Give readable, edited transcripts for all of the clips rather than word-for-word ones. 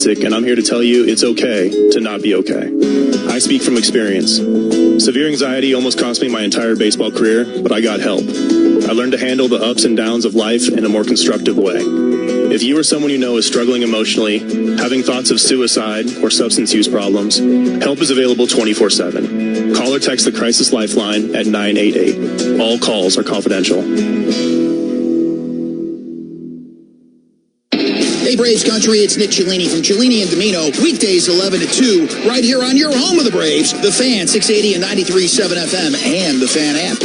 And I'm here to tell you it's okay to not be okay. I speak from experience. Severe anxiety almost cost me my entire baseball career, but I got help. I learned to handle the ups and downs of life in a more constructive way. If you or someone you know is struggling emotionally, having thoughts of suicide or substance use problems, help is available 24/7. Call or text the Crisis Lifeline at 988. All calls are confidential. Hey, Braves country, it's Nick Cellini from Cellini and Domino, weekdays 11 to 2, right here on your home of the Braves, The Fan, 680 and 93.7 FM, and the Fan app.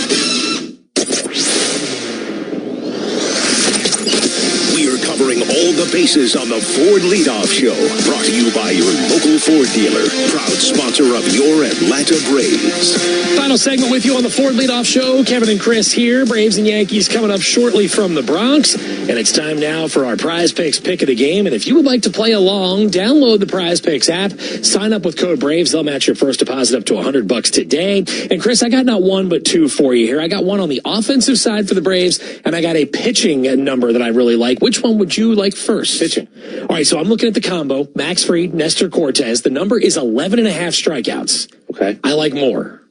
We are covering all the bases on the Ford Leadoff Show, brought to you by your local Ford dealer, proud sponsor of your Atlanta Braves. Final segment with you on the Ford Leadoff Show. Kevin and Chris here. Braves and Yankees coming up shortly from the Bronx. And it's time now for our Prize Picks pick of the game. And if you would like to play along, download the Prize Picks app. Sign up with code BRAVES. They'll match your first deposit up to $100 today. And Chris, I got not one but two for you here. I got one on the offensive side for the Braves, and I got a pitching number that I really like. Which one would you like first? Pitching. All right, so I'm looking at the combo. Max Fried, Nestor Cortez. The number is 11.5 strikeouts. Okay. I like more.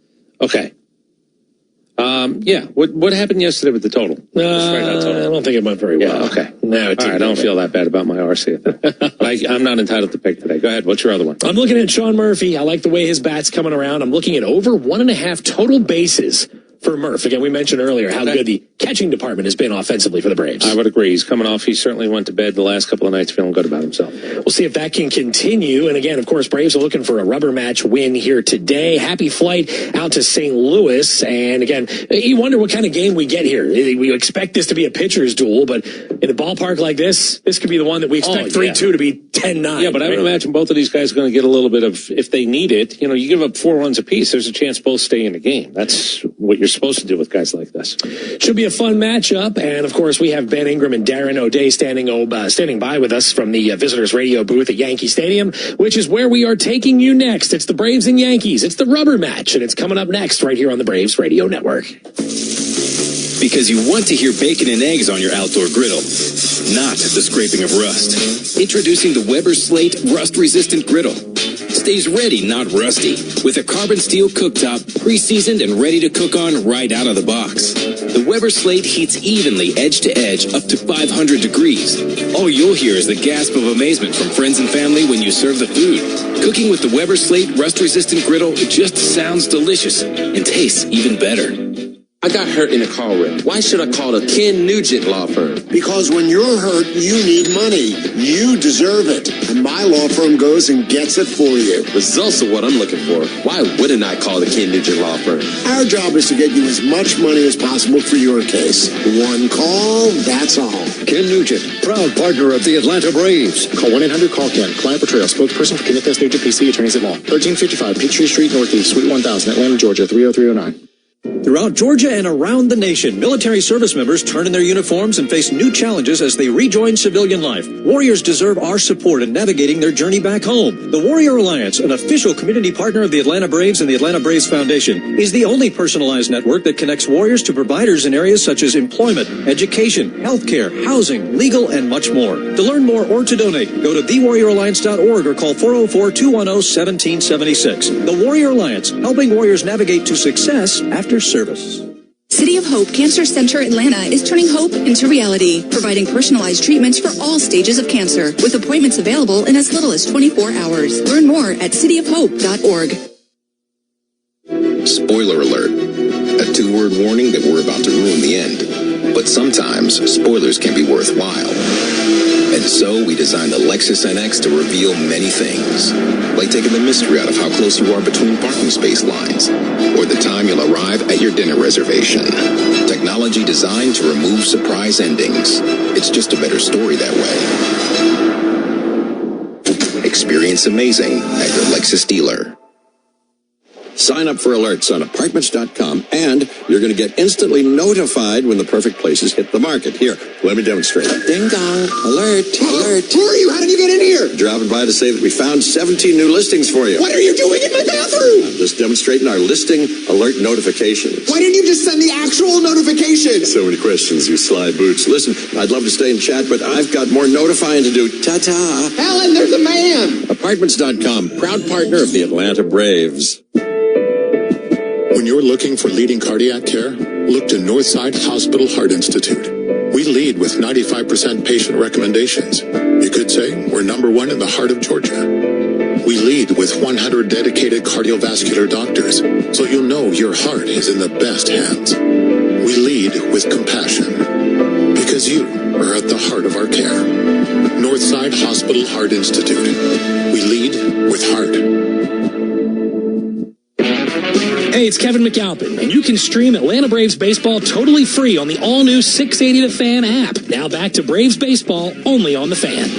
Okay. Yeah. What happened yesterday with the total? I don't think it went very well. Yeah, okay. No, it all right, I don't feel that bad about my RC. I'm not entitled to pick today. Go ahead. What's your other one? I'm looking at Sean Murphy. I like the way his bat's coming around. I'm looking at over 1.5 total bases for Murph. Again, we mentioned earlier how good the catching department has been offensively for the Braves. I would agree. He's coming off. He certainly went to bed the last couple of nights feeling good about himself. We'll see if that can continue. And again, of course, Braves are looking for a rubber match win here today. Happy flight out to St. Louis. And again, you wonder what kind of game we get here. We expect this to be a pitcher's duel, but in a ballpark like this could be the one that we expect 3-2 to be 10-9. Yeah, but I would imagine both of these guys are going to get a little bit of, if they need it, you give up 4 runs apiece, there's a chance both stay in the game. That's what you're supposed to do with guys like this. Should be a fun matchup. And of course, we have Ben Ingram and Darren O'Day standing by with us from the visitors radio booth at Yankee Stadium, which is where we are taking you next. It's the Braves and Yankees. It's the rubber match, and it's coming up next right here on the Braves Radio Network. Because you want to hear bacon and eggs on your outdoor griddle, not the scraping of rust. Introducing the Weber Slate Rust-Resistant Griddle. Stays ready, not rusty, with a carbon steel cooktop, pre-seasoned and ready to cook on right out of the box. The Weber Slate heats evenly edge to edge up to 500 degrees. All you'll hear is the gasp of amazement from friends and family when you serve the food. Cooking with the Weber Slate Rust-Resistant Griddle just sounds delicious and tastes even better. I got hurt in a car wreck. Why should I call the Ken Nugent Law Firm? Because when you're hurt, you need money. You deserve it. And my law firm goes and gets it for you. Results are what I'm looking for. Why wouldn't I call the Ken Nugent Law Firm? Our job is to get you as much money as possible for your case. One call, that's all. Ken Nugent, proud partner of the Atlanta Braves. Call 1-800-CALL-KEN. Client portrayal. Spokesperson for Kenneth S. Nugent, PC, Attorneys at Law. 1355 Peachtree Street Northeast, Suite 1000, Atlanta, Georgia, 30309. Throughout Georgia and around the nation, military service members turn in their uniforms and face new challenges as they rejoin civilian life. Warriors deserve our support in navigating their journey back home. The Warrior Alliance, an official community partner of the Atlanta Braves and the Atlanta Braves Foundation, is the only personalized network that connects warriors to providers in areas such as employment, education, healthcare, housing, legal, and much more. To learn more or to donate, go to thewarrioralliance.org or call 404-210-1776. The Warrior Alliance, helping warriors navigate to success after service. City of Hope Cancer Center Atlanta is turning hope into reality, providing personalized treatments for all stages of cancer, with appointments available in as little as 24 hours. Learn more at cityofhope.org. Spoiler alert. A 2-word warning that we're about to ruin the end. But sometimes spoilers can be worthwhile. And so we designed the Lexus NX to reveal many things, like taking the mystery out of how close you are between parking space lines, or the time you'll arrive at your dinner reservation. Technology designed to remove surprise endings. It's just a better story that way. Experience amazing at your Lexus dealer. Sign up for alerts on apartments.com, and you're going to get instantly notified when the perfect places hit the market. Here, let me demonstrate. Ding dong, alert, alert. Who are you? How did you get in here? Dropping by to say that we found 17 new listings for you. What are you doing in my bathroom? I'm just demonstrating our listing alert notifications. Why didn't you just send the actual notification? So many questions, you sly boots. Listen, I'd love to stay and chat, but I've got more notifying to do. Ta-ta. Helen, there's a man. Apartments.com, proud partner of the Atlanta Braves. When you're looking for leading cardiac care, look to Northside Hospital Heart Institute. We lead with 95% patient recommendations. You could say we're #1 in the heart of Georgia. We lead with 100 dedicated cardiovascular doctors, so you'll know your heart is in the best hands. We lead with compassion, because you are at the heart of our care. Northside Hospital Heart Institute. We lead with heart. Hey, it's Kevin McAlpin, and you can stream Atlanta Braves baseball totally free on the all-new 680 The Fan app. Now back to Braves baseball, only on The Fan.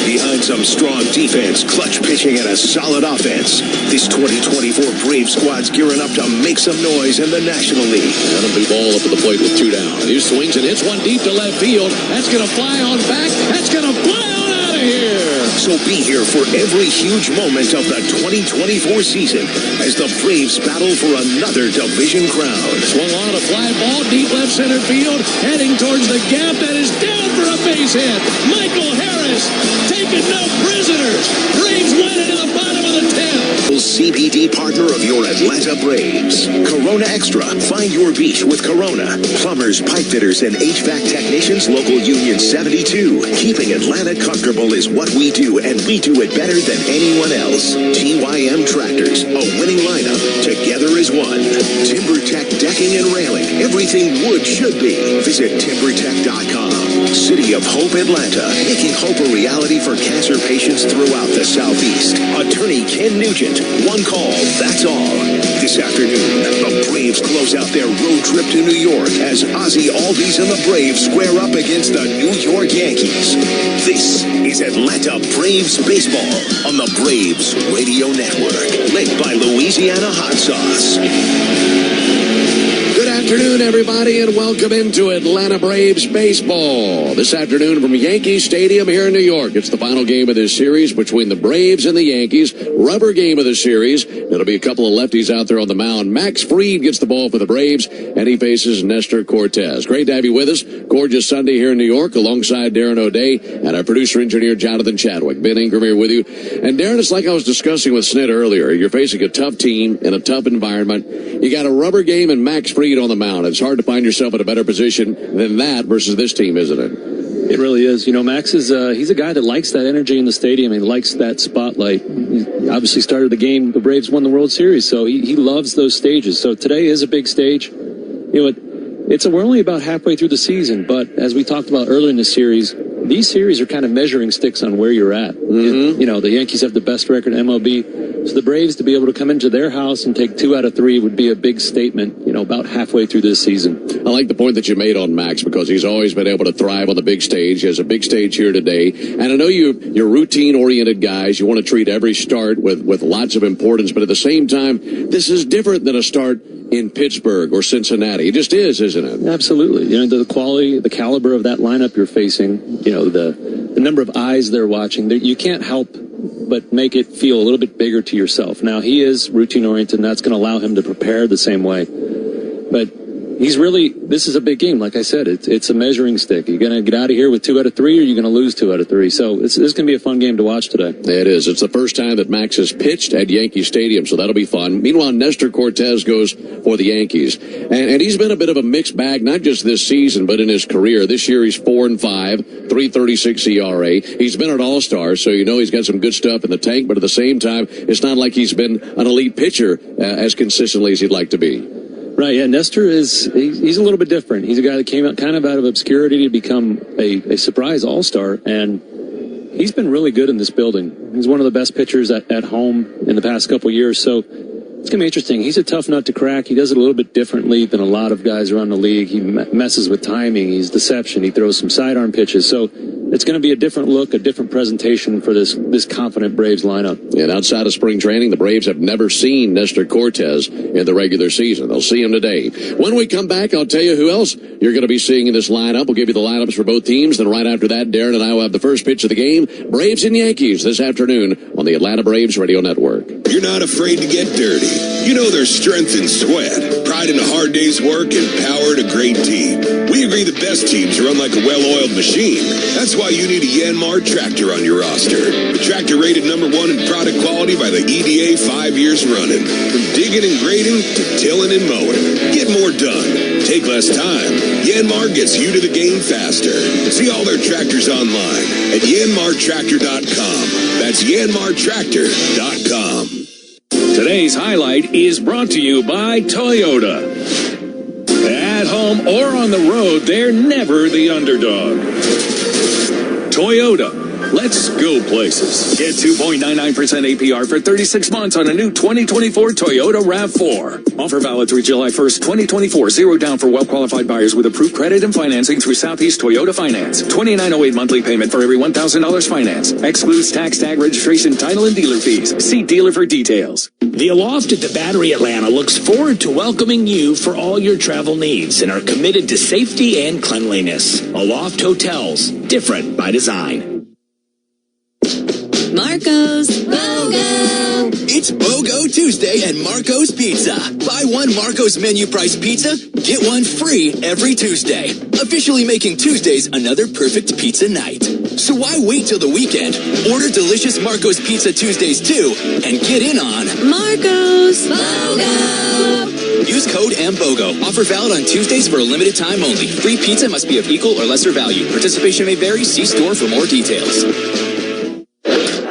Behind some strong defense, clutch pitching, and a solid offense, this 2024 Braves squad's gearing up to make some noise in the National League. Another ball up at the plate with 2 down. He swings and hits one deep to left field. That's going to fly on back. That's going to fly on out of here. So be here for every huge moment of the 2024 season as the Braves battle for another division crown. Swung on a fly ball, deep left center field, heading towards the gap. That is down for a base hit. Michael Harris taking no prisoners. Braves win it in the bottom of the 10th. CBD partner of your Atlanta Braves. Corona Extra. Find your beach with Corona. Plumbers, pipe fitters, and HVAC technicians, local union 72. Keeping Atlanta comfortable is what we do, and we do it better than anyone else. TYM Tractors. A winning lineup. Together as one. TimberTech decking and railing. Everything wood should be. Visit timbertech.com. City of Hope, Atlanta. Making hope a reality for cancer patients throughout the Southeast. Attorney Ken Nugent. One call, that's all. This afternoon, the Braves close out their road trip to New York as Ozzy Albies and the Braves square up against the New York Yankees. This is Atlanta Braves Baseball on the Braves Radio Network, led by Louisiana Hot Sauce. Good afternoon, everybody, and welcome into Atlanta Braves baseball. This afternoon from Yankee Stadium here in New York. It's the final game of this series between the Braves and the Yankees. Rubber game of the series. There'll be a couple of lefties out there on the mound. Max Fried gets the ball for the Braves, and he faces Nestor Cortez. Great to have you with us. Gorgeous Sunday here in New York alongside Darren O'Day and our producer-engineer Jonathan Chadwick. Ben Ingram here with you. And Darren, it's like I was discussing with Snit earlier. You're facing a tough team in a tough environment. You got a rubber game and Max Fried on the mound. It's hard to find yourself in a better position than that versus this team, isn't it? It really is. You know, Max is he's a guy that likes that energy in the stadium. He likes that spotlight. He obviously started the game. The Braves won the World Series, so he loves those stages. So today is a big stage. You know, we're only about halfway through the season, but as we talked about earlier in the series, these series are kind of measuring sticks on where you're at. Mm-hmm. You know, the Yankees have the best record in MLB. So the Braves to be able to come into their house and take 2 out of 3 would be a big statement, you know, about halfway through this season. I like the point that you made on Max because he's always been able to thrive on the big stage. He has a big stage here today. And I know you're routine-oriented guys. You want to treat every start with lots of importance. But at the same time, this is different than a start in Pittsburgh or Cincinnati. It just is, isn't it? Absolutely. You know, the quality, the caliber of that lineup you're facing, you know, the number of eyes they're watching, you can't help but make it feel a little bit bigger to yourself. Now, he is routine-oriented, and that's going to allow him to prepare the same way. But this is a big game. Like I said, it's a measuring stick. You're going to get out of here with 2 out of 3, or you're going to lose 2 out of 3. So this is going to be a fun game to watch today. It is. It's the first time that Max has pitched at Yankee Stadium, so that'll be fun. Meanwhile, Nestor Cortez goes for the Yankees. And he's been a bit of a mixed bag, not just this season, but in his career. This year he's 4-5, 3.36 ERA. He's been an all-star, so you know he's got some good stuff in the tank, but at the same time, it's not like he's been an elite pitcher as consistently as he'd like to be. Right, yeah, Nestor he's a little bit different. He's a guy that came out kind of out of obscurity to become a surprise all-star, and he's been really good in this building. He's one of the best pitchers at home in the past couple years, so it's going to be interesting. He's a tough nut to crack. He does it a little bit differently than a lot of guys around the league. He messes with timing. He's deception. He throws some sidearm pitches. So it's going to be a different look, a different presentation for this confident Braves lineup. And outside of spring training, the Braves have never seen Nestor Cortes in the regular season. They'll see him today. When we come back, I'll tell you who else you're going to be seeing in this lineup. We'll give you the lineups for both teams. Then right after that, Darren and I will have the first pitch of the game, Braves and Yankees, this afternoon on the Atlanta Braves Radio Network. You're not afraid to get dirty. You know there's strength in sweat, pride in a hard day's work, and power in a great team. We agree the best teams run like a well-oiled machine. That's why you need a Yanmar tractor on your roster. The tractor rated #1 in product quality by the EDA 5 years running. From digging and grading to tilling and mowing. Get more done. Take less time. Yanmar gets you to the game faster. See all their tractors online at yanmartractor.com. That's yanmartractor.com. Today's highlight is brought to you by Toyota. At home or on the road, they're never the underdog. Toyota. Let's go places. Get 2.99% APR for 36 months on a new 2024 Toyota RAV4. Offer valid through July 1st, 2024. Zero down for well-qualified buyers with approved credit and financing through Southeast Toyota Finance. $29.08 monthly payment for every $1,000 finance. Excludes tax, tag, registration, title, and dealer fees. See dealer for details. The Aloft at the Battery Atlanta looks forward to welcoming you for all your travel needs and are committed to safety and cleanliness. Aloft Hotels, different by design. Marco's BOGO! It's BOGO Tuesday at Marco's Pizza. Buy one Marco's menu price pizza, get one free every Tuesday. Officially making Tuesdays another perfect pizza night. So why wait till the weekend? Order delicious Marco's Pizza Tuesdays too and get in on Marco's BOGO! Use code MBOGO. Offer valid on Tuesdays for a limited time only. Free pizza must be of equal or lesser value. Participation may vary. See store for more details.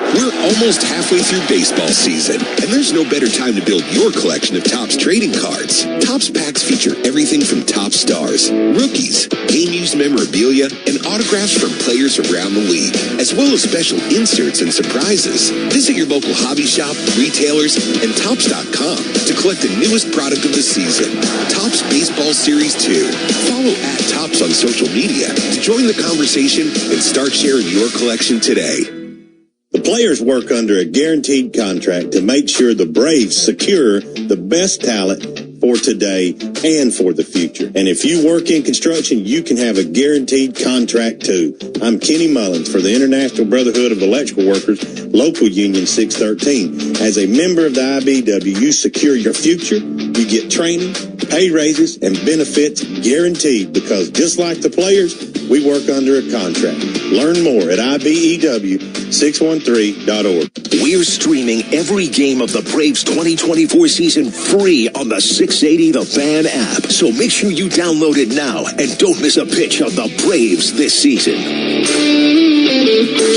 We're almost halfway through baseball season, and there's no better time to build your collection of Topps trading cards. Topps packs feature everything from top stars, rookies, game-used memorabilia, and autographs from players around the league, as well as special inserts and surprises. Visit your local hobby shop, retailers, and Topps.com to collect the newest product of the season, Topps Baseball Series 2. Follow @Topps on social media to join the conversation and start sharing your collection today. The players work under a guaranteed contract to make sure the Braves secure the best talent for today and for the future. And if you work in construction, you can have a guaranteed contract too. I'm Kenny Mullins for the International Brotherhood of Electrical Workers, Local Union 613. As a member of the IBW, you secure your future, you get training, pay raises, and benefits guaranteed because just like the players, we work under a contract. Learn more at IBEW613.org. We're streaming every game of the Braves 2024 season free on the 680 The Fan app. So make sure you download it now and don't miss a pitch of the Braves this season.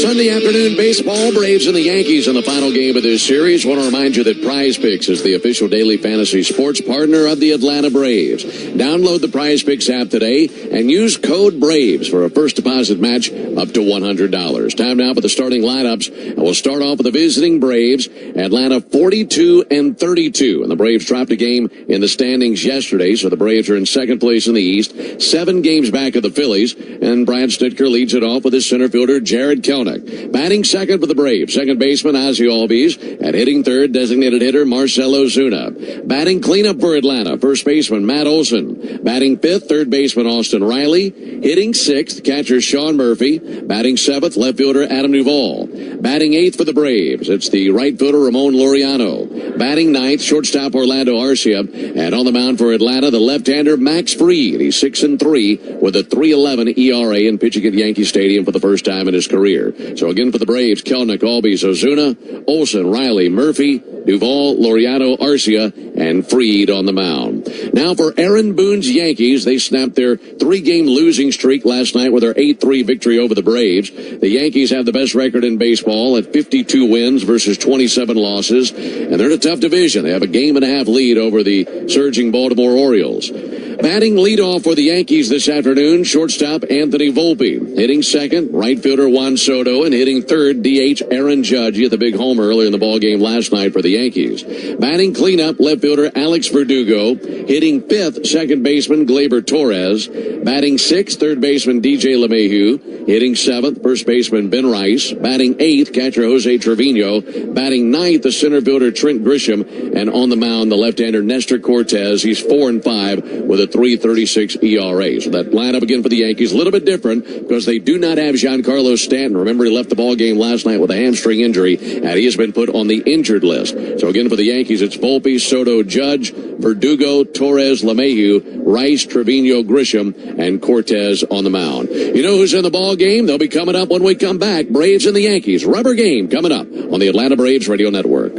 Sunday afternoon baseball, Braves and the Yankees in the final game of this series. Want to remind you that Prize Picks is the official daily fantasy sports partner of the Atlanta Braves. Download the Prize Picks app today and use code BRAVES for a first deposit match up to $100. Time now for the starting lineups, and we'll start off with the visiting Braves. Atlanta 42-32, and the Braves dropped a game in the standings yesterday, so the Braves are in second place in the East, 7 games back of the Phillies, and Brad Stitker leads it off with his center fielder Jared Kelenic. Batting second for the Braves, second baseman Ozzy Albies, and hitting third, designated hitter Marcell Ozuna. Batting cleanup for Atlanta, first baseman Matt Olson. Batting fifth, third baseman Austin Riley. Hitting sixth, catcher Sean Murphy. Batting seventh, left fielder Adam Duvall. Batting eighth for the Braves, it's the right fielder Ramon Laureano. Batting ninth, shortstop Orlando Arcia. And on the mound for Atlanta, the left-hander Max Fried. He's 6-3 with a 3.11 ERA and pitching at Yankee Stadium for the first time in his career. So again for the Braves, Kelenic, Albies, Ozuna, Olson, Riley, Murphy, Duvall, Laureano, Arcia, and Fried on the mound. Now for Aaron Boone's Yankees, they snapped their 3-game losing streak last night with their 8-3 victory over the Braves. The Yankees have the best record in baseball at 52 wins versus 27 losses, and they're in a tough division. They have a 1.5-game lead over the surging Baltimore Orioles. Batting leadoff for the Yankees this afternoon, shortstop Anthony Volpe. Hitting second, right fielder Juan Soto, and hitting third, DH Aaron Judge. He hit the big homer earlier in the ballgame last night for the Yankees. Batting cleanup, left fielder Alex Verdugo. Hitting fifth, second baseman Gleyber Torres. Batting sixth, third baseman DJ LeMahieu. Hitting 7th, first baseman Ben Rice. Batting 8th, catcher Jose Trevino. Batting 9th, the center fielder Trent Grisham. And on the mound, the left-hander Nestor Cortez. He's 4-5 with a 3.36 ERA. So that lineup again for the Yankees, a little bit different because they do not have Giancarlo Stanton. Remember, he left the ball game last night with a hamstring injury, and he has been put on the injured list. So again, for the Yankees, it's Volpe, Soto, Judge, Verdugo, Torres, LeMahieu, Rice, Trevino, Grisham, and Cortez on the mound. You know who's in the ball game? They'll be coming up when we come back. Braves and the Yankees. Rubber game coming up on the Atlanta Braves Radio Network.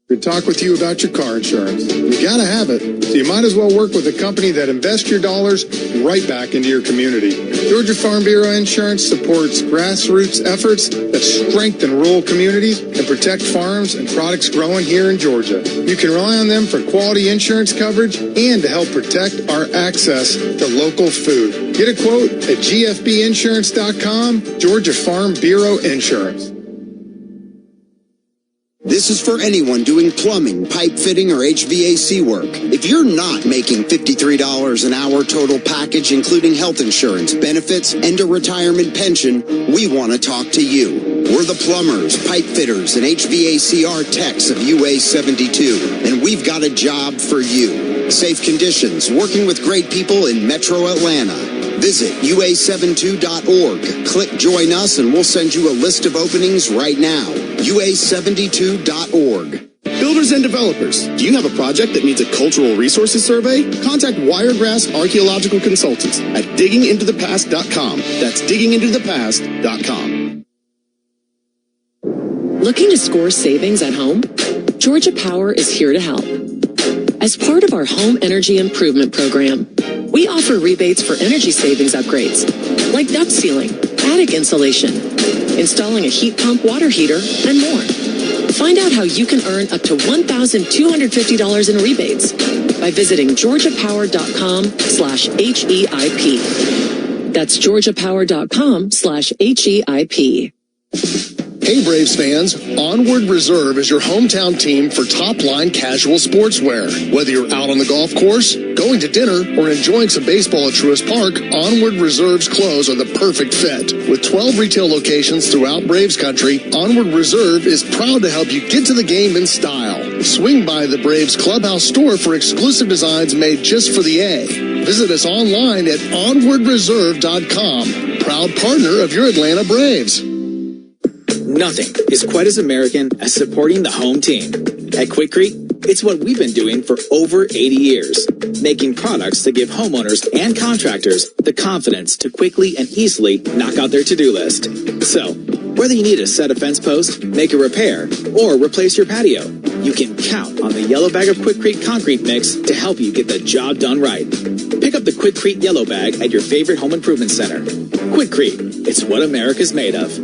Could talk with you about your car insurance. You gotta have it, so you might as well work with a company that invests your dollars right back into your community. Georgia Farm Bureau Insurance supports grassroots efforts that strengthen rural communities and protect farms and products growing here in Georgia. You can rely on them for quality insurance coverage and to help protect our access to local food. Get a quote at gfbinsurance.com, Georgia Farm Bureau Insurance. This is for anyone doing plumbing, pipe fitting, or HVAC work. If you're not making $53 an hour total package, including health insurance, benefits, and a retirement pension, we want to talk to you. We're the plumbers, pipe fitters, and HVACR techs of UA72, and we've got a job for you. Safe conditions, working with great people in Metro Atlanta. Visit UA72.org. Click Join Us and we'll send you a list of openings right now. UA72.org. Builders and developers, do you have a project that needs a cultural resources survey? Contact Wiregrass Archaeological Consultants at diggingintothepast.com. That's diggingintothepast.com. Looking to score savings at home? Georgia Power is here to help. As part of our Home Energy Improvement Program, we offer rebates for energy savings upgrades, like duct sealing, attic insulation, installing a heat pump water heater, and more. Find out how you can earn up to $1,250 in rebates by visiting georgiapower.com/HEIP. That's georgiapower.com/HEIP. Hey Braves fans, Onward Reserve is your hometown team for top-line casual sportswear. Whether you're out on the golf course, going to dinner, or enjoying some baseball at Truist Park, Onward Reserve's clothes are the perfect fit. With 12 retail locations throughout Braves country, Onward Reserve is proud to help you get to the game in style. Swing by the Braves Clubhouse store for exclusive designs made just for the A. Visit us online at onwardreserve.com. Proud partner of your Atlanta Braves. Nothing is quite as American as supporting the home team. At Quikrete, it's what we've been doing for over 80 years, making products that give homeowners and contractors the confidence to quickly and easily knock out their to-do list. So, whether you need a set of fence posts, make a repair, or replace your patio, you can count on the yellow bag of Quikrete concrete mix to help you get the job done right. Pick up the Quikrete yellow bag at your favorite home improvement center. Quikrete, it's what America's made of.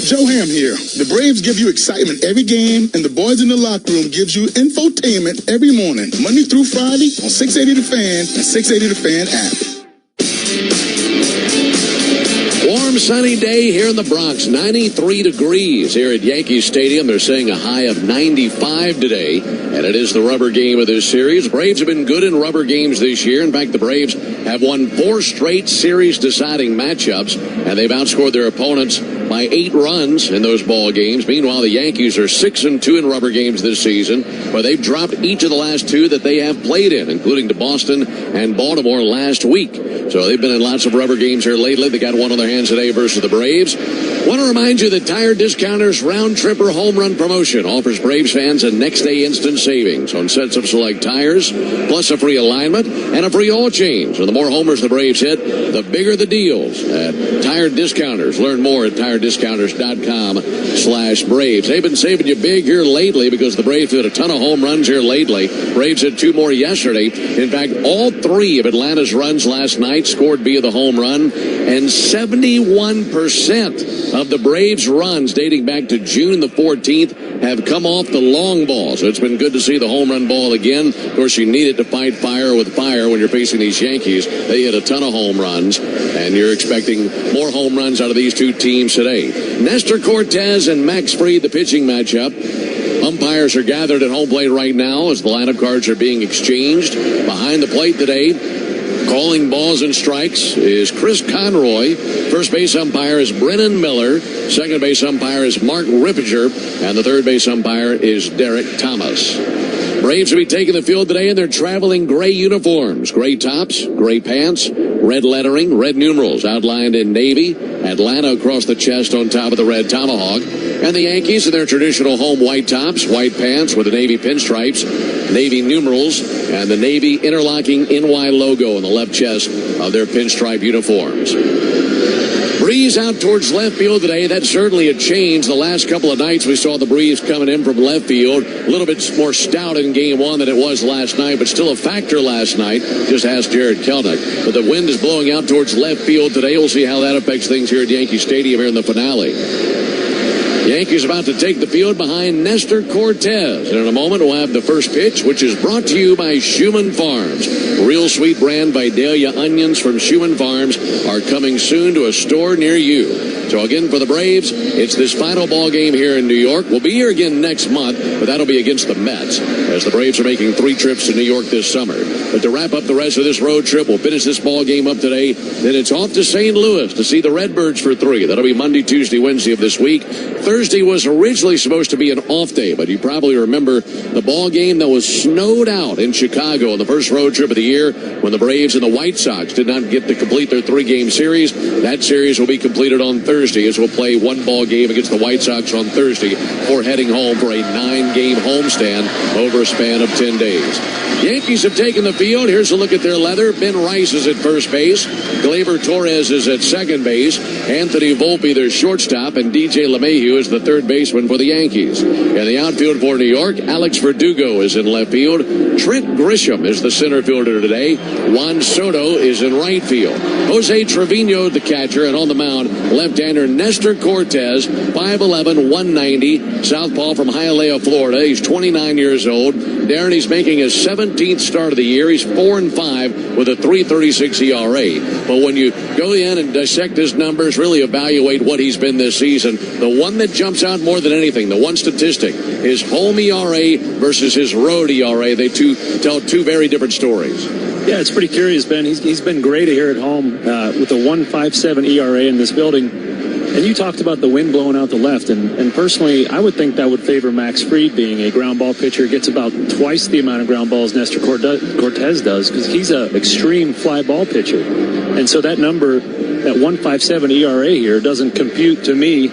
Joe Ham here. The Braves give you excitement every game, and the boys in the locker room gives you infotainment every morning, Monday through Friday on 680 The Fan and 680 The Fan app. Warm, sunny day here in the Bronx. 93 degrees here at Yankee Stadium. They're saying a high of 95 today, and it is the rubber game of this series. Braves have been good in rubber games this year. In fact, the Braves have won 4 straight series-deciding matchups, and they've outscored their opponents by 8 runs in those ball games. Meanwhile, the Yankees are 6-2 in rubber games this season, but they've dropped each of the last 2 that they have played in, including to Boston and Baltimore last week. So they've been in lots of rubber games here lately. They got one on their hands today versus the Braves. Want to remind you that Tire Discounters Round Tripper Home Run Promotion offers Braves fans a next day instant savings on sets of select tires, plus a free alignment and a free oil change. And the more homers the Braves hit, the bigger the deals at Tire Discounters. Learn more at tirediscounters.com/Braves. They've been saving you big here lately because the Braves hit a ton of home runs here lately. Braves hit 2 more yesterday. In fact, all 3 of Atlanta's runs last night scored via the home run, and 71% of the Braves' runs dating back to June the 14th have come off the long ball. So it's been good to see the home run ball again. Of course, you need it to fight fire with fire when you're facing these Yankees. They hit a ton of home runs, and you're expecting more home runs out of these 2 teams today. Nestor Cortez and Max Fried, the pitching matchup. Umpires are gathered at home plate right now as the lineup cards are being exchanged. Behind the plate today, Calling balls and strikes is Chris Conroy. First base umpire is Brennan Miller. Second base umpire is Mark Rippinger. And the third base umpire is Derek Thomas. Braves will be taking the field today in their traveling gray uniforms. Gray tops, gray pants, red lettering, red numerals outlined in navy. Atlanta across the chest on top of the red tomahawk. And the Yankees in their traditional home white tops, white pants with the navy pinstripes, navy numerals, and the navy interlocking NY logo on the left chest of their pinstripe uniforms. Breeze out towards left field today. That's certainly a change. The last couple of nights we saw the breeze coming in from left field. A little bit more stout in game one than it was last night, but still a factor last night. Just ask Jared Kelnick. But the wind is blowing out towards left field today. We'll see how that affects things here at Yankee Stadium here in the finale. Yankees about to take the field behind Nestor Cortez. And in a moment, we'll have the first pitch, which is brought to you by Schumann Farms. Real sweet brand Vidalia onions from Schumann Farms are coming soon to a store near you. So again, for the Braves, it's this final ball game here in New York. We'll be here again next month, but that'll be against the Mets, as the Braves are making 3 trips to New York this summer. But to wrap up the rest of this road trip, we'll finish this ball game up today. Then it's off to St. Louis to see the Redbirds for 3. That'll be Monday, Tuesday, Wednesday of this week. Thursday was originally supposed to be an off day, but you probably remember the ball game that was snowed out in Chicago on the first road trip of the year when the Braves and the White Sox did not get to complete their 3-game series. That series will be completed on Thursday, as we'll play 1 ball game against the White Sox on Thursday before heading home for a 9-game homestand over a span of 10 days. Yankees have taken the field. Here's a look at their leather. Ben Rice is at first base. Gleyber Torres is at second base. Anthony Volpe, their shortstop, and DJ LeMahieu is the third baseman for the Yankees. In the outfield for New York, Alex Verdugo is in left field. Trent Grisham is the center fielder today. Juan Soto is in right field. Jose Trevino, the catcher, and on the mound, left-hander Nestor Cortez, 5'11", 190, southpaw from Hialeah, Florida. He's 29 years old. Darren, he's making his 17th start of the year. He's 4-5 with a 3.36 ERA. But when you go in and dissect his numbers, really evaluate what he's been this season, the one that jumps out more than anything, the one statistic, his home ERA versus his road ERA, they tell two very different stories. Yeah, it's pretty curious, Ben. He's been great here at home with a 1.57 ERA in this building. And you talked about the wind blowing out the left, and personally, I would think that would favor Max Fried being a ground ball pitcher. Gets about twice the amount of ground balls Nestor Cortez does, because he's an extreme fly ball pitcher. And so that number, that 1.57 ERA here, doesn't compute to me.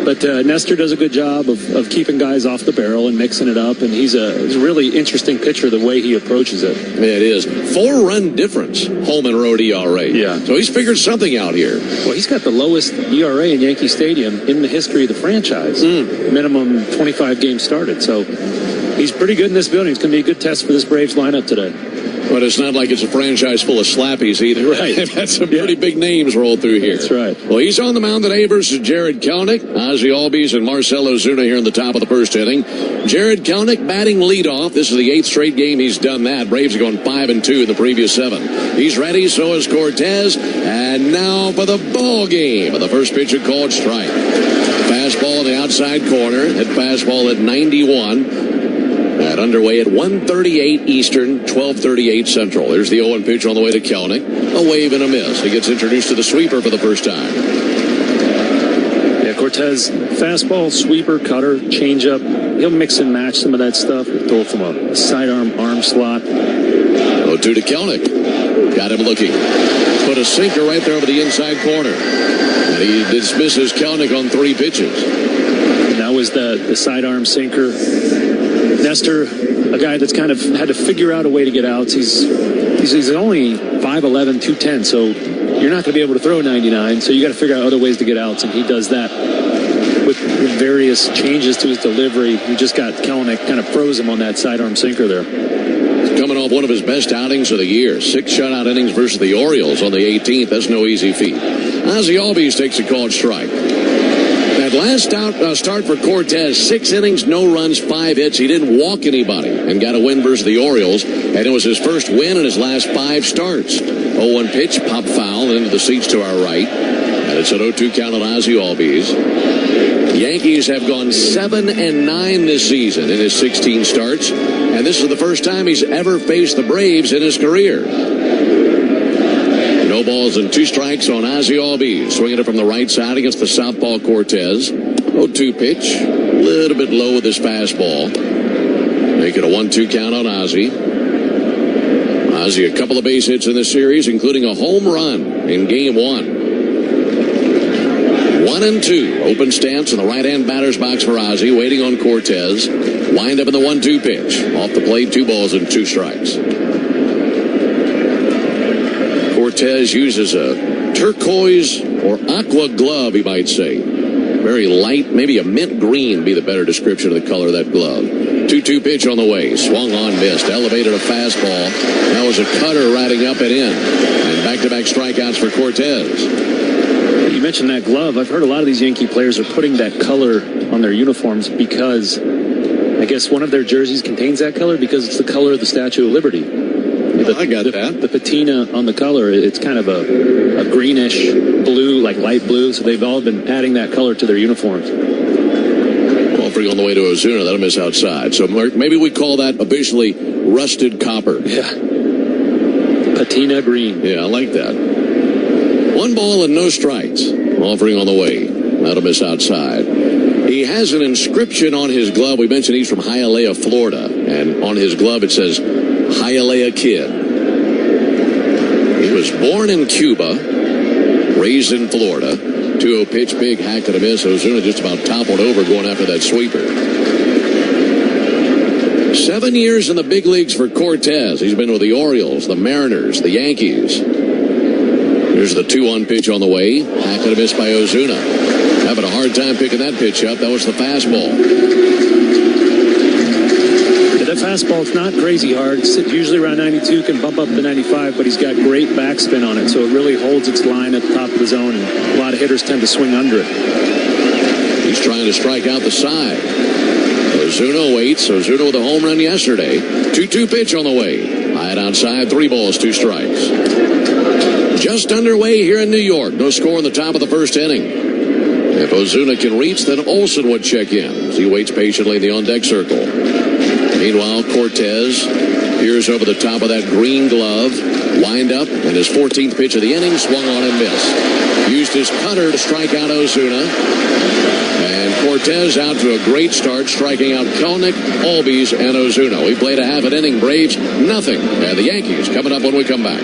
But Nestor does a good job of keeping guys off the barrel and mixing it up, and he's a really interesting pitcher the way he approaches it. Yeah, it is. 4-run difference, home and road ERA. Yeah. So he's figured something out here. Well, he's got the lowest ERA in Yankee Stadium in the history of the franchise. Minimum 25 games started. So he's pretty good in this building. It's going to be a good test for this Braves lineup today. But it's not like it's a franchise full of slappies either. Right. They've had some pretty big names roll through here. That's right. Well, he's on the mound today versus Jared Kelnick, Ozzie Albies, and Marcell Ozuna here in the top of the first inning. Jared Kelnick batting leadoff. This is the 8th straight game he's done that. Braves have gone 5-2 in the previous 7. He's ready, so is Cortez. And now for the ball game. The first pitch called strike. Fastball in the outside corner. That fastball at 91. That underway at 1:38 Eastern, 12:38 Central. There's the 0-1 pitch on the way to Kelnick. A wave and a miss. He gets introduced to the sweeper for the first time. Yeah, Cortez, fastball, sweeper, cutter, changeup. He'll mix and match some of that stuff. Throw from a sidearm, arm slot. 0-2 to Kelnick. Got him looking. Put a sinker right there over the inside corner. And he dismisses Kelnick on 3 pitches. And that was the sidearm sinker. Nestor, a guy that's kind of had to figure out a way to get outs. He's only 5'11", 210, so you're not going to be able to throw 99, so you got to figure out other ways to get outs, and he does that with various changes to his delivery. He just got Kelnick, kind of froze him on that sidearm sinker there. Coming off one of his best outings of the year. 6 shutout innings versus the Orioles on the 18th. That's no easy feat. Ozzie Albies takes a called strike. That last start for Cortez, 6 innings, no runs, 5 hits. He didn't walk anybody and got a win versus the Orioles. And it was his first win in his last 5 starts. 0-1 pitch, pop foul into the seats to our right. And it's an 0-2 count on Ozzie Albies. Yankees have gone 7-9 this season in his 16 starts. And this is the first time he's ever faced the Braves in his career. No balls and 2 strikes on Ozzy Albies. Swinging it from the right side against the southpaw Cortez. 0-2 pitch. A little bit low with his fastball. Make it a 1-2 count on Ozzy. Ozzy, a couple of base hits in this series, including a home run in Game 1. 1-2. Open stance in the right-hand batter's box for Ozzy, waiting on Cortez. Wind up in the 1-2 pitch. Off the plate, 2 balls and 2 strikes. Cortez uses a turquoise or aqua glove, he might say. Very light, maybe a mint green be the better description of the color of that glove. 2-2 pitch on the way. Swung on, missed. Elevated a fastball. That was a cutter riding up and in. And back-to-back strikeouts for Cortez. You mentioned that glove. I've heard a lot of these Yankee players are putting that color on their uniforms because I guess one of their jerseys contains that color because it's the color of the Statue of Liberty. I got that. The patina on the color, it's kind of a greenish blue, like light blue, so they've all been adding that color to their uniforms. Offering on the way to Ozuna, that'll miss outside. So maybe we call that officially rusted copper. Yeah. Patina green. Yeah, I like that. 1 ball and no strikes. Offering on the way. That'll miss outside. He has an inscription on his glove. We mentioned he's from Hialeah, Florida. And on his glove it says, Hialeah Kid. He was born in Cuba, raised in Florida. 2-0 pitch, big hack and a miss. Ozuna just about toppled over going after that sweeper. 7 years in the big leagues for Cortez. He's been with the Orioles, the Mariners, the Yankees. Here's the 2-1 pitch on the way. Hack and a miss by Ozuna. Having a hard time picking that pitch up. That was the fastball. That fastball's not crazy hard. It's usually around 92, can bump up to 95, but he's got great backspin on it, so it really holds its line at the top of the zone, and a lot of hitters tend to swing under it. He's trying to strike out the side. Ozuna waits. Ozuna with a home run yesterday. 2-2 pitch on the way. High outside, 3 balls, 2 strikes. Just underway here in New York. No score in the top of the first inning. If Ozuna can reach, then Olsen would check in as he waits patiently in the on-deck circle. Meanwhile, Cortez peers over the top of that green glove. Wind up, and his 14th pitch of the inning swung on and missed. Used his cutter to strike out Ozuna. And Cortez out to a great start, striking out Kelenic, Albies, and Ozuna. We played a half an inning. Braves, nothing. And the Yankees coming up when we come back.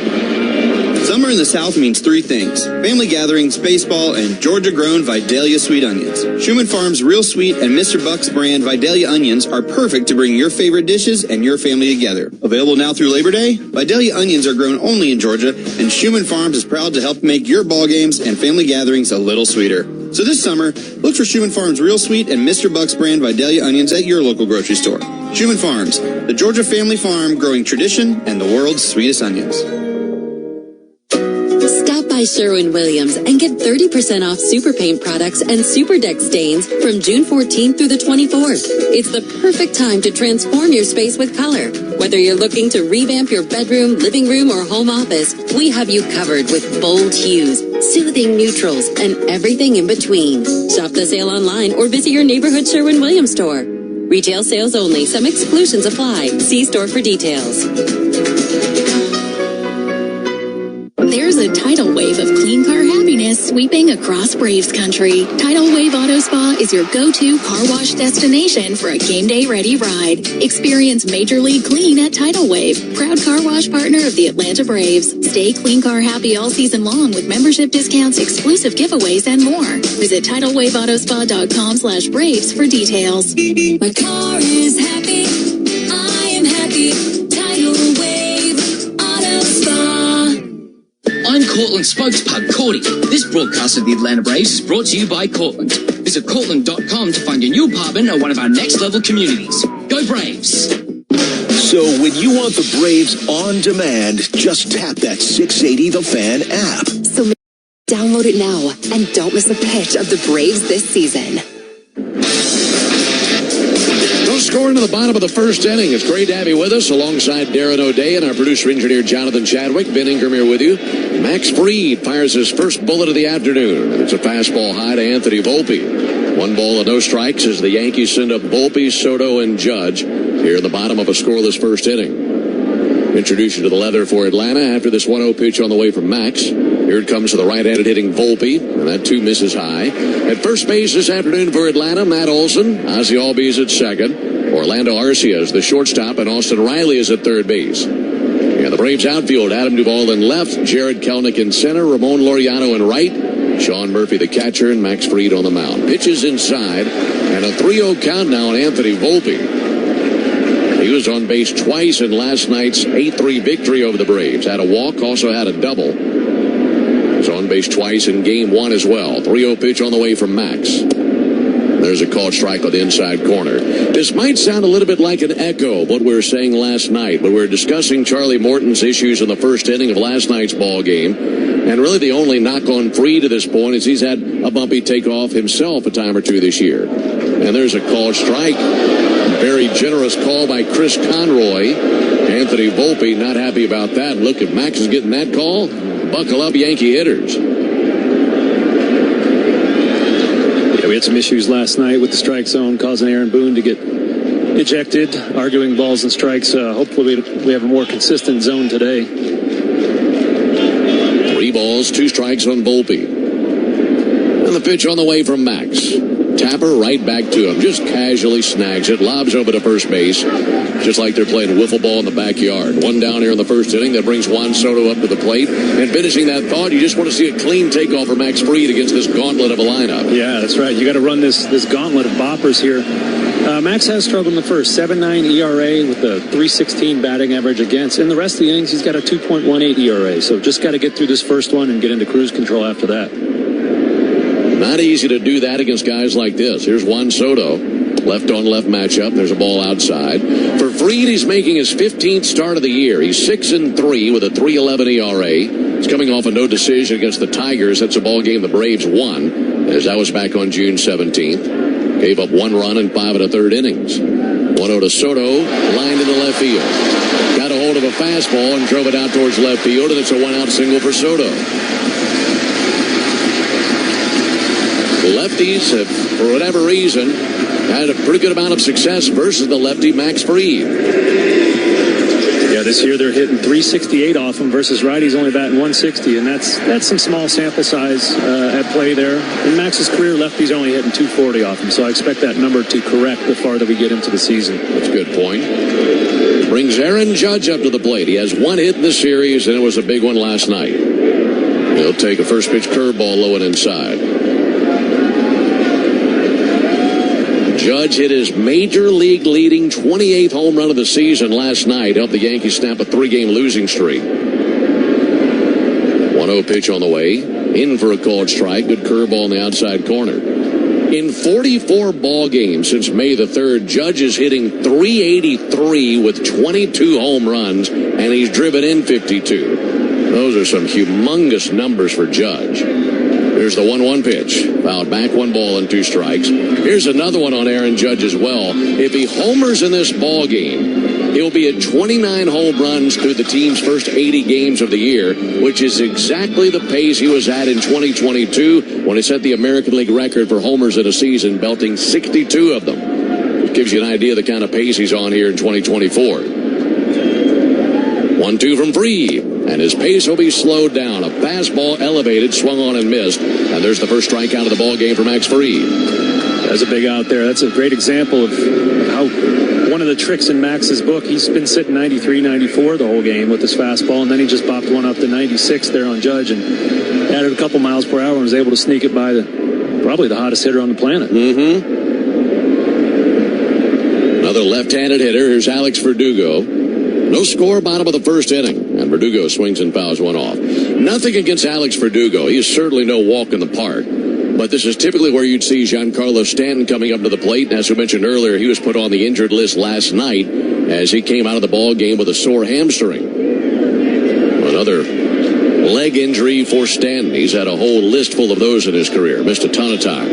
Summer in the South means 3 things: family gatherings, baseball, and Georgia-grown Vidalia sweet onions. Schumann Farms Real Sweet and Mr. Buck's brand Vidalia onions are perfect to bring your favorite dishes and your family together. Available now through Labor Day, Vidalia onions are grown only in Georgia, and Schumann Farms is proud to help make your ball games and family gatherings a little sweeter. So this summer, look for Schumann Farms Real Sweet and Mr. Buck's brand Vidalia onions at your local grocery store. Schumann Farms, the Georgia family farm growing tradition and the world's sweetest onions. Stop by Sherwin-Williams and get 30% off Super Paint products and Super Deck stains from June 14th through the 24th. It's the perfect time to transform your space with color. Whether you're looking to revamp your bedroom, living room, or home office, we have you covered with bold hues, soothing neutrals, and everything in between. Shop the sale online or visit your neighborhood Sherwin-Williams store. Retail sales only. Some exclusions apply. See store for details. There's a tidal wave of clean car happiness sweeping across Braves country. Tidal Wave Auto Spa is your go-to car wash destination for a game day ready ride. Experience Major League Clean at Tidal Wave, proud car wash partner of the Atlanta Braves. Stay clean car happy all season long with membership discounts, exclusive giveaways, and more. Visit TidalWaveAutoSpa.com/Braves for details. My car is happy. I am happy. Tidal Wave Auto Spa. I'm Cortland spokespug Cordy. This broadcast of the Atlanta Braves is brought to you by Cortland. Visit Cortland.com to find your new apartment or one of our next level communities. Go Braves! So when you want the Braves on demand, just tap that 680 The Fan app. So download it now and don't miss a pitch of the Braves this season. No score into the bottom of the first inning. It's great to have you with us alongside Darren O'Day and our producer-engineer Jonathan Chadwick. Ben Ingram here with you. Max Fried fires his first bullet of the afternoon. And it's a fastball high to Anthony Volpe. 1 ball and no strikes as the Yankees send up Volpe, Soto, and Judge here in the bottom of a scoreless first inning. Introduce you to the leather for Atlanta after this 1-0 pitch on the way from Max. Here it comes to the right-handed hitting Volpe, and that 2 misses high. At first base this afternoon for Atlanta, Matt Olson. Ozzy Albies at second. Orlando Arcia is the shortstop, and Austin Riley is at third base. And the Braves outfield, Adam Duvall in left, Jared Kelnick in center, Ramon Laureano in right, Sean Murphy the catcher, and Max Fried on the mound. Pitches inside, and a 3-0 count now on Anthony Volpe. He was on base twice in last night's 8-3 victory over the Braves. Had a walk, also had a double. He was on base twice in game 1 as well. 3-0 pitch on the way from Max. There's a called strike on the inside corner. This might sound a little bit like an echo of what we were saying last night, but we were discussing Charlie Morton's issues in the first inning of last night's ball game. And really the only knock on Fried to this point is he's had a bumpy takeoff himself a time or two this year. And there's a called strike. Very generous call by Chris Conroy. Anthony Volpe not happy about that. Look, if Max is getting that call, buckle up, Yankee hitters. Yeah, we had some issues last night with the strike zone, causing Aaron Boone to get ejected, arguing balls and strikes. Hopefully we have a more consistent zone today. 3 balls, 2 strikes on Volpe. And the pitch on the way from Max. Tapper right back to him, just casually snags it, lobs over to first base, just like they're playing wiffle ball in the backyard. 1 down here in the first inning. That brings Juan Soto up to the plate. And finishing that thought, you just want to see a clean takeoff for Max Fried against this gauntlet of a lineup. Yeah, that's right. You got to run this gauntlet of boppers here. Max has struggled in the first. 7.9 ERA with a 3.16 batting average against. In the rest of the innings, he's got a 2.18 ERA. So just got to get through this first one and get into cruise control after that. Not easy to do that against guys like this. Here's Juan Soto. Left-on-left matchup. There's a ball outside. For Fried, he's making his 15th start of the year. He's 6-3 with a 3.11 ERA. He's coming off a no decision against the Tigers. That's a ball game the Braves won, as that was back on June 17th. Gave up 1 run in 5 1/3 innings. 1-0 to Soto, lined in the left field. Got a hold of a fastball and drove it out towards left field, and it's a 1-out single for Soto. Lefties have, for whatever reason, had a pretty good amount of success versus the lefty Max Fried. Yeah, this year they're hitting 368 off him versus righties only batting 160, and that's some small sample size at play there. In Max's career, lefties only hitting 240 off him, so I expect that number to correct the farther we get into the season. That's a good point. Brings Aaron Judge up to the plate. He has 1 hit in the series, and it was a big one last night. He'll take a first pitch curveball low and inside. Judge hit his major league leading 28th home run of the season last night. Helped the Yankees snap a 3-game losing streak. 1-0 pitch on the way. In for a called strike. Good curveball in the outside corner. In 44 ball games since May the 3rd, Judge is hitting .383 with 22 home runs, and he's driven in 52. Those are some humongous numbers for Judge. Here's the 1-1 pitch. Fouled back, 1 ball and 2 strikes. Here's another one on Aaron Judge as well. If he homers in this ball game, he'll be at 29 home runs through the team's first 80 games of the year, which is exactly the pace he was at in 2022 when he set the American League record for homers in a season, belting 62 of them. It gives you an idea of the kind of pace he's on here in 2024. 1-2 from Fried, and his pace will be slowed down. A fastball elevated, swung on and missed, and there's the first strikeout of the ball game for Max Fried. That's a big out there. That's a great example of how one of the tricks in Max's book. He's been sitting 93, 94 the whole game with his fastball, and then he just bopped one up to 96 there on Judge and added a couple miles per hour and was able to sneak it by probably the hottest hitter on the planet. Another left-handed hitter. Here's Alex Verdugo. No score, bottom of the first inning, and Verdugo swings and fouls one off. Nothing against Alex Verdugo. He is certainly no walk in the park. But this is typically where you'd see Giancarlo Stanton coming up to the plate. And as we mentioned earlier, he was put on the injured list last night as he came out of the ball game with a sore hamstring. Another leg injury for Stanton. He's had a whole list full of those in his career. Missed a ton of time.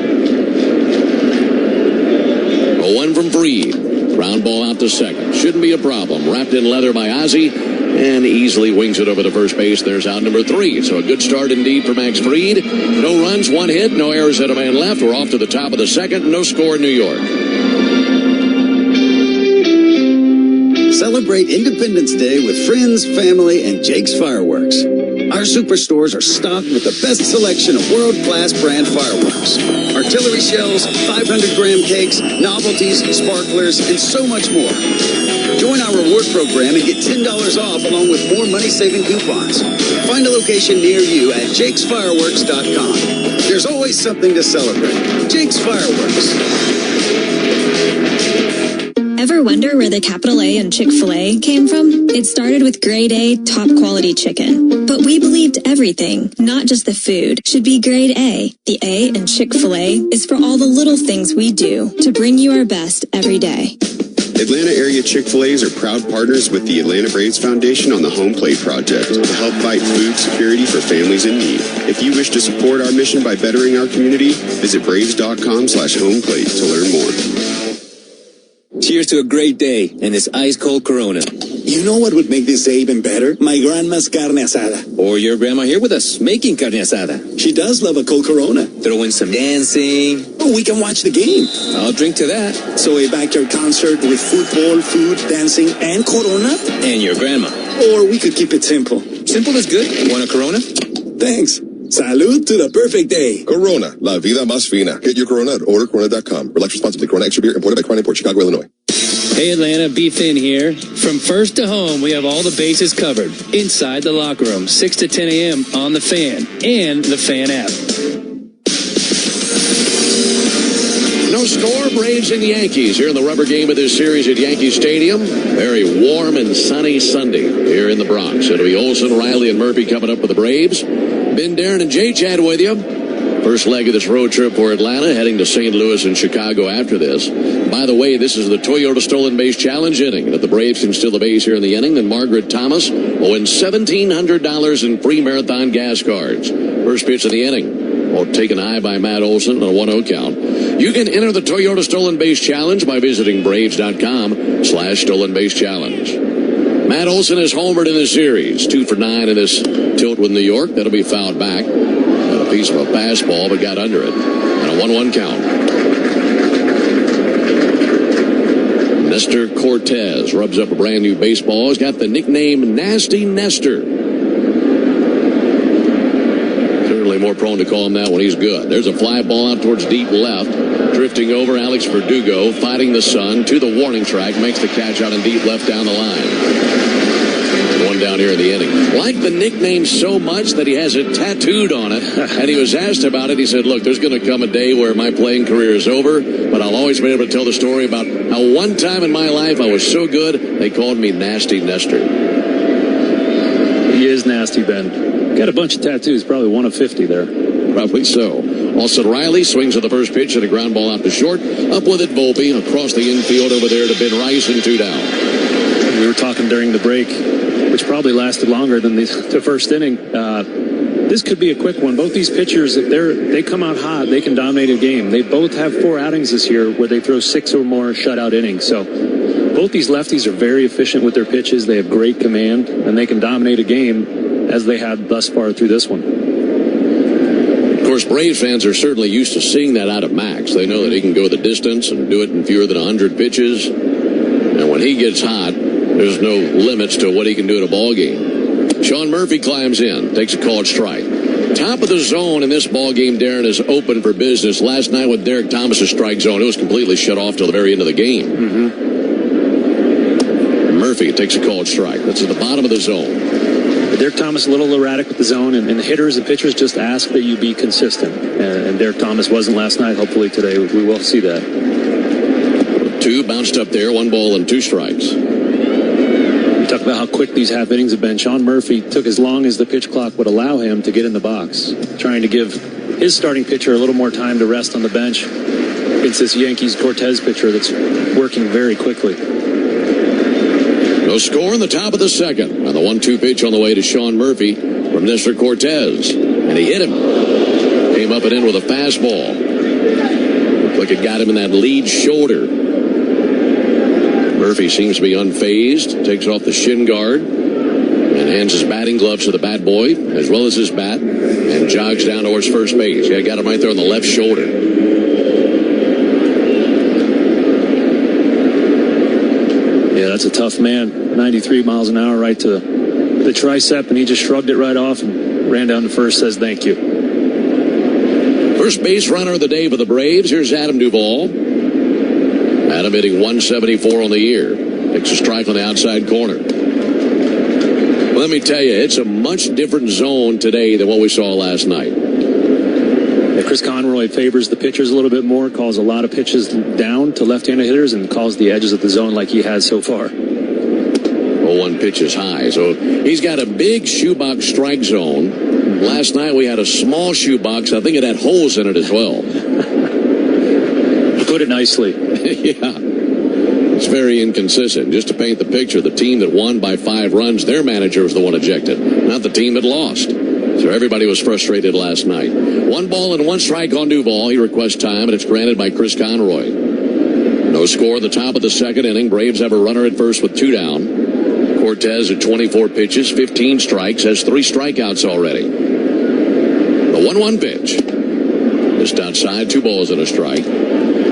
0-1 from Fried. Ground ball out to second. Shouldn't be a problem. Wrapped in leather by Ozzy and easily wings it over to first base. There's out number 3. So a good start indeed for Max Fried. No runs, 1 hit, no errors at a man left. We're off to the top of the second. No score in New York. Celebrate Celebrate Independence Day with friends, family, and Jake's Fireworks. Our superstores are stocked with the best selection of world-class brand fireworks. Artillery shells, 500-gram cakes, novelties, sparklers, and so much more. Join our reward program and get $10 off along with more money-saving coupons. Find a location near you at jakesfireworks.com. There's always something to celebrate. Jake's Fireworks. Ever wonder where the capital A in Chick-fil-A came from? It started with grade A, top quality chicken. But we believed everything, not just the food, should be grade A. The A in Chick-fil-A is for all the little things we do to bring you our best every day. Atlanta area Chick-fil-A's are proud partners with the Atlanta Braves Foundation on the Home Plate Project to help fight food security for families in need. If you wish to support our mission by bettering our community, visit braves.com/homeplate to learn more. Cheers to a great day and this ice-cold Corona. You know what would make this day even better? My grandma's carne asada. Or your grandma here with us, making carne asada. She does love a cold Corona. Throw in some dancing. Oh, we can watch the game. I'll drink to that. So a backyard concert with football, food, dancing, and Corona? And your grandma. Or we could keep it simple. Simple is good. Want a Corona? Thanks. Salud to the perfect day. Corona, la vida más fina. Get your Corona at ordercorona.com. Relax responsibly. Corona Extra Beer, imported by Crown Import, Chicago, Illinois. Hey Atlanta, B. Finn here. From first to home, we have all the bases covered. Inside the locker room, 6 to 10 a.m. on The Fan and the Fan app. No score, Braves and Yankees here in the rubber game of this series at Yankee Stadium. Very warm and sunny Sunday here in the Bronx. It'll be Olsen, Riley, and Murphy coming up for the Braves. Ben, Darren, and Jay Chad with you. First leg of this road trip for Atlanta, heading to St. Louis and Chicago after this. By the way, this is the Toyota Stolen Base Challenge inning. And if the Braves can steal the base here in the inning, then Margaret Thomas will win $1,700 in free marathon gas cards. First pitch of the inning. Well, taken high by Matt Olson on a 1-0 count. You can enter the Toyota Stolen Base Challenge by visiting braves.com/Stolen Base Challenge. Matt Olson has homered in this series. 2 for 9 in this tilt with New York. That'll be fouled back. Got a piece of a fastball, but got under it. And a 1-1 count. Nestor Cortez rubs up a brand new baseball. He's got the nickname Nasty Nestor. Certainly more prone to call him that when he's good. There's a fly ball out towards deep left. Drifting over, Alex Verdugo, fighting the sun to the warning track, makes the catch out in deep left down the line. One down here in the inning. Like the nickname so much that he has it tattooed on it. And he was asked about it. He said, look, there's going to come a day where my playing career is over, but I'll always be able to tell the story about how one time in my life I was so good, they called me Nasty Nestor. He is nasty, Ben. Got a bunch of tattoos, probably one of 50 there. Probably so. Austin Riley swings at the first pitch and a ground ball out to short. Up with it, Volpe, across the infield over there to Ben Rice and 2 down. We were talking during the break, which probably lasted longer than the first inning. This could be a quick one. Both these pitchers, if they come out hot, they can dominate a game. They both have 4 outings this year where they throw 6 or more shutout innings. So both these lefties are very efficient with their pitches. They have great command, and they can dominate a game as they have thus far through this one. Of course, Braves fans are certainly used to seeing that out of Max. They know that he can go the distance and do it in fewer than 100 pitches. And when he gets hot, there's no limits to what he can do in a ball game. Sean Murphy climbs in, takes a called strike. Top of the zone in this ball game, Darren, is open for business. Last night with Derek Thomas's strike zone, it was completely shut off till the very end of the game. Murphy takes a called strike. That's at the bottom of the zone. Derek Thomas a little erratic with the zone, and the hitters and pitchers just ask that you be consistent. And Derek Thomas wasn't last night. Hopefully today we will see that. 2 bounced up there, 1 ball and 2 strikes. We talk about how quick these half innings have been. Sean Murphy took as long as the pitch clock would allow him to get in the box, trying to give his starting pitcher a little more time to rest on the bench against this Yankees Cortez pitcher that's working very quickly. No score in the top of the second. And the 1-2 pitch on the way to Sean Murphy from Nestor Cortez. And he hit him. Came up and in with a fastball. Looked like it got him in that lead shoulder. Murphy seems to be unfazed. Takes off the shin guard. And hands his batting gloves to the bat boy, as well as his bat. And jogs down towards first base. Yeah, got him right there on the left shoulder. that's a tough man. 93 miles an hour right to the tricep, and he just shrugged it right off and ran down to first, says thank you. First base runner of the day for the Braves. Here's Adam Duvall. Adam hitting 174 on the year. Takes a strike on the outside corner. Let me tell you, it's a much different zone today than what we saw last night. Yeah, Chris Conroy favors the pitchers a little bit more, calls a lot of pitches down to left-handed hitters, and calls the edges of the zone like he has so far. 0-1 pitch is high. So he's got a big shoebox strike zone. Last night we had a small shoebox. I think it had holes in it as well. Put it nicely. Yeah. It's very inconsistent. Just to paint the picture, the team that won by 5 runs, their manager was the one ejected, not the team that lost. So everybody was frustrated last night. 1 ball and 1 strike on Duvall. He requests time, and it's granted by Chris Conroy. No score at the top of the second inning. Braves have a runner at first with 2 down. Cortez at 24 pitches, 15 strikes, has 3 strikeouts already. The 1-1 pitch. Just outside, 2 balls and a strike.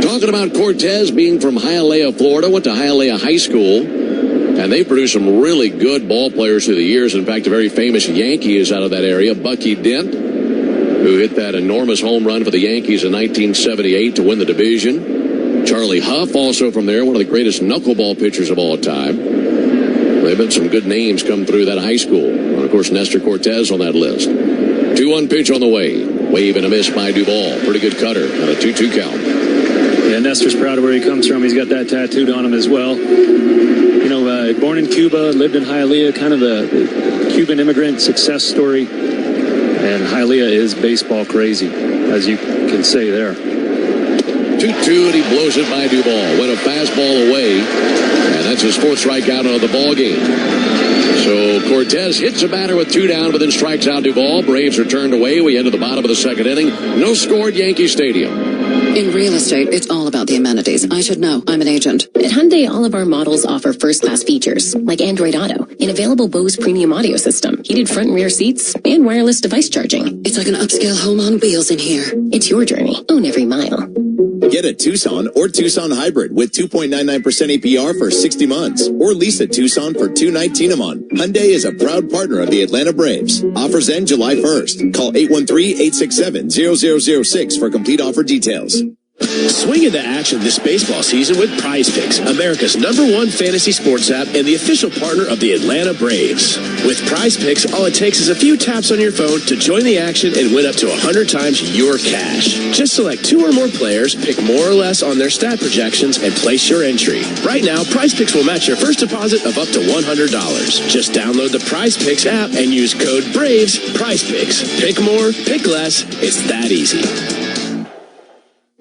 Talking about Cortez being from Hialeah, Florida, went to Hialeah High School, and they produced some really good ball players through the years. In fact, a very famous Yankee is out of that area, Bucky Dent, who hit that enormous home run for the Yankees in 1978 to win the division. Charlie Huff, also from there, one of the greatest knuckleball pitchers of all time. There have been some good names come through that high school. And, of course, Nestor Cortez on that list. 2-1 pitch on the way. Wave and a miss by Duvall. Pretty good cutter on a 2-2 count. Yeah, Nestor's proud of where he comes from. He's got that tattooed on him as well. You know, born in Cuba, lived in Hialeah, kind of a Cuban immigrant success story. And Hialeah is baseball crazy, as you can say there. 2-2, and he blows it by Duvall. Went a fastball away, and that's his 4th strikeout of the ball game. So Cortez hits a batter with 2 down, but then strikes out Duvall. Braves are turned away. We head to the bottom of the second inning. No score at Yankee Stadium. In real estate, it's all about the amenities. I should know. I'm an agent. At Hyundai, all of our models offer first-class features, like Android Auto, an available Bose premium audio system, heated front and rear seats, and wireless device charging. It's like an upscale home on wheels in here. It's your journey. Own every mile. Get a Tucson or Tucson Hybrid with 2.99% APR for 60 months, or lease a Tucson for $219 a month. Hyundai is a proud partner of the Atlanta Braves. Offers end July 1st. Call 813-867-0006 for complete offer details. Swing into action this baseball season with Prize Picks, America's #1 fantasy sports app and the official partner of the Atlanta Braves. With Prize Picks, all it takes is a few taps on your phone to join the action and win up to 100 times your cash. Just select 2 or more players, pick more or less on their stat projections, and place your entry. Right now, Prize Picks will match your first deposit of up to $100. Just download the Prize Picks app and use code BRAVES. Prize Picks. Pick more, pick less. It's that easy.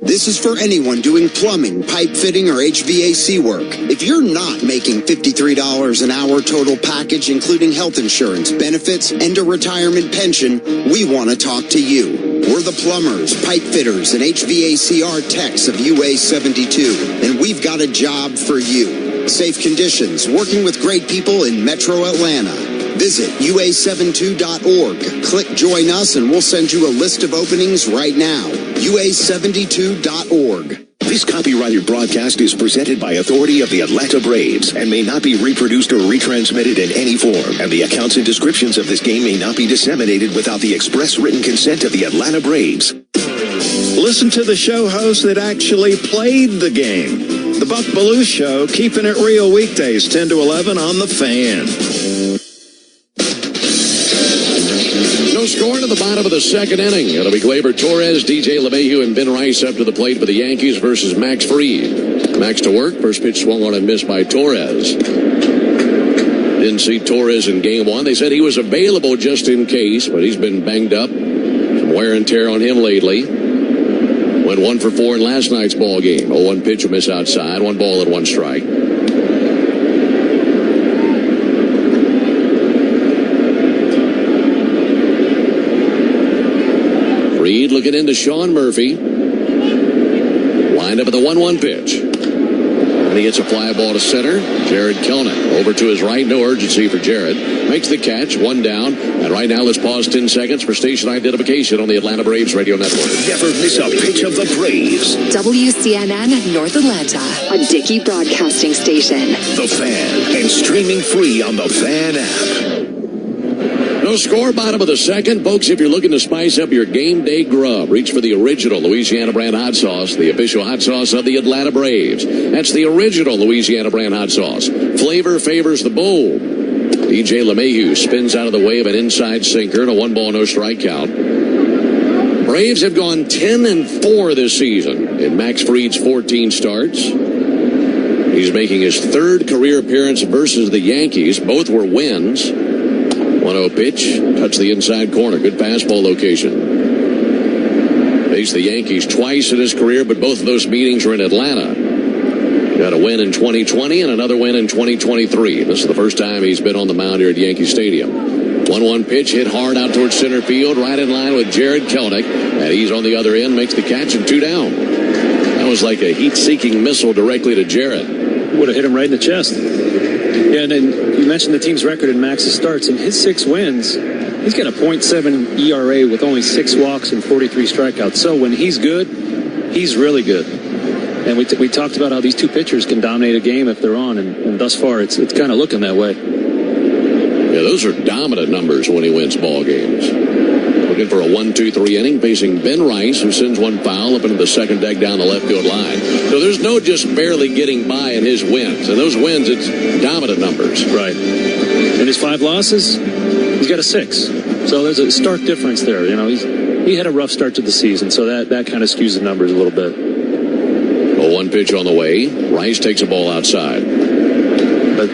This is for anyone doing plumbing, pipe fitting, or HVAC work. If you're not making $53 an hour total package, including health insurance, benefits, and a retirement pension, we want to talk to you. We're the plumbers, pipe fitters, and HVACR techs of UA72, and we've got a job for you. Safe conditions, working with great people in Metro Atlanta. Visit UA72.org. Click Join Us and we'll send you a list of openings right now. UA72.org. This copyrighted broadcast is presented by authority of the Atlanta Braves and may not be reproduced or retransmitted in any form. And the accounts and descriptions of this game may not be disseminated without the express written consent of the Atlanta Braves. Listen to the show host that actually played the game. The Buck Belue Show, keeping it real weekdays, 10 to 11 on The Fan. No score to the bottom of the second inning. It'll be Gleyber Torres, DJ LeMahieu, and Ben Rice up to the plate for the Yankees versus Max Fried. Max to work. First pitch swung on and missed by Torres. Didn't see Torres in game 1. They said he was available just in case, but he's been banged up. Some wear and tear on him lately. Went 1 for 4 in last night's ball game. 0-1 pitch, a miss outside. 1 ball and 1 strike. Reed looking into Sean Murphy. Lined up at the 1-1 pitch. And he hits a fly ball to center. Jared Kelenic over to his right. No urgency for Jared. Makes the catch. 1 down. And right now, let's pause 10 seconds for station identification on the Atlanta Braves radio network. Never miss a pitch of the Braves. WCNN North Atlanta, a Dickey broadcasting station. The Fan, and streaming free on the Fan app. No score, bottom of the second. Folks, if you're looking to spice up your game day grub, reach for the original Louisiana brand hot sauce, the official hot sauce of the Atlanta Braves. That's the original Louisiana brand hot sauce. Flavor favors the bold. DJ LeMahieu spins out of the way of an inside sinker and a 1-ball, no strike count. Braves have gone 10-4 this season in Max Fried's 14 starts. He's making his 3rd career appearance versus the Yankees. Both were wins. 1-0 pitch, touch the inside corner. Good fastball location. Faced the Yankees twice in his career, but both of those meetings were in Atlanta. Got a win in 2020 and another win in 2023. This is the first time he's been on the mound here at Yankee Stadium. 1-1 pitch, hit hard out towards center field, right in line with Jared Kelenic. And he's on the other end, makes the catch, and 2 down. That was like a heat-seeking missile directly to Jared. Would have hit him right in the chest. Yeah, and then you mentioned the team's record in Max's starts. In his 6 wins, he's got a .7 ERA with only 6 walks and 43 strikeouts. So when he's good, he's really good. And we talked about how these 2 pitchers can dominate a game if they're on, and thus far it's kind of looking that way. Yeah, those are dominant numbers when he wins ball games. Looking for a 1-2-3 inning, facing Ben Rice, who sends one foul up into the second deck down the left field line. So there's no just barely getting by in his wins. And those wins, it's dominant numbers. Right. In his 5 losses, he's got a 6. So there's a stark difference there. You know, he had a rough start to the season, so that kind of skews the numbers a little bit. A 1 pitch on the way. Rice takes a ball outside. But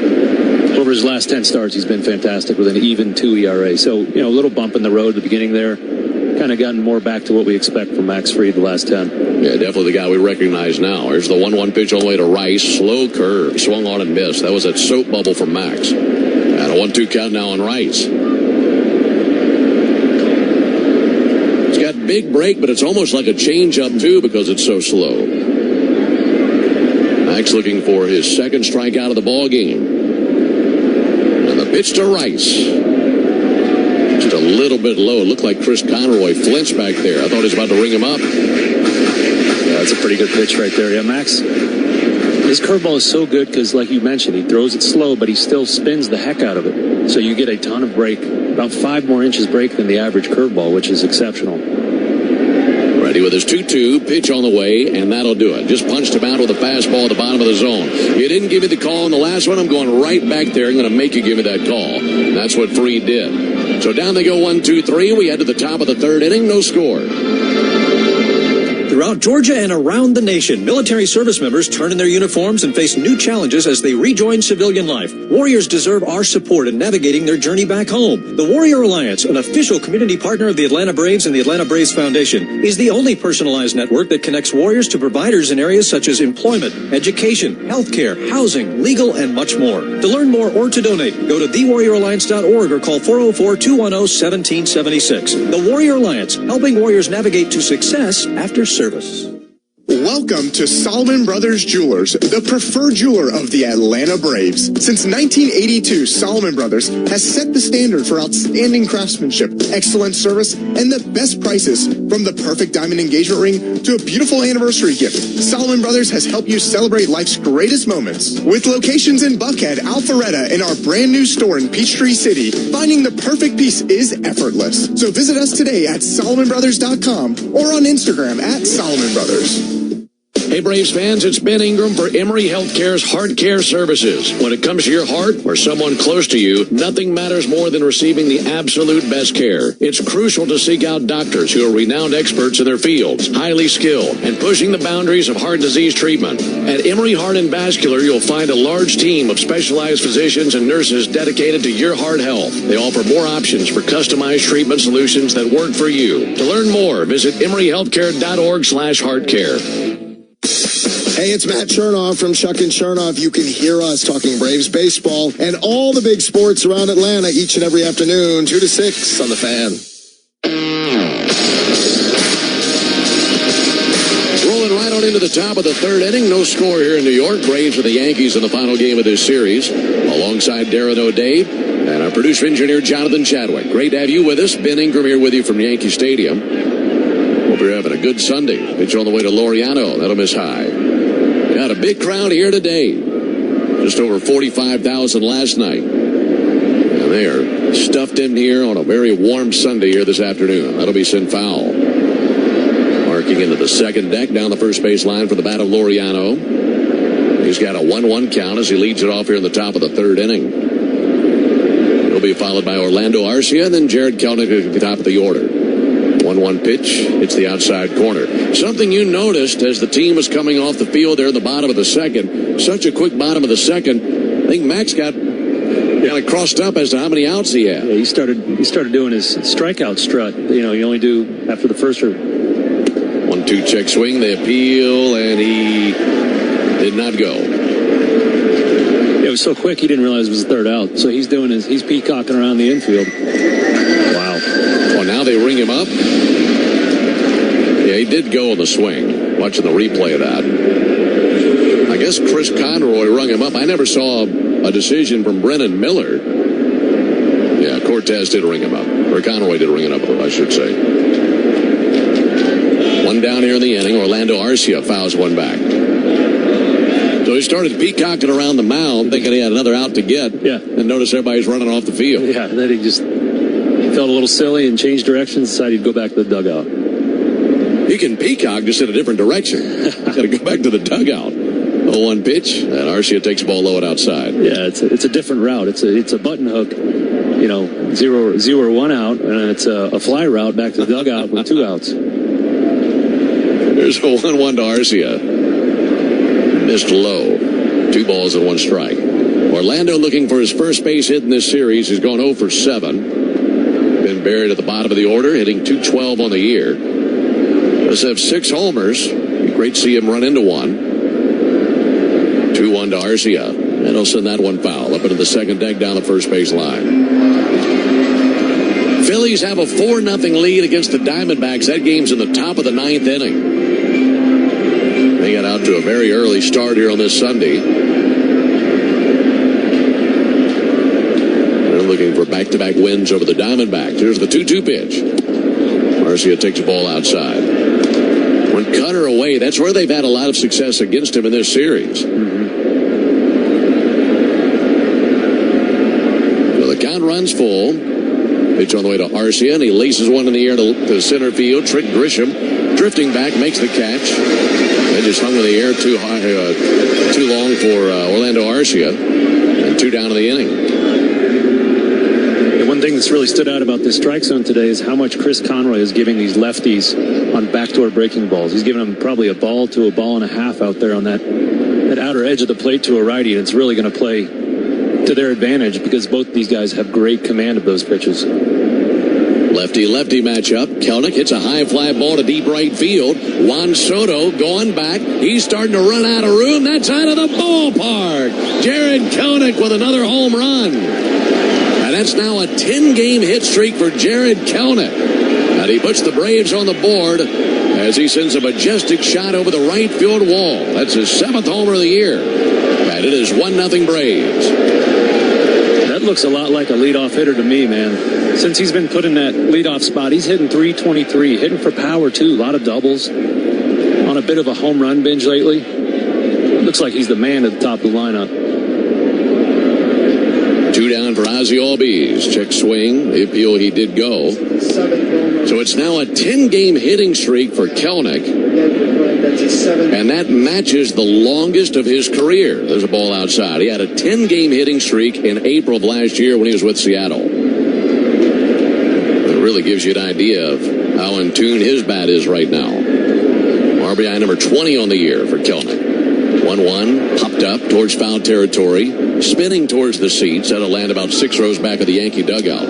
over his last 10 starts, he's been fantastic with an even 2 ERA. So, you know, a little bump in the road at the beginning there. Kind of gotten more back to what we expect from Max Fried the last 10. Yeah, definitely the guy we recognize now. Here's the 1-1 pitch all the way to Rice. Slow curve. Swung on and missed. That was that soap bubble from Max. And a 1-2 count now on Rice. It's got big break, but it's almost like a changeup too because it's so slow. Max looking for his 2nd strikeout of the ball game. And the pitch to Rice. Just a little bit low. It looked like Chris Conroy flinched back there. I thought he was about to ring him up. Yeah, that's a pretty good pitch right there. Yeah, Max, his curveball is so good because, like you mentioned, he throws it slow, but he still spins the heck out of it. So you get a ton of break, about 5 more inches break than the average curveball, which is exceptional. Ready with his 2-2, pitch on the way, and that'll do it. Just punched him out with a fastball at the bottom of the zone. You didn't give me the call on the last one. I'm going right back there. I'm going to make you give me that call. And that's what Fried did. So down they go 1-2-3. We head to the top of the 3rd inning. No score. Throughout Georgia and around the nation, military service members turn in their uniforms and face new challenges as they rejoin civilian life. Warriors deserve our support in navigating their journey back home. The Warrior Alliance, an official community partner of the Atlanta Braves and the Atlanta Braves Foundation, is the only personalized network that connects warriors to providers in areas such as employment, education, healthcare, housing, legal, and much more. To learn more or to donate, go to thewarrioralliance.org or call 404-210-1776. The Warrior Alliance, helping warriors navigate to success after service. Welcome to Solomon Brothers Jewelers, the preferred jeweler of the Atlanta Braves. Since 1982, Solomon Brothers has set the standard for outstanding craftsmanship, excellent service, and the best prices. From the perfect diamond engagement ring to a beautiful anniversary gift, Solomon Brothers has helped you celebrate life's greatest moments. With locations in Buckhead, Alpharetta, and our brand new store in Peachtree City, finding the perfect piece is effortless. So visit us today at SolomonBrothers.com or on Instagram at Solomon Brothers. Hey, Braves fans, it's Ben Ingram for Emory Healthcare's Heart Care Services. When it comes to your heart or someone close to you, nothing matters more than receiving the absolute best care. It's crucial to seek out doctors who are renowned experts in their fields, highly skilled, and pushing the boundaries of heart disease treatment. At Emory Heart and Vascular, you'll find a large team of specialized physicians and nurses dedicated to your heart health. They offer more options for customized treatment solutions that work for you. To learn more, visit emoryhealthcare.org/heartcare. Hey, it's Matt Chernoff from Chuck and Chernoff. You can hear us talking Braves baseball and all the big sports around Atlanta each and every afternoon, 2 to 6 on the Fan. Rolling right on into into the top of the third inning. No score here in New York. Braves for the Yankees in the final game of this series. Alongside Darren O'Day and our producer engineer Jonathan Chadwick. Great to have you with us. Ben Ingram here with you from Yankee Stadium. Hope you're having a good Sunday. Pitch on the way to Laureano. That'll miss high. Got a big crowd here today. Just over 45,000 last night. And they are stuffed in here on a very warm Sunday here this afternoon. That'll be sent foul. Marking into the second deck down the first base line for the bat of Laureano. He's got a 1-1 count as he leads it off here in the top of the third inning. He'll be followed by Orlando Arcia and then Jared Kelenic at the top of the order. 1-1 pitch. It's the outside corner. Something you noticed as the team was coming off the field there in the bottom of the second. Such a quick bottom of the second. I think Max got kind of crossed up as to how many outs he had. Yeah, he started doing his strikeout strut. You know, you only do after the first or 1-2 check swing. They appeal, and he did not go. It was so quick he didn't realize it was the third out. So he's peacocking around the infield. Wow. Well, now they ring him up. Yeah, he did go on the swing. Watching the replay of that. I guess Chris Conroy rung him up. I never saw a decision from Brennan Miller. Yeah, Cortez did ring him up. Or Conroy did ring it up, I should say. One down here in the inning. Orlando Arcia fouls one back. So he started peacocking around the mound, thinking he had another out to get. Yeah. And noticed everybody's running off the field. Yeah, and then he just felt a little silly and changed directions, decided he'd go back to the dugout. He can peacock just in a different direction. Got to go back to the dugout. 0-1 pitch, and Arcia takes the ball low and outside. Yeah, it's a different route. It's a button hook, you know, 0 or 1 out, and it's a fly route back to the dugout with 2 outs. There's a 1-1 to Arcia. Missed low. 2 balls and 1 strike. Orlando looking for his first base hit in this series. He's gone 0 for 7. Been buried at the bottom of the order, hitting .212 on the year. Does have 6 homers. Great to see him run into one. 2-1 to Arcia. And he'll send that one foul up into the second deck down the first base line. Phillies have a 4-0 lead against the Diamondbacks. That game's in the top of the 9th inning. They got out to a very early start here on this Sunday. They're looking for back-to-back wins over the Diamondbacks. Here's the 2-2 pitch. Arcia takes the ball outside. When Cutter away, that's where they've had a lot of success against him in this series. Well, the count runs full. Pitch on the way to Arcia, and he laces one in the air to center field. Trick Grisham drifting back, makes the catch. They just hung in the air too high, too long for Orlando Arcia, and 2 down in the inning. One thing that's really stood out about this strike zone today is how much Chris Conroy is giving these lefties on backdoor breaking balls. He's giving them probably a ball to a ball and a half out there on that outer edge of the plate to a righty, and it's really going to play to their advantage because both these guys have great command of those pitches. Lefty-lefty matchup. Kelenic hits a high fly ball to deep right field. Juan Soto going back. He's starting to run out of room. That's out of the ballpark. Jared Kelenic with another home run. And that's now a 10-game hit streak for Jared Kelenic. And he puts the Braves on the board as he sends a majestic shot over the right field wall. That's his 7th homer of the year. And it is 1-0 Braves. That looks a lot like a leadoff hitter to me, man. Since he's been put in that leadoff spot, he's hitting .323, hitting for power, too. A lot of doubles. On a bit of a home run binge lately. Looks like he's the man at the top of the lineup. 2 down for Ozzie Albies. Check swing. The appeal, he did go. So it's now a 10-game hitting streak for Kelenic. And that matches the longest of his career. There's a ball outside. He had a 10-game hitting streak in April of last year when he was with Seattle. It really gives you an idea of how in tune his bat is right now. RBI number 20 on the year for Kelenic. 1-1, popped up towards foul territory, spinning towards the seats. That'll land about 6 rows back of the Yankee dugout.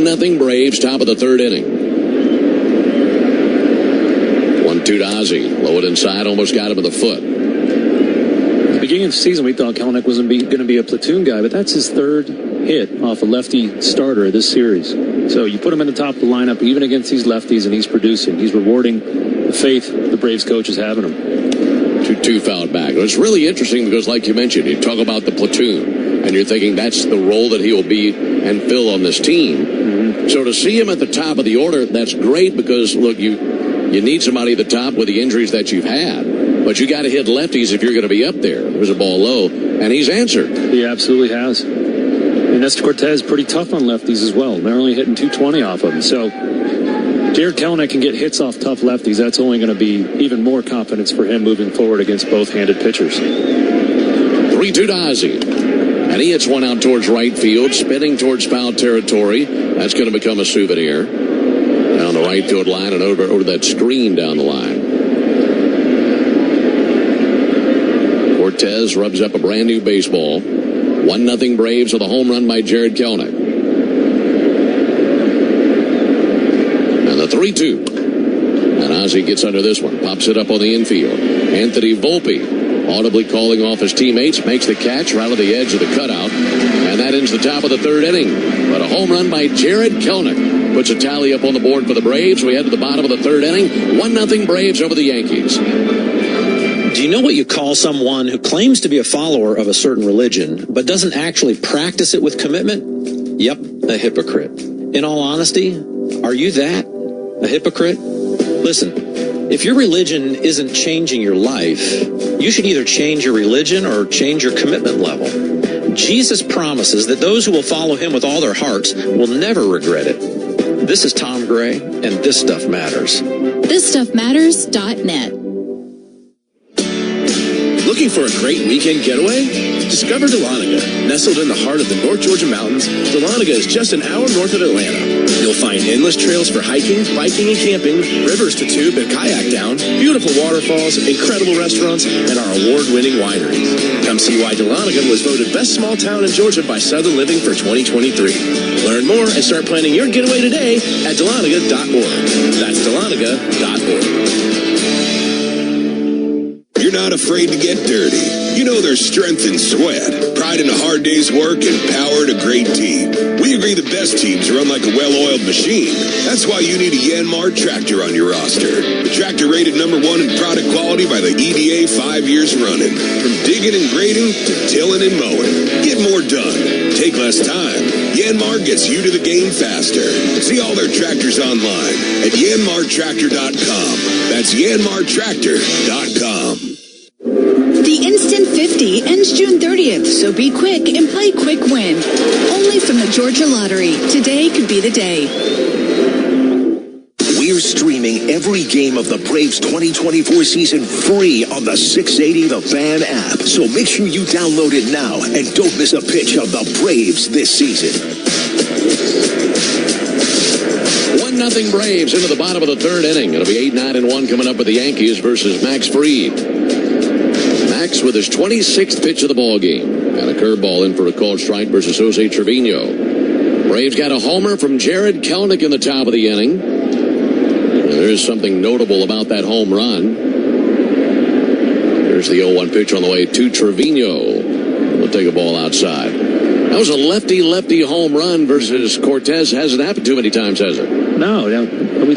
Nothing Braves, top of the 3rd inning. 1-2 to Ozzie. Low it inside, almost got him in the foot. At the beginning of the season, we thought Kelenic wasn't going to be a platoon guy, but that's his 3rd hit off a lefty starter this series. So you put him in the top of the lineup, even against these lefties, and he's producing. He's rewarding the faith the Braves coaches have in him. 2-2 fouled back. It's really interesting because, like you mentioned, you talk about the platoon, and you're thinking that's the role that he will be and fill on this team. Mm-hmm. So to see him at the top of the order, that's great because, look, you need somebody at the top with the injuries that you've had. But you got to hit lefties if you're going to be up there. There's a ball low, and he's answered. He absolutely has. And Nestor Cortez pretty tough on lefties as well. They're only hitting 220 off of him. So Jarred Kelenic can get hits off tough lefties. That's only going to be even more confidence for him moving forward against both-handed pitchers. 3-2 to Ozzie. And he hits one out towards right field, spinning towards foul territory. That's going to become a souvenir. Down the right field line and over that screen down the line. Cortez rubs up a brand new baseball. 1-0 Braves with a home run by Jarred Kelenic. And the 3-2. And Ozzie gets under this one. Pops it up on the infield. Anthony Volpe audibly calling off his teammates. Makes the catch right on the edge of the cutout. And that ends the top of the third inning. But a home run by Jarred Kelenic puts a tally up on the board for the Braves. We head to the bottom of the third inning. 1-0 Braves over the Yankees. Do you know what you call someone who claims to be a follower of a certain religion, but doesn't actually practice it with commitment? Yep, a hypocrite. In all honesty, are you that? A hypocrite? Listen, if your religion isn't changing your life, you should either change your religion or change your commitment level. Jesus promises that those who will follow him with all their hearts will never regret it. This is Tom Gray, and This Stuff Matters. ThisStuffMatters.net. Looking for a great weekend getaway? Discover Dahlonega. Nestled in the heart of the North Georgia mountains, Dahlonega is just an hour north of Atlanta. You'll find endless trails for hiking, biking, and camping, rivers to tube and kayak down, beautiful waterfalls, incredible restaurants, and our award-winning wineries. Come see why Dahlonega was voted best small town in Georgia by Southern Living for 2023. Learn more and start planning your getaway today at Dahlonega.org. That's Dahlonega.org. You're not afraid to get dirty. You know there's strength in sweat, pride in a hard day's work, and power in a great team. We agree the best teams run like a well-oiled machine. That's why you need a Yanmar tractor on your roster. The tractor rated #1 in product quality by the EDA 5 years running. From digging and grading to tilling and mowing. Get more done. Take less time. Yanmar gets you to the game faster. See all their tractors online at yanmartractor.com. That's yanmartractor.com. The Instant 50 ends June 30th, so be quick and play Quick Win. Only from the Georgia Lottery. Today could be the day. We're streaming every game of the Braves 2024 season free on the 680 The Fan app. So make sure you download it now and don't miss a pitch of the Braves this season. 1-0 Braves into the bottom of the third inning. It'll be 8-9-1 coming up with the Yankees versus Max Fried. Max with his 26th pitch of the ball game. And a curveball in for a called strike versus Jose Trevino. Braves got a homer from Jarred Kelenic in the top of the inning. And there's something notable about that home run. There's the 0-1 pitch on the way to Trevino. We'll take a ball outside. That was a lefty-lefty home run versus Cortez. Hasn't happened too many times, has it? No.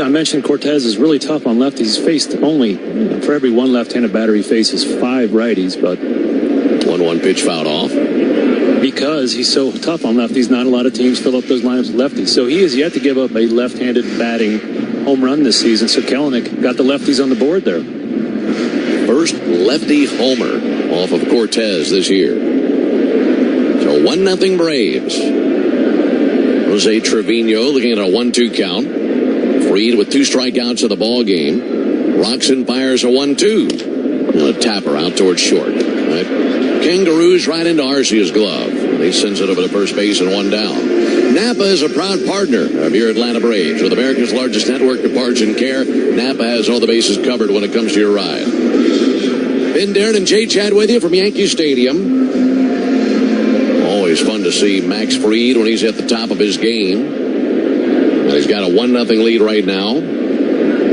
I mentioned Cortez is really tough on lefties. He's faced only, for every one left-handed batter, he faces 5 righties, but 1-1 pitch fouled off. Because he's so tough on lefties, not a lot of teams fill up those lineups with lefties. So he has yet to give up a left-handed batting home run this season. So Kelenic got the lefties on the board there. First lefty homer off of Cortez this year. So 1-0 Braves. Jose Trevino looking at a 1-2 count. Fried with 2 strikeouts in the ball game. Roxon fires a 1-2. And a tapper out towards short. Right. Kangaroos right into Arcia's glove. He sends it over to first base and 1 down. Napa is a proud partner of your Atlanta Braves. With America's largest network of parts and care, Napa has all the bases covered when it comes to your ride. Ben, Darren, and Jay Chad with you from Yankee Stadium. Always fun to see Max Fried when he's at the top of his game. And he's got a 1-0 lead right now.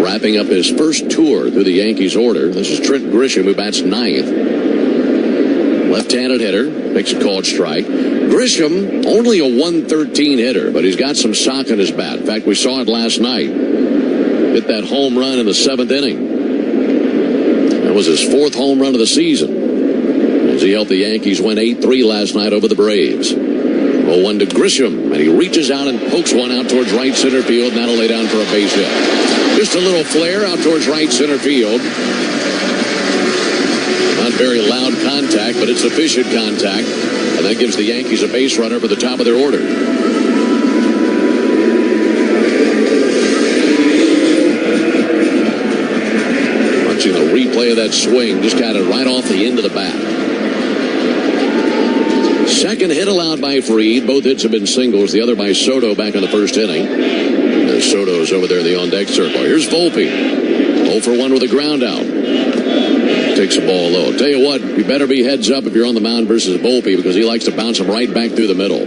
Wrapping up his first tour through the Yankees order. This is Trent Grisham, who bats 9th. Left-handed hitter, makes a called strike. Grisham, only a 113 hitter, but he's got some sock in his bat. In fact, we saw it last night. Hit that home run in the 7th inning. That was his 4th home run of the season, as he helped the Yankees win 8-3 last night over the Braves. 0-1 to Grisham, and he reaches out and pokes one out towards right center field, and that'll lay down for a base hit. Just a little flare out towards right center field. Not very loud contact, but it's efficient contact, and that gives the Yankees a base runner for the top of their order. Watching the replay of that swing, just got it right off the end of the bat. Second hit allowed by Fried. Both hits have been singles. The other by Soto back in the 1st inning. As Soto's over there in the on-deck circle. Here's Volpe. 0 for 1 with a ground out. Takes the ball low. Tell you what, you better be heads up if you're on the mound versus Volpe, because he likes to bounce them right back through the middle.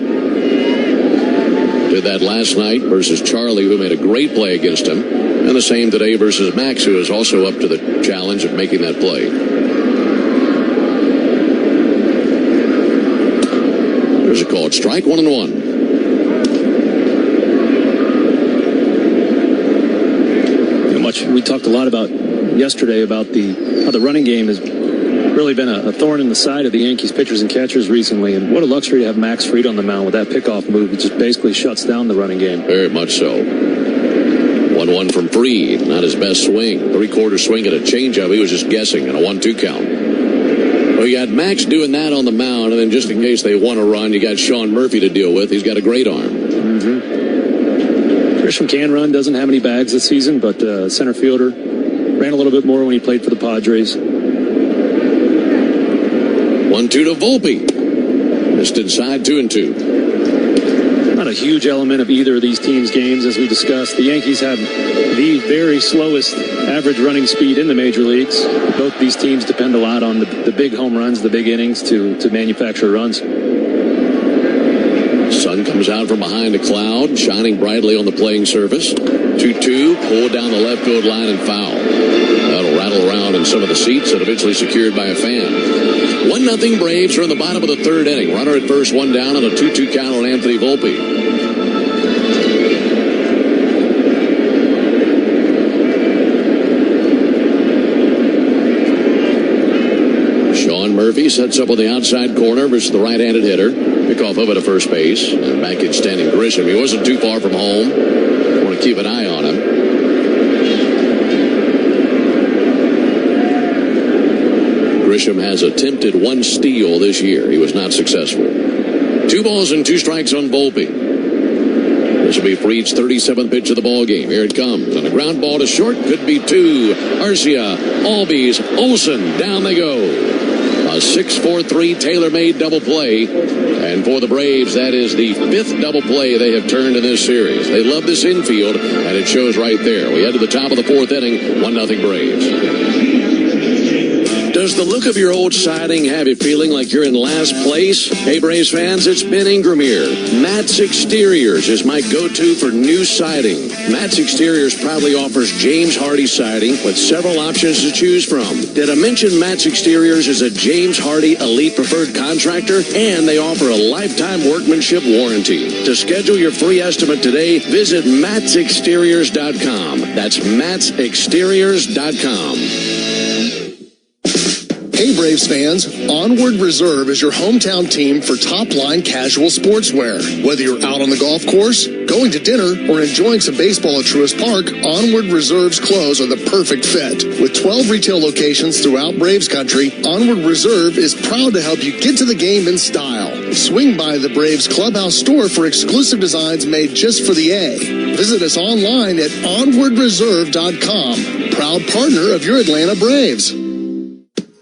Did that last night versus Charlie, who made a great play against him. And the same today versus Max, who is also up to the challenge of making that play. There's a called strike, 1-1. We talked a lot about yesterday about how the running game has really been a thorn in the side of the Yankees pitchers and catchers recently, and what a luxury to have Max Fried on the mound with that pickoff move. It just basically shuts down the running game. Very much so. 1-1 from Fried. Not his best swing. 3/4 swing at a changeup. He was just guessing in a 1-2 count. Well, you had Max doing that on the mound, and then just in case they want to run, you got Sean Murphy to deal with. He's got a great arm. Grisham can run, doesn't have any bags this season, but center fielder. Ran a little bit more when he played for the Padres. 1-2 to Volpe. Missed inside, 2-2. Not a huge element of either of these teams' games, as we discussed. The Yankees have the very slowest average running speed in the major leagues. Both these teams depend a lot on the big home runs, the big innings to manufacture runs. Sun comes out from behind a cloud, shining brightly on the playing surface. 2-2, pulled down the left field line and foul. That'll rattle around in some of the seats and eventually secured by a fan. 1-0 Braves are in the bottom of the 3rd inning. Runner at first, 1 down on a 2-2 count on Anthony Volpe. Sean Murphy sets up on the outside corner versus the right-handed hitter. Pick off of it at first base. And back in standing Grisham. He wasn't too far from home. Want to keep an eye on him. Grisham has attempted 1 steal this year. He was not successful. 2 balls and 2 strikes on Volpe. This will be Fried's 37th pitch of the ball game. Here it comes. On a ground ball to short. Could be 2. Arcia, Albies, Olsen. Down they go. A 6-4-3 tailor-made double play. And for the Braves, that is the 5th double play they have turned in this series. They love this infield, and it shows right there. We head to the top of the 4th inning, 1-0 Braves. Does the look of your old siding have you feeling like you're in last place? Hey, Braves fans, it's Ben Ingram here. Matt's Exteriors is my go-to for new siding. Matt's Exteriors proudly offers James Hardy siding with several options to choose from. Did I mention Matt's Exteriors is a James Hardy Elite Preferred Contractor, and they offer a lifetime workmanship warranty. To schedule your free estimate today, visit mattsexteriors.com. That's mattsexteriors.com. Hey Braves fans, Onward Reserve is your hometown team for top-line casual sportswear. Whether you're out on the golf course, going to dinner, or enjoying some baseball at Truist Park, Onward Reserve's clothes are the perfect fit. With 12 retail locations throughout Braves country, Onward Reserve is proud to help you get to the game in style. Swing by the Braves Clubhouse store for exclusive designs made just for the A. Visit us online at onwardreserve.com. Proud partner of your Atlanta Braves.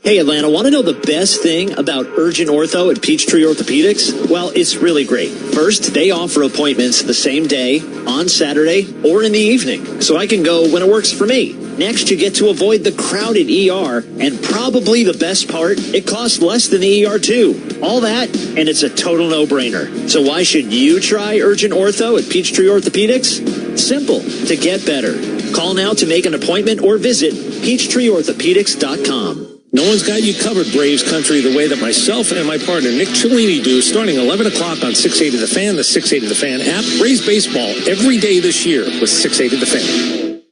Hey Atlanta, want to know the best thing about Urgent Ortho at Peachtree Orthopedics? Well, it's really great. First, they offer appointments the same day, on Saturday, or in the evening, so I can go when it works for me. Next, you get to avoid the crowded ER, and probably the best part, it costs less than the ER too. All that, and it's a total no-brainer. So why should you try Urgent Ortho at Peachtree Orthopedics? Simple, to get better. Call now to make an appointment or visit peachtreeorthopedics.com. No one's got you covered, Braves country, the way that myself and my partner Nick Cellini do, starting 11 o'clock on 680 The Fan, the 680 The Fan app. Braves baseball every day this year with 680 The Fan.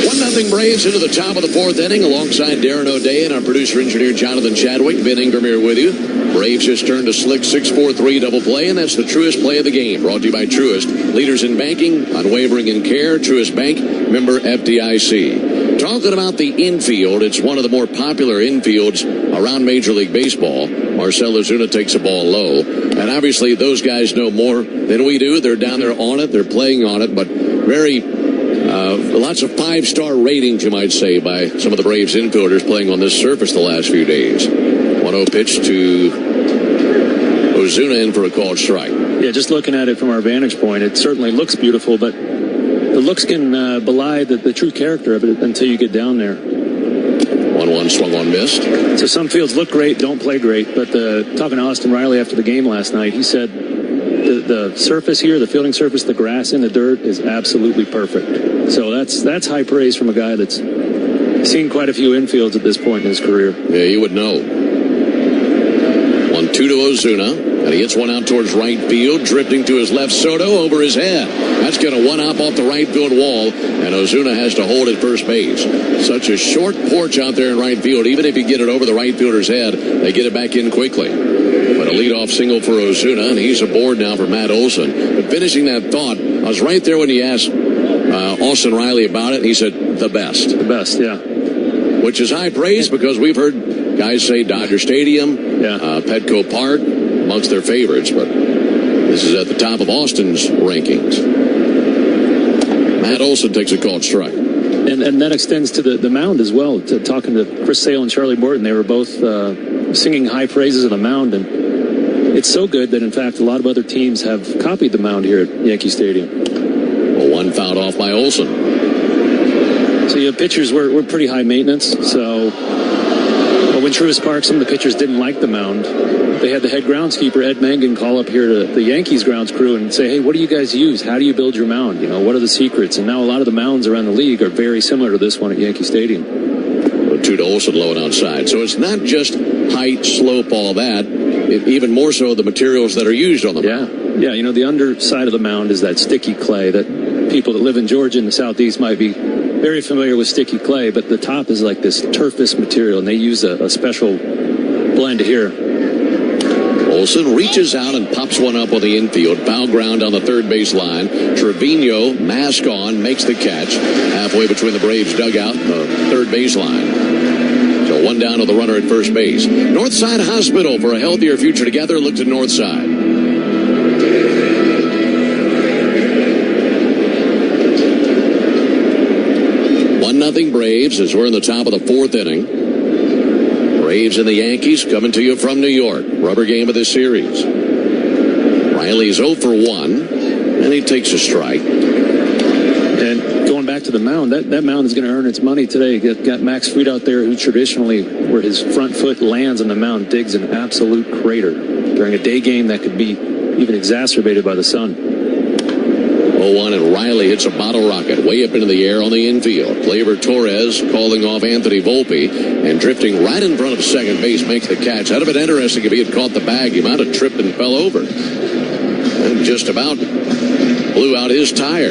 1-0 Braves into the top of the fourth inning alongside Darren O'Day and our producer-engineer Jonathan Chadwick. Ben Ingram here with you. Braves just turned a slick 6-4-3 double play, and that's the Truist play of the game. Brought to you by Truist. Leaders in banking, unwavering in care. Truist Bank, member FDIC. Talking about the infield, it's one of the more popular infields around Major League Baseball. Marcell Ozuna takes a ball low. And obviously those guys know more than we do. They're down there on it. They're playing on it. But lots of 5-star ratings, you might say, by some of the Braves infielders playing on this surface the last few days. 1-0 pitch to Ozuna in for a called strike. Yeah, just looking at it from our vantage point, it certainly looks beautiful, but the looks can belie the true character of it until you get down there. 1-1 swung on, missed. So some fields look great, don't play great, but talking to Austin Riley after the game last night, he said the surface here, the fielding surface, the grass and the dirt is absolutely perfect. So that's high praise from a guy that's seen quite a few infields at this point in his career. Yeah, you would know. 1-2 to Ozuna. And he hits one out towards right field, drifting to his left. Soto over his head. That's going to one-hop off the right field wall, and Ozuna has to hold at first base. Such a short porch out there in right field. Even if you get it over the right fielder's head, they get it back in quickly. But a leadoff single for Ozuna, and he's aboard now for Matt Olson. But finishing that thought, I was right there when he asked Austin Riley about it, and he said, the best. The best, yeah. Which is high praise because we've heard guys say Dodger Stadium, Petco Park, amongst their favorites, but this is at the top of Austin's rankings. Matt Olson takes a called strike. And that extends to the mound as well. Talking to Chris Sale and Charlie Morton, they were both singing high praises of the mound, and it's so good that, in fact, a lot of other teams have copied the mound here at Yankee Stadium. Well, one fouled off by Olson. So, pitchers were pretty high maintenance, so when Truist Park, some of the pitchers didn't like the mound. They had the head groundskeeper, Ed Mangan, call up here to the Yankees grounds crew and say, hey, what do you guys use? How do you build your mound? What are the secrets? And now a lot of the mounds around the league are very similar to this one at Yankee Stadium. 2 to Olson, low and outside. So it's not just height, slope, all that. Even more so the materials that are used on the mound. Yeah, the underside of the mound is that sticky clay that people that live in Georgia and the Southeast might be very familiar with sticky clay, but the top is like this turfist material, and they use a special blend here. Olson reaches out and pops one up on the infield. Foul ground on the third base line. Trevino, mask on, makes the catch. Halfway between the Braves dugout and the third base line. So one down to the runner at first base. Northside Hospital for a healthier future together. Look to Northside. 1-0 Braves as we're in the top of the fourth inning. Braves and the Yankees coming to you from New York. Rubber game of this series. Riley's 0 for 1, and he takes a strike. And going back to the mound, that mound is going to earn its money today. Got Max Fried out there, who traditionally, where his front foot lands on the mound, digs an absolute crater during a day game that could be even exacerbated by the sun. 0-1, and Riley hits a bottle rocket way up into the air on the infield. Gleyber Torres calling off Anthony Volpe, and drifting right in front of second base makes the catch. That'd have been interesting if he had caught the bag. He might have tripped and fell over. And just about blew out his tire.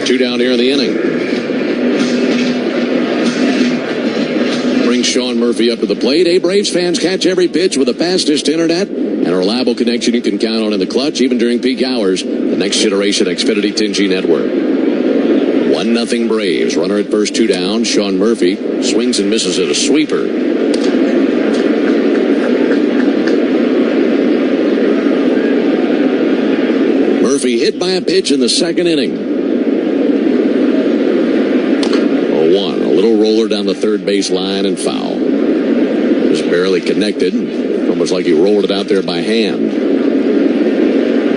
2 down here in the inning. Brings Sean Murphy up to the plate. Hey, Braves fans, catch every pitch with the fastest internet and a reliable connection you can count on in the clutch, even during peak hours. The next generation Xfinity 10G network. 1-0 Braves. Runner at first, 2 down. Sean Murphy swings and misses at a sweeper. Murphy hit by a pitch in the second inning. 0-1. A little roller down the third base line and foul. Just barely connected. Almost like he rolled it out there by hand.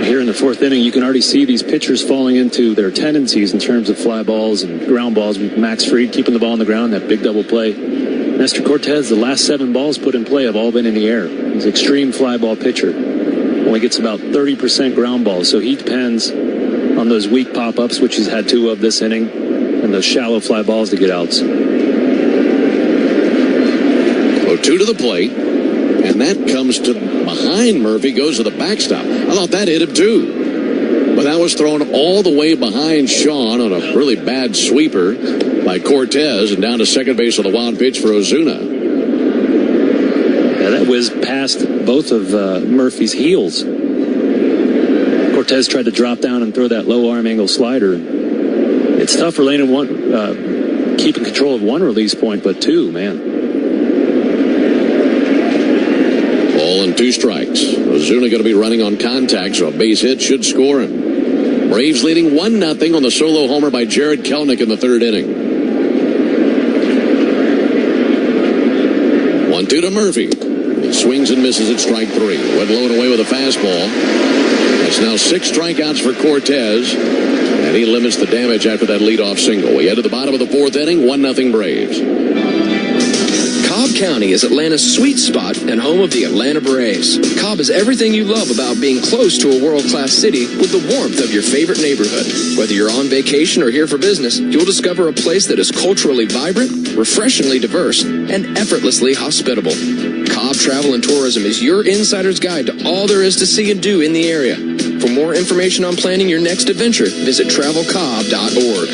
Here in the fourth inning, you can already see these pitchers falling into their tendencies in terms of fly balls and ground balls. Max Fried keeping the ball on the ground, that big double play. Nestor Cortez, the last 7 balls put in play have all been in the air. He's an extreme fly ball pitcher. Only gets about 30% ground balls, so he depends on those weak pop-ups, which he's had 2 of this inning, and those shallow fly balls to get outs. 2 to the plate. And that comes to behind Murphy, goes to the backstop. I thought that hit him too. But that was thrown all the way behind Sean on a really bad sweeper by Cortez and down to second base on the wild pitch for Ozuna. Yeah, that was past both of Murphy's heels. Cortez tried to drop down and throw that low arm angle slider. It's tough for Lane keeping control of one release point, but two, man. Ball and 2 strikes. Ozuna going to be running on contact, so a base hit should score him. Braves leading 1-0 on the solo homer by Jared Kelenic in the 3rd inning. 1-2 to Murphy. He swings and misses at strike 3. Went low and away with a fastball. That's now 6 strikeouts for Cortez, and he limits the damage after that leadoff single. We head to the bottom of the 4th inning, 1-0 Braves. Cobb County is Atlanta's sweet spot and home of the Atlanta Braves. Cobb is everything you love about being close to a world-class city with the warmth of your favorite neighborhood. Whether you're on vacation or here for business, you'll discover a place that is culturally vibrant, refreshingly diverse, and effortlessly hospitable. Cobb Travel and Tourism is your insider's guide to all there is to see and do in the area. For more information on planning your next adventure, visit travelcobb.org.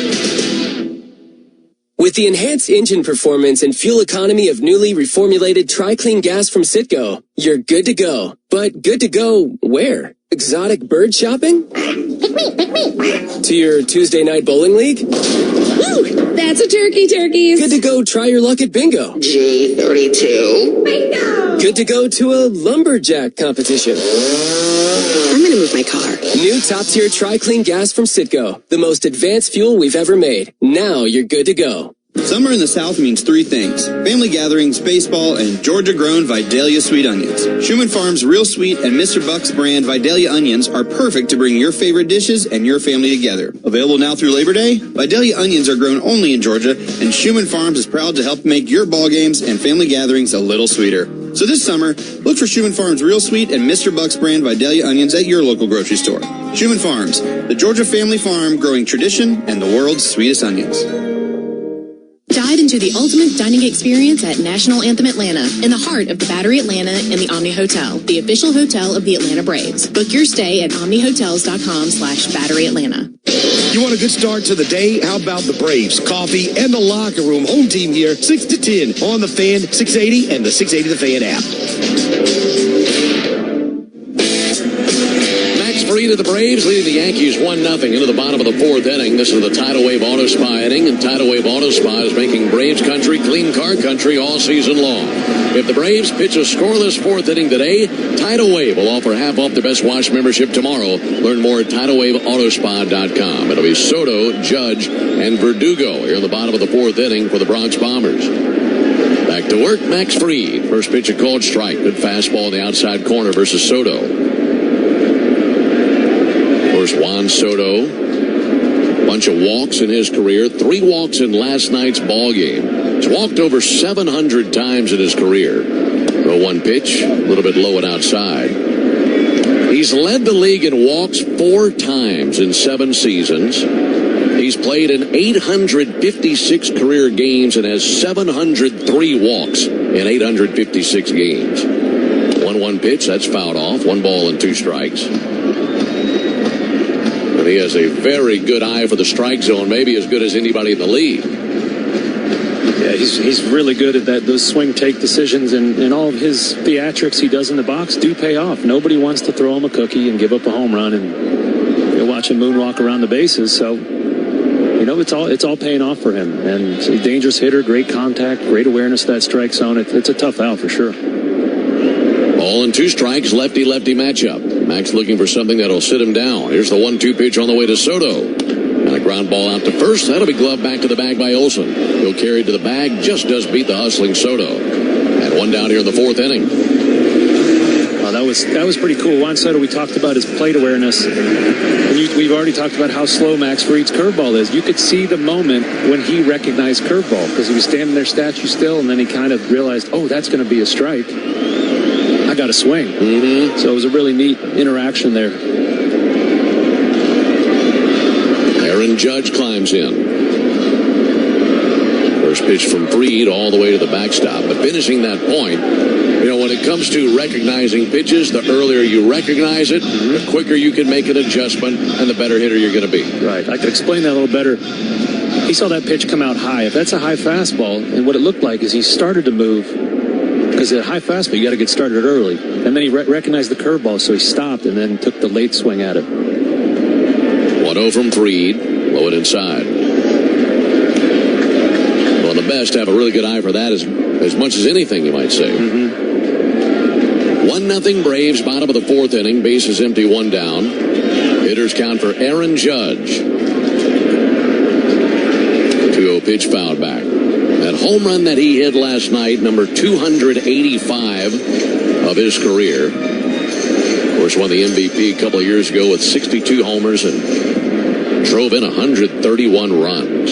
With the enhanced engine performance and fuel economy of newly reformulated Tri-Clean gas from Citgo, you're good to go. But good to go where? Exotic bird shopping? To your Tuesday night bowling league? Woo! That's a turkeys. Good to go try your luck at bingo. G32. Bingo! Good to go to a lumberjack competition. I'm gonna move my car. New top-tier Tri-Clean gas from Citgo. The most advanced fuel we've ever made. Now you're good to go. Summer in the South means 3 things: family gatherings, baseball, and Georgia-grown Vidalia sweet onions. Schumann Farms Real Sweet and Mr. Buck's brand Vidalia onions are perfect to bring your favorite dishes and your family together. Available now through Labor Day, Vidalia onions are grown only in Georgia, and Schumann Farms is proud to help make your ball games and family gatherings a little sweeter. So this summer, look for Schumann Farms Real Sweet and Mr. Buck's brand Vidalia onions at your local grocery store. Schumann Farms, the Georgia family farm growing tradition and the world's sweetest onions. Dive into the ultimate dining experience at National Anthem Atlanta, in the heart of the Battery Atlanta and the Omni Hotel, the official hotel of the Atlanta Braves. Book your stay at omnihotels.com/Battery Atlanta. You want a good start to the day? How about the Braves, coffee, and the locker room? Home team here, 6 to 10 on the Fan 680 and the 680 The Fan app. To the Braves, leading the Yankees 1-0 into the bottom of the 4th inning. This is the Tidal Wave Auto Spa inning, and Tidal Wave Auto Spa is making Braves country clean car country all season long. If the Braves pitch a scoreless 4th inning today, Tidal Wave will offer half off their Best Wash membership tomorrow. Learn more at TidalWaveAutospa.com. It'll be Soto, Judge, and Verdugo here in the bottom of the 4th inning for the Bronx Bombers. Back to work, Max Fried. First pitch a called strike. Good fastball in the outside corner versus Soto. Juan Soto, bunch of walks in his career, 3 walks in last night's ball game. He's walked over 700 times in his career. 0-1 pitch, a little bit low and outside. He's led the league in walks 4 times in 7 seasons. He's played in 856 career games and has 703 walks in 856 games. 1-1 pitch, that's fouled off. 1 ball and 2 strikes. And he has a very good eye for the strike zone, maybe as good as anybody in the league. Yeah, he's really good at that. Those swing take decisions, and all of his theatrics he does in the box do pay off. Nobody wants to throw him a cookie and give up a home run, and you're watching moonwalk around the bases. So, you know, it's all paying off for him. And he's a dangerous hitter, great contact, great awareness of that strike zone. It's a tough out for sure. Ball and 2 strikes, lefty-lefty matchup. Max looking for something that'll sit him down. Here's the 1-2 pitch on the way to Soto. And a ground ball out to first. That'll be gloved back to the bag by Olsen. He'll carry to the bag, just does beat the hustling Soto. And 1 down here in the 4th inning. Well, that was pretty cool. Juan Soto, we talked about his plate awareness. And we've already talked about how slow Max Fried's curveball is. You could see the moment when he recognized curveball, because he was standing there statue still, and then he kind of realized, oh, that's going to be a strike. I got to swing. Mm-hmm. So it was a really neat interaction there. Aaron Judge climbs in. course, pitched from Fried all the way to the backstop. But finishing that point, when it comes to recognizing pitches, the earlier you recognize it, the quicker you can make an adjustment, and the better hitter you're going to be. Right. I could explain that a little better. He saw that pitch come out high. If that's a high fastball, and what it looked like is he started to move, because at a high fastball, you got to get started early. And then he recognized the curveball, so he stopped and then took the late swing at it. 1-0 from Fried, low and inside. Well, the best have a really good eye for that as much as anything, you might say. 1-0 Braves, bottom of the fourth inning. Bases empty, one down. Hitters count for Aaron Judge. 2-0 pitch fouled back. That home run that he hit last night, number 285 of his career. Of course, won the MVP a couple of years ago with 62 homers and drove in 131 runs.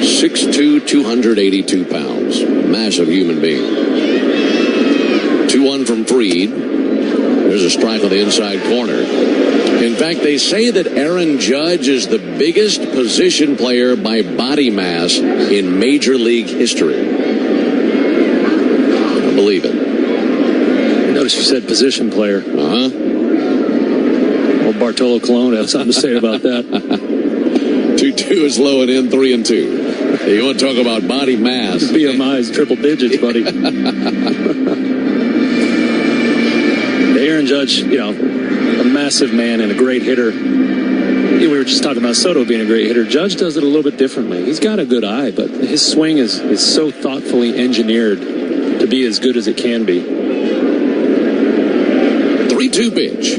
6'2", 282 pounds. Massive human being. 2-1 from Fried. There's a strike on the inside corner. In fact, they say that Aaron Judge is the biggest position player by body mass in Major League history. I believe it. Notice you said position player. Old Bartolo Colon has something to say about that. 2-2 is low and in, 3-2. You want to talk about body mass? BMI is triple digits, buddy. Aaron Judge, a massive man and a great hitter. We were just talking about Soto being a great hitter. Judge does it a little bit differently. He's got a good eye, but his swing is so thoughtfully engineered to be as good as it can be. 3-2 pitch.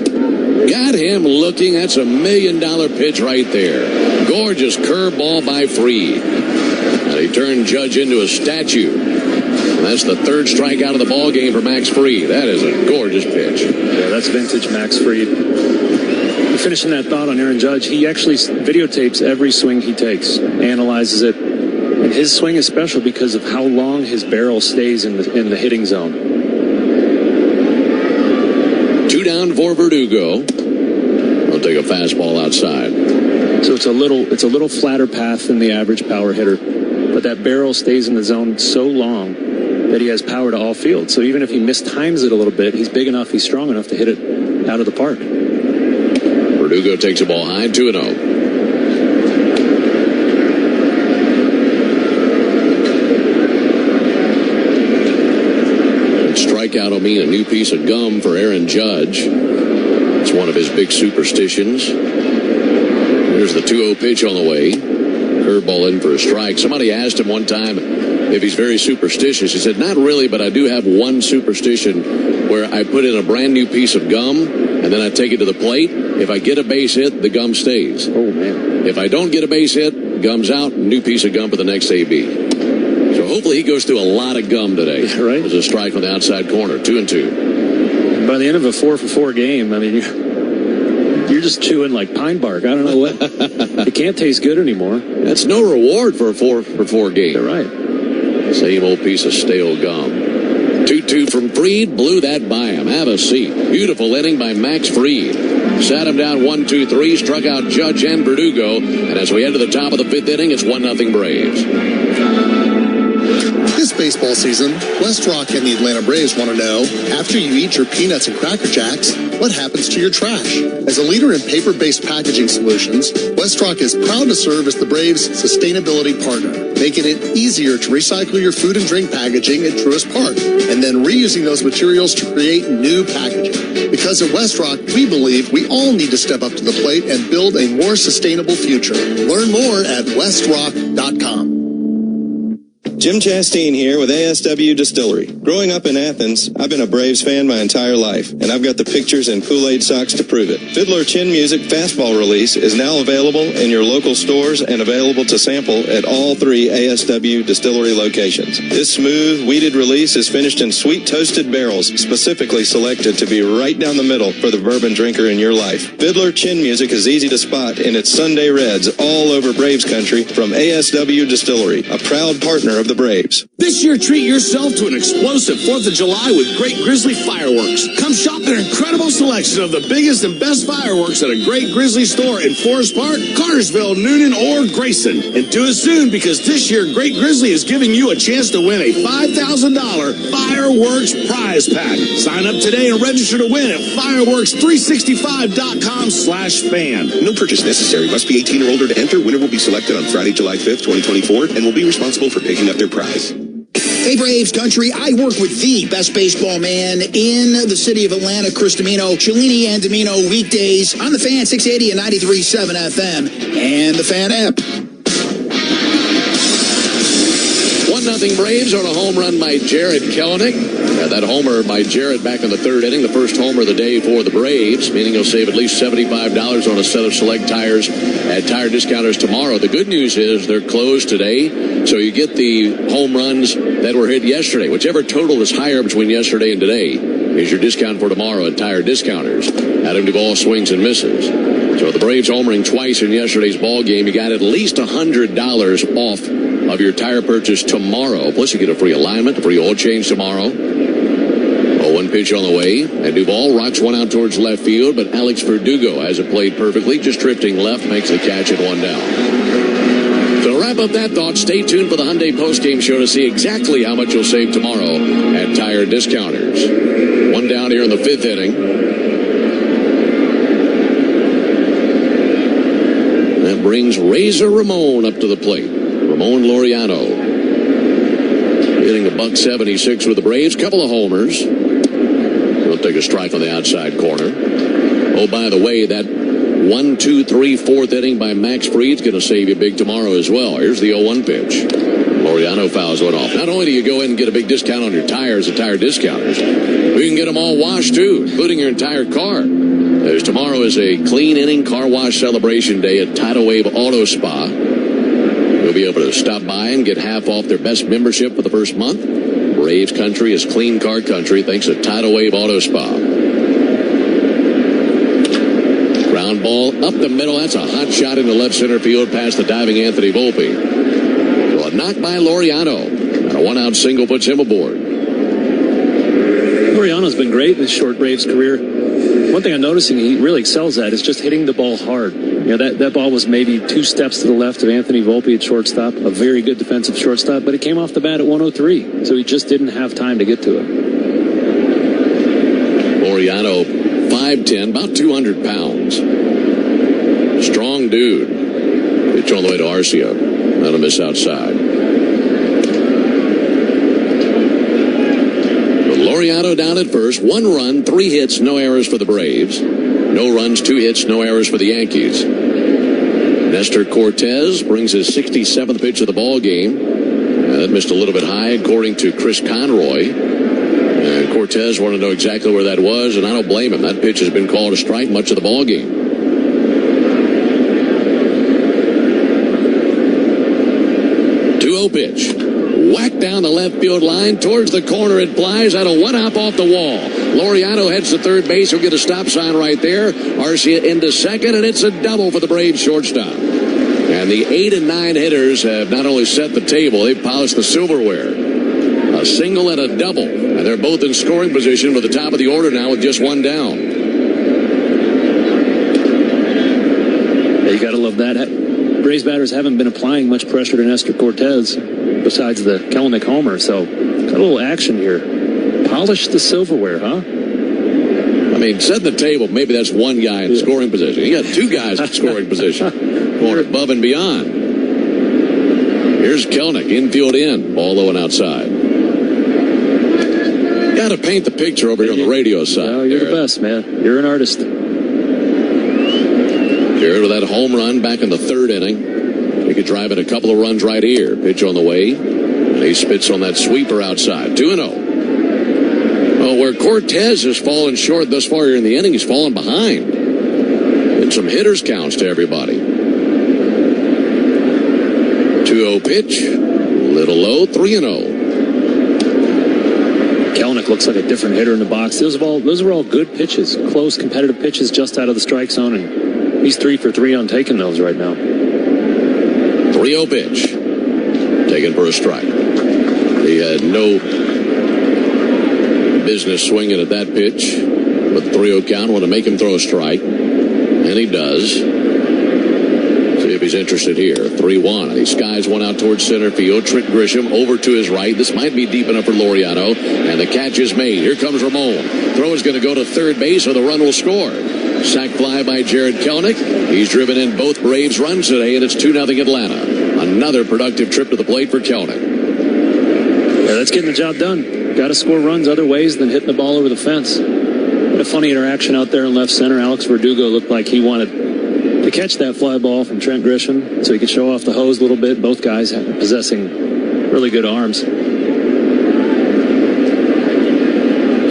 Got him looking. That's $1 million pitch right there. Gorgeous curveball by Fried. And he turned Judge into a statue. And that's the third strikeout of the ball game for Max Fried. That is a gorgeous pitch. Yeah, that's vintage Max Fried. Finishing that thought on Aaron Judge, he actually videotapes every swing he takes, analyzes it. And his swing is special because of how long his barrel stays in the hitting zone. 2 down for Verdugo. He'll take a fastball outside. So it's a little flatter path than the average power hitter, but that barrel stays in the zone so long that he has power to all fields. So even if he mistimes it a little bit, he's big enough, he's strong enough to hit it out of the park. Verdugo takes the ball high, 2-0. Strikeout will mean a new piece of gum for Aaron Judge. It's one of his big superstitions. Here's the 2-0 pitch on the way. Curveball in for a strike. Somebody asked him one time if he's very superstitious. He said, not really, but I do have one superstition where I put in a brand new piece of gum and then I take it to the plate. If I get a base hit, the gum stays. Oh, man. If I don't get a base hit, gum's out, new piece of gum for the next AB. So hopefully he goes through a lot of gum today. Yeah, right. There's a strike on the outside corner, 2-2. By the end of a 4-for-4 game, I mean, you're just chewing like pine bark. I don't know what. It can't taste good anymore. That's no reward for a 4-for-4 game. You're right. Same old piece of stale gum. 2-2 from Fried, blew that by him. Have a seat. Beautiful inning by Max Fried. Sat him down 1-2-3, struck out Judge and Verdugo, and as we head to the top of the fifth inning, it's 1-0 Braves. This baseball season, West Rock and the Atlanta Braves want to know, after you eat your peanuts and Cracker Jacks, what happens to your trash? As a leader in paper-based packaging solutions, West Rock is proud to serve as the Braves' sustainability partner, making it easier to recycle your food and drink packaging at Truist Park, and then reusing those materials to create new packaging. Because at West Rock, we believe we all need to step up to the plate and build a more sustainable future. Learn more at westrock.com. Jim Chastain here with ASW Distillery. Growing up in Athens, I've been a Braves fan my entire life, and I've got the pictures and Kool-Aid socks to prove it. Fiddler Chin Music Fastball Release is now available in your local stores and available to sample at all 3 ASW Distillery locations. This smooth, weeded release is finished in sweet toasted barrels, specifically selected to be right down the middle for the bourbon drinker in your life. Fiddler Chin Music is easy to spot in its Sunday Reds all over Braves country from ASW Distillery, a proud partner of the the Braves. This year, treat yourself to an explosive 4th of July with Great Grizzly Fireworks. Come shop their incredible selection of the biggest and best fireworks at a Great Grizzly store in Forest Park, Cartersville, Noonan, or Grayson. And do it soon, because this year, Great Grizzly is giving you a chance to win a $5,000 fireworks prize pack. Sign up today and register to win at fireworks365.com/fan. No purchase necessary. Must be 18 or older to enter. Winner will be selected on Friday, July 5th, 2024, and will be responsible for picking up their prize. Hey, Braves country, I work with the best baseball man in the city of Atlanta, Chris Domino, Cellini and Domino weekdays on the Fan 680 and 93.7 FM and the Fan app. 1-0 Braves on a home run by Jarred Kelenic. That homer by Jarred back in the third inning, the first homer of the day for the Braves, meaning he'll save at least $75 on a set of select tires at Tire Discounters tomorrow. The good news is they're closed today, so you get the home runs that were hit yesterday. Whichever total is higher between yesterday and today is your discount for tomorrow at Tire Discounters. Adam Duvall swings and misses. So the Braves homering twice in yesterday's ball game. You got at least $100 off of your tire purchase tomorrow. Plus, you get a free alignment, a free oil change tomorrow. 0-1 pitch on the way, and Duvall rocks one out towards left field, but Alex Verdugo has it played perfectly, just drifting left, makes the catch at one down. So to wrap up that thought, stay tuned for the Hyundai postgame show to see exactly how much you'll save tomorrow at Tire Discounters. One down here in the fifth inning. That brings Razor Ramon up to the plate. Ramon Laureano hitting $176 with the Braves. Couple of homers. He'll take a strike on the outside corner. Oh, by the way, that 1, 2, 3, 4th inning by Max Fried's going to save you big tomorrow as well. Here's the 0-1 pitch. Laureano fouls one off. Not only do you go in and get a big discount on your tires at Tire Discounters, you can get them all washed too, including your entire car. Tomorrow is a clean inning car wash celebration day at Tidal Wave Auto Spa. You'll be able to stop by and get half off their best membership for the first month. Braves country is clean car country thanks to Tidal Wave Auto Spa. Ground ball up the middle. That's a hot shot into left center field past the diving Anthony Volpe. So a knock by Laureano. And a one-out single puts him aboard. Laureano's been great in his short Braves career. One thing I'm noticing he really excels at is just hitting the ball hard. You know, that ball was maybe 2 steps to the left of Anthony Volpe at shortstop, a very good defensive shortstop, but it came off the bat at 103, so he just didn't have time to get to it. Laureano, 5'10", about 200 pounds. Strong dude. Pitch on the way to Arcia. Not a miss outside. Laureano down at first. 1 run, 3 hits, no errors for the Braves. No runs, 2 hits, no errors for the Yankees. Nestor Cortez brings his 67th pitch of the ball game. That missed a little bit high, according to Chris Conroy. And Cortez wanted to know exactly where that was, and I don't blame him. That pitch has been called a strike much of the ball game. 2-0 pitch. Whack down the left field line towards the corner. It flies. That'll one hop off the wall. Laureano heads to third base. He'll get a stop sign right there. Arcia into second, and it's a double for the Braves shortstop. And the 8 and 9 hitters have not only set the table, they've polished the silverware. A single and a double, and they're both in scoring position with the top of the order now with just 1 down. Yeah, you got to love that. Braves batters haven't been applying much pressure to Nestor Cortez besides the Kelenic homer, so got a little action here. Polish the silverware, huh? I mean, set the table. Maybe that's one guy in scoring position. You got 2 guys in scoring position, going above and beyond. Here's Kelenic, infield in, ball low and outside. Got to paint the picture over here on the radio side. No, you're the best, man. You're an artist. Jared with that home run back in the 3rd inning. He could drive in a couple of runs right here. Pitch on the way. And he spits on that sweeper outside. 2-0. Well, where Cortez has fallen short thus far here in the inning, he's fallen behind. And some hitters counts to everybody. 2-0 pitch. Little low. 3-0. Kelenic looks like a different hitter in the box. Those were all good pitches. Close, competitive pitches just out of the strike zone. And he's 3 for 3 on taking those right now. 3-0 pitch. Taken for a strike. He had no business swinging at that pitch. With 3-0 count, want to make him throw a strike. And he does. See if he's interested here. 3-1. He skies one out towards center field. Trent Grisham over to his right. This might be deep enough for Laureano. And the catch is made. Here comes Ramon. Throw is going to go to third base, or the run will score. Sac fly by Jared Kelenic. He's driven in both Braves runs today, and it's 2-0 Atlanta. Another productive trip to the plate for Kelenic. Yeah, that's getting the job done. Got to score runs other ways than hitting the ball over the fence. What a funny interaction out there in left center. Alex Verdugo looked like he wanted to catch that fly ball from Trent Grisham so he could show off the hose a little bit. Both guys possessing really good arms.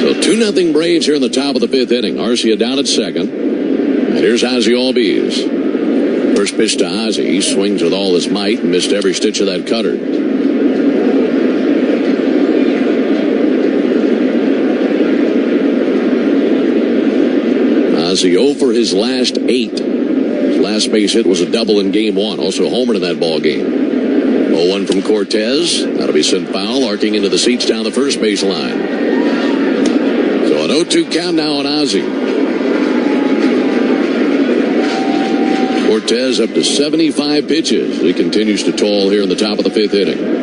So 2-0 Braves here in the top of the fifth inning. Arcia down at second. And here's Ozzie Albies. First pitch to Ozzie. He swings with all his might and missed every stitch of that cutter. Ozzie 0 for his last 8. His last base hit was a double in game 1. Also homered in that ball game. 0-1 from Cortez. That'll be sent foul, arcing into the seats down the first base line. So an 0-2 count now on Ozzie. Cortez up to 75 pitches. He continues to toil here in the top of the fifth inning.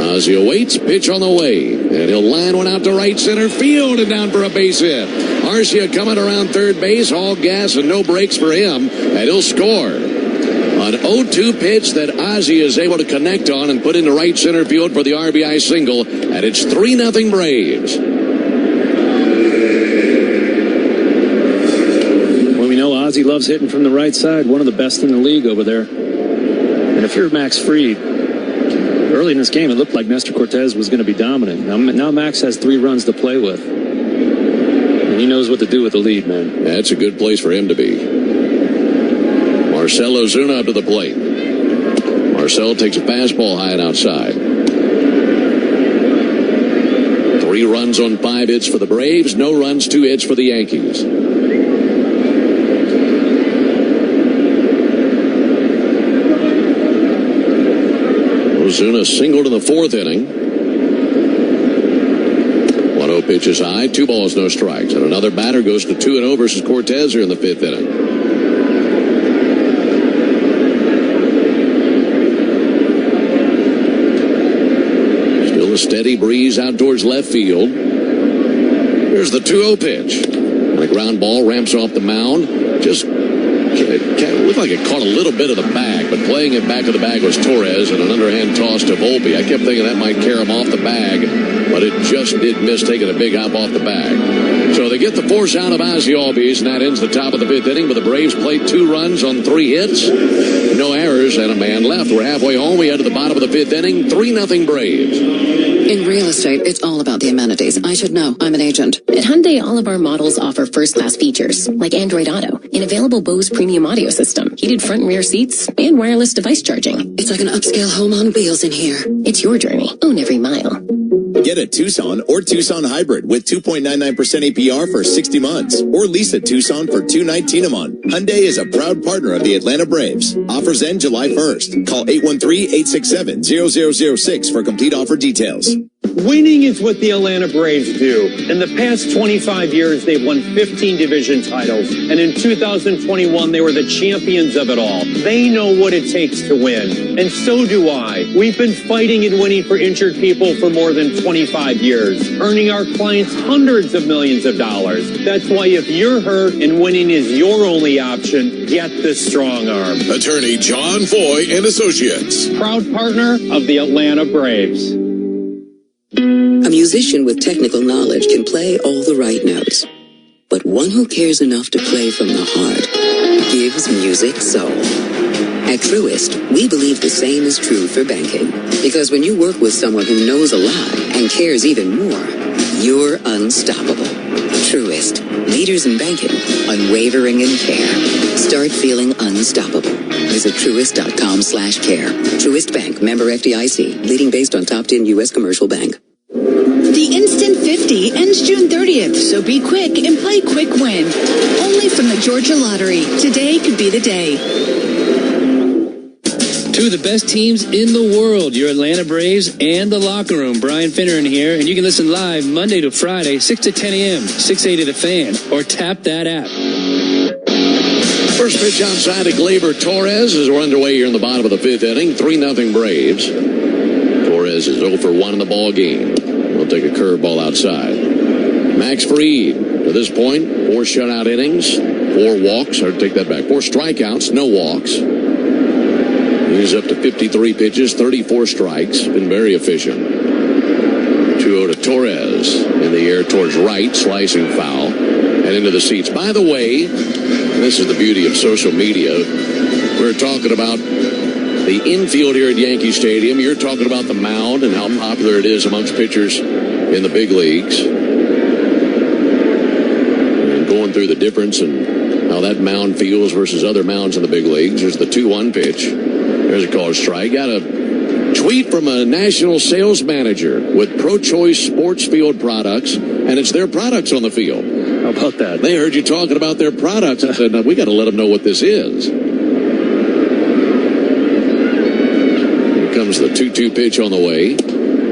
Ozzie awaits, pitch on the way, and he'll line one out to right center field and down for a base hit. Arcia coming around third base, all gas and no brakes for him, and he'll score. An 0-2 pitch that Ozzie is able to connect on and put into right center field for the RBI single, and it's 3-0 Braves. Well, we know Ozzie loves hitting from the right side, one of the best in the league over there. And if you're Max Fried, early in this game, it looked like Nestor Cortez was going to be dominant. Now Max has 3 runs to play with. And he knows what to do with the lead, man. That's a good place for him to be. Marcell Ozuna up to the plate. Marcell takes a fastball high and outside. 3 runs on 5 hits for the Braves. No runs, 2 hits for the Yankees. Ozuna singled in the 4th inning. 1-0 pitch is high. 2 balls, no strikes. And another batter goes to 2-0 versus Cortez here in the 5th inning. Still a steady breeze out towards left field. Here's the 2-0 pitch. And a ground ball ramps off the mound. Just it looked like it caught a little bit of the bag, but playing it back of the bag was Torres, and an underhand toss to Volpe. I kept thinking that might carry him off the bag, but it just did miss taking a big hop off the bag. So they get the force out of Ozzie Albies, and that ends the top of the 5th inning, but the Braves played 2 runs on 3 hits. No errors, and a man left. We're halfway home. We head to the bottom of the 5th inning. 3-0 Braves. In real estate, it's all about the amenities. I should know. I'm an agent. At Hyundai, all of our models offer first-class features, like Android Auto, an available Bose premium audio system, heated front and rear seats, and wireless device charging. It's like an upscale home on wheels in here. It's your journey. Own every mile. Get a Tucson or Tucson Hybrid with 2.99% APR for 60 months. Or lease a Tucson for $219 a month. Hyundai is a proud partner of the Atlanta Braves. Offers end July 1st. Call 813-867-0006 for complete offer details. Winning is what the Atlanta Braves do. In the past 25 years, they've won 15 division titles. And in 2021, they were the champions of it all. They know what it takes to win. And so do I. We've been fighting and winning for injured people for more than 25 years, earning our clients hundreds of millions of dollars. That's why if you're hurt and winning is your only option, get the Strong Arm. Attorney John Foy and Associates. Proud partner of the Atlanta Braves. A musician with technical knowledge can play all the right notes. But one who cares enough to play from the heart gives music soul. At Truist, we believe the same is true for banking. Because when you work with someone who knows a lot and cares even more, you're unstoppable. Truist, leaders in banking, unwavering in care. Start feeling unstoppable. Visit Truist.com/care. Truist Bank, member FDIC, leading based on top 10 U.S. commercial bank. The Instant 50 ends June 30th, so be quick and play Quick Win. Only from the Georgia Lottery. Today could be the day. Two of the best teams in the world, your Atlanta Braves and The Locker Room. Brian Finneran here, and you can listen live Monday to Friday, 6 to 10 a.m., 680 The Fan, or tap that app. First pitch outside to Gleyber Torres as we're underway here in the bottom of the fifth inning. 3-0 Braves. Torres is 0 for 1 in the ball game. He'll take a curveball outside. Max Fried, to this point, 4 shutout innings, 4 walks, or take that back, 4 strikeouts, no walks. He's up to 53 pitches, 34 strikes, been very efficient. 2-0 to Torres in the air towards right, slicing foul, and into the seats. By the way, this is the beauty of social media. We're talking about the infield here at Yankee Stadium. You're talking about the mound and how popular it is amongst pitchers in the big leagues. And going through the difference and how that mound feels versus other mounds in the big leagues. There's the 2-1 pitch. There's a called strike. Got a tweet from a national sales manager with Pro-Choice Sports Field products, and it's their products on the field. How about that? They heard you talking about their products and said, we got to let them know what this is. Here comes the 2-2 pitch on the way.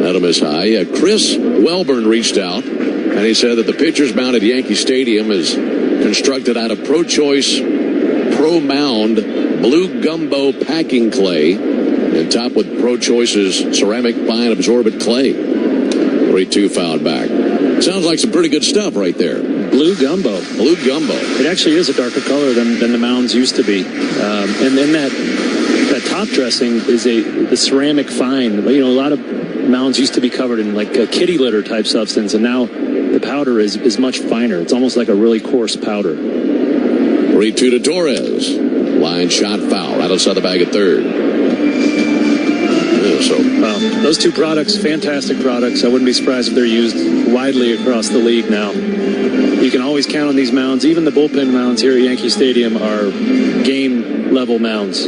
Adam is high. Chris Welburn reached out, and he said that the pitcher's mound at Yankee Stadium is constructed out of Pro-Choice Pro Mound Blue Gumbo packing clay and topped with Pro-Choice's ceramic fine absorbent clay. 3-2 fouled back. Sounds like some pretty good stuff right there. Blue Gumbo. Blue Gumbo. It actually is a darker color than the mounds used to be. And then that top dressing is the ceramic fine. You know, a lot of mounds used to be covered in like a kitty litter type substance, and now the powder is much finer. It's almost like a really coarse powder. 3-2 to Torres. Line shot foul right outside the bag at third. Those two products, fantastic products. I wouldn't be surprised if they're used widely across the league now. You can always count on these mounds. Even the bullpen mounds here at Yankee Stadium are game-level mounds.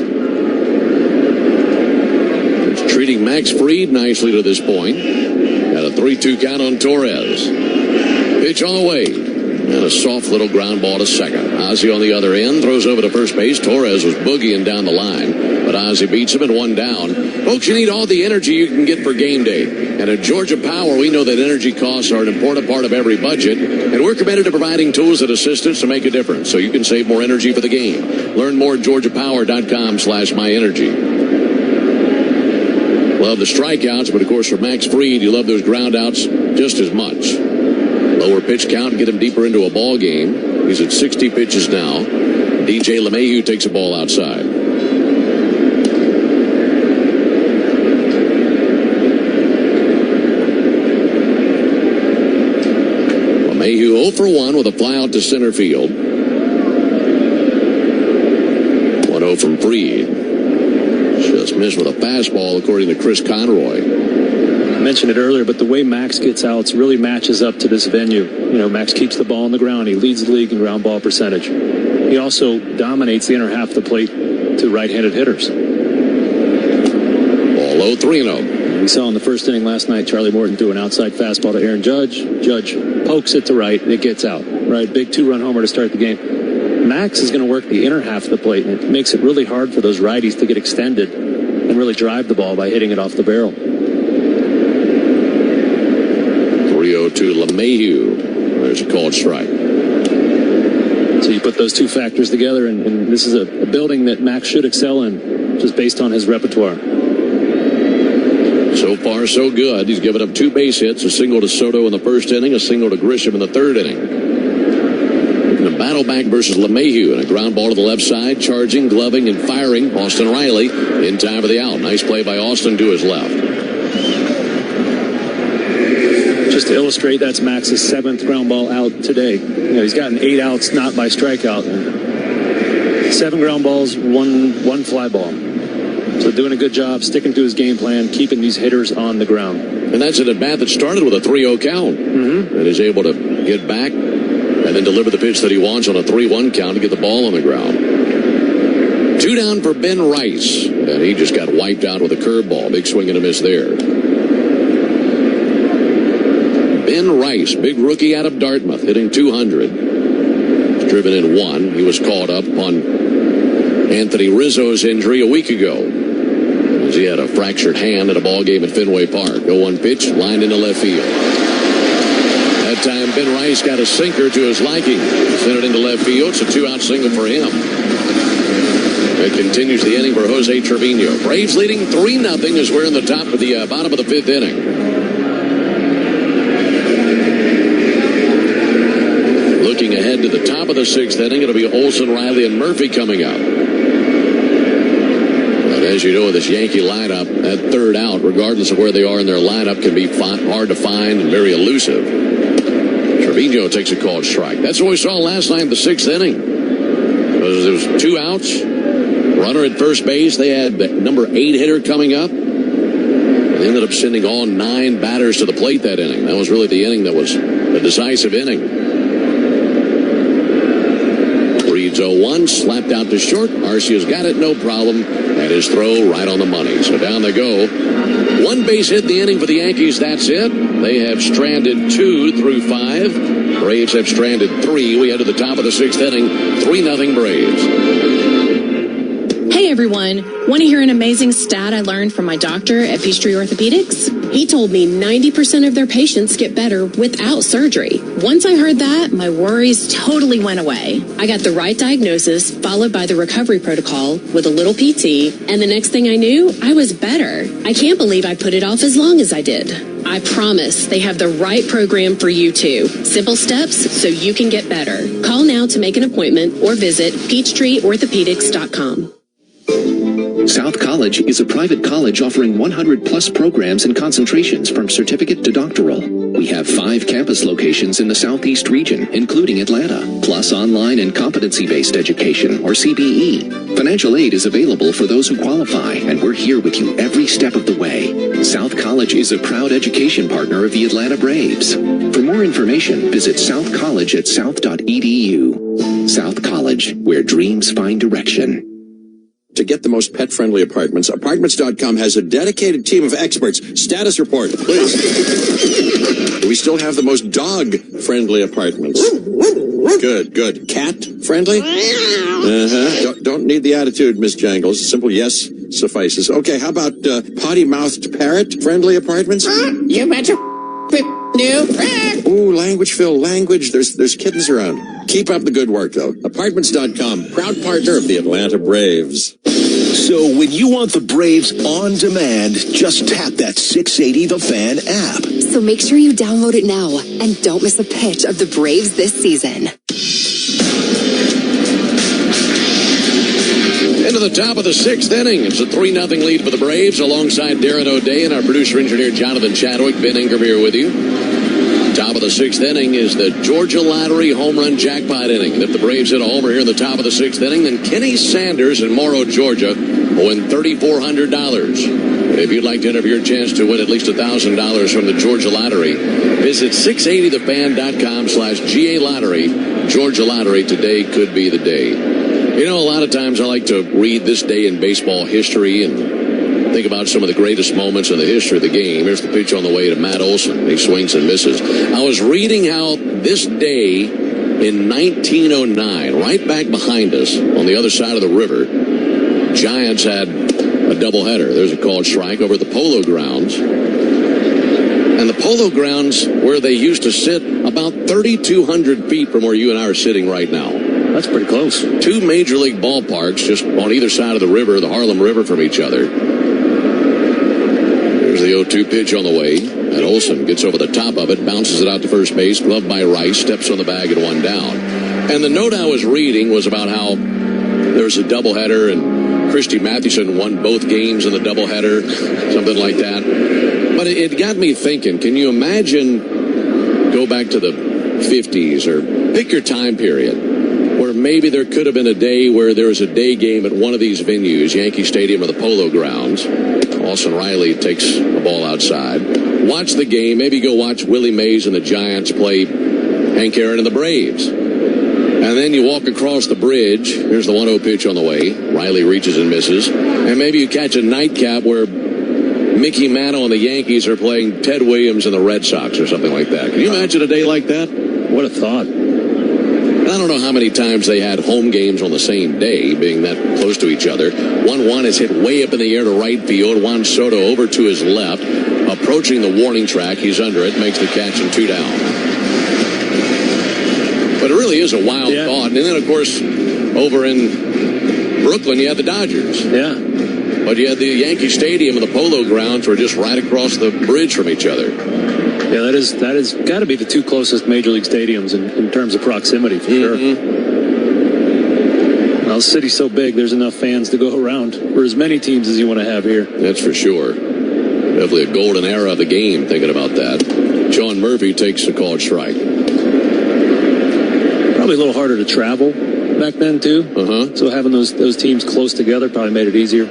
It's treating Max Fried nicely to this point. Got a 3-2 count on Torres. Pitch on the way. And a soft little ground ball to second. Ozzie on the other end throws over to first base. Torres was boogieing down the line, but Ozzie beats him and 1 down. Folks, you need all the energy you can get for game day. And at Georgia Power, we know that energy costs are an important part of every budget, and we're committed to providing tools and assistance to make a difference so you can save more energy for the game. Learn more at georgiapower.com/myenergy. Love the strikeouts, but of course for Max Fried, you love those ground outs just as much. Lower pitch count, get him deeper into a ball game. He's at 60 pitches now. DJ LeMahieu takes a ball outside. LeMahieu 0 for 1 with a fly out to center field. 1-0 from Fried. Just missed with a fastball, according to Chris Conroy. I mentioned it earlier, but the way Max gets outs really matches up to this venue. You know, Max keeps the ball on the ground. He leads the league in ground ball percentage. He also dominates the inner half of the plate to right-handed hitters. Ball low, 3-0. We saw in the first inning last night, Charlie Morton threw an outside fastball to Aaron Judge. Judge pokes it to right, and it gets out. Right, big 2-run homer to start the game. Max is going to work the inner half of the plate, and it makes it really hard for those righties to get extended and really drive the ball by hitting it off the barrel. 3-0 to LeMahieu. There's a called strike. So you put those two factors together, and this is a building that Max should excel in, just based on his repertoire. So far, so good. He's given up 2 base hits, a single to Soto in the first inning, a single to Grisham in the third inning. In a battle back versus LeMahieu, and a ground ball to the left side, charging, gloving, and firing Austin Riley in time for the out. Nice play by Austin to his left. Just to illustrate, that's Max's 7th ground ball out today. You know, he's gotten 8 outs, not by strikeout. 7 ground balls, one fly ball. So doing a good job, sticking to his game plan, keeping these hitters on the ground. And that's an at-bat that started with a 3-0 count. And is able to get back and then deliver the pitch that he wants on a 3-1 count to get the ball on the ground. 2 down for Ben Rice. And he just got wiped out with a curveball. Big swing and a miss there. Ben Rice, big rookie out of Dartmouth, hitting 200. Driven in 1. He was called up on Anthony Rizzo's injury a week ago. as he had a fractured hand at a ball game at Fenway Park. 0-1 pitch, lined into left field. That time, Ben Rice got a sinker to his liking. Sent it into left field. It's a 2-out single for him. It continues the inning for Jose Trevino. Braves leading 3-0 as we're in the bottom of the 5th inning. Looking ahead to the top of the 6th inning, it'll be Olsen, Riley, and Murphy coming up. But as you know, with this Yankee lineup, that 3rd out, regardless of where they are in their lineup, can be hard to find and very elusive. Trevino takes a called strike. That's what we saw last night in the 6th inning. There was 2 outs, runner at first base. They had the number 8 hitter coming up. They ended up sending all 9 batters to the plate that inning. That was really the inning that was the decisive inning. Reads 0-1, slapped out to short. Arcia's got it, no problem. And his throw right on the money. So down they go. 1 base hit in the inning for the Yankees. That's it. They have stranded 2 through 5. Braves have stranded 3. We head to the top of the 6th inning. 3-0 Braves. Hey everyone, want to hear an amazing stat I learned from my doctor at Peachtree Orthopedics? He told me 90% of their patients get better without surgery. Once I heard that, my worries totally went away. I got the right diagnosis, followed by the recovery protocol with a little PT, and the next thing I knew, I was better. I can't believe I put it off as long as I did. I promise they have the right program for you too. Simple steps so you can get better. Call now to make an appointment or visit PeachtreeOrthopedics.com. South College is a private college offering 100-plus programs and concentrations from certificate to doctoral. We have 5 campus locations in the Southeast region, including Atlanta, plus online and competency-based education, or CBE. Financial aid is available for those who qualify, and we're here with you every step of the way. South College is a proud education partner of the Atlanta Braves. For more information, visit southcollege@south.edu. South College, where dreams find direction. To get the most pet-friendly apartments, Apartments.com has a dedicated team of experts. Status report, please. We still have the most dog-friendly apartments. Good. Cat-friendly? Don't need the attitude, Miss Jangles. A simple yes suffices. Okay, how about potty-mouthed parrot-friendly apartments? You betcha do. Ooh, language, Phil, language. There's kittens around. Keep up the good work, though. Apartments.com, proud partner of the Atlanta Braves. So when you want the Braves on demand, just tap that 680 The Fan app. So make sure you download it now and don't miss a pitch of the Braves this season. Into the top of the 6th inning. It's a 3-0 lead for the Braves alongside Darren O'Day and our producer-engineer Jonathan Chadwick. Ben Ingram here with you. Top of the 6th inning is the Georgia Lottery home run jackpot inning. And if the Braves hit a homer here in the top of the 6th inning, then Kenny Sanders in Morrow, Georgia will win $3,400. If you'd like to enter for your chance to win at least $1,000 from the Georgia Lottery, visit 680thefan.com/GA Lottery. Georgia Lottery, today could be the day. You know, a lot of times I like to read this day in baseball history and think about some of the greatest moments in the history of the game. Here's the pitch on the way to Matt Olson. He swings and misses. I was reading how this day in 1909, right back behind us on the other side of the river, Giants had a doubleheader. There's a called strike over at the Polo Grounds. And the Polo Grounds, where they used to sit, about 3,200 feet from where you and I are sitting right now. That's pretty close. 2 major league ballparks just on either side of the river, the Harlem River, from each other. There's the 0-2 pitch on the way. And Olson gets over the top of it, bounces it out to first base, gloved by Rice, steps on the bag and 1 down. And the note I was reading was about how there's a doubleheader and Christy Mathewson won both games in the doubleheader, something like that. But it got me thinking, can you imagine, go back to the 50s or pick your time period, where maybe there could have been a day where there was a day game at one of these venues, Yankee Stadium or the Polo Grounds. Austin Riley takes a ball outside. Watch the game. Maybe go watch Willie Mays and the Giants play Hank Aaron and the Braves. And then you walk across the bridge. Here's the 1-0 pitch on the way. Riley reaches and misses. And maybe you catch a nightcap where Mickey Mantle and the Yankees are playing Ted Williams and the Red Sox or something like that. Can you imagine a day like that? What a thought. I don't know how many times they had home games on the same day, being that close to each other. 1-1 is hit way up in the air to right field. Juan Soto over to his left, approaching the warning track. He's under it, makes the catch, and 2 down. But it really is a wild thought. And then, of course, over in Brooklyn, you had the Dodgers. Yeah. But you had the Yankee Stadium and the Polo Grounds were just right across the bridge from each other. Yeah, that is got to be the 2 closest major league stadiums in terms of proximity, for sure. Well, the city's so big, there's enough fans to go around for as many teams as you want to have here. That's for sure. Definitely a golden era of the game, thinking about that. Sean Murphy takes the called strike. Probably a little harder to travel back then, too. So having those teams close together probably made it easier.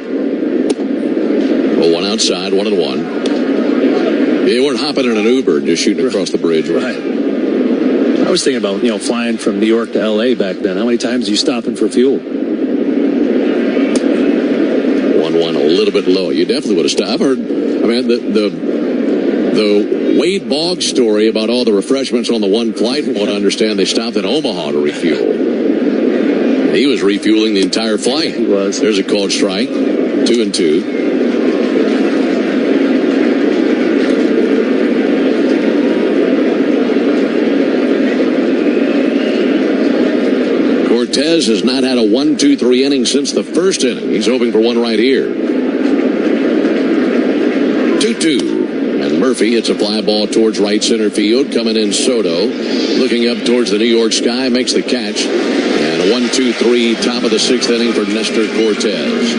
Well, 1 outside, 1-1. They weren't hopping in an Uber, just shooting across the bridge. Right. I was thinking about, flying from New York to L.A. back then. How many times are you stopping for fuel? 1-1, a little bit low. You definitely would have stopped. I've heard, the Wade Boggs story about all the refreshments on the one flight. From what I understand, they stopped in Omaha to refuel. He was refueling the entire flight. He was. There's a called strike. 2-2. Cortez has not had a 1-2-3 inning since the first inning. He's hoping for one right here. 2-2. And Murphy hits a fly ball towards right center field. Coming in Soto. Looking up towards the New York sky. Makes the catch. And a 1-2-3 top of the 6th inning for Nestor Cortez.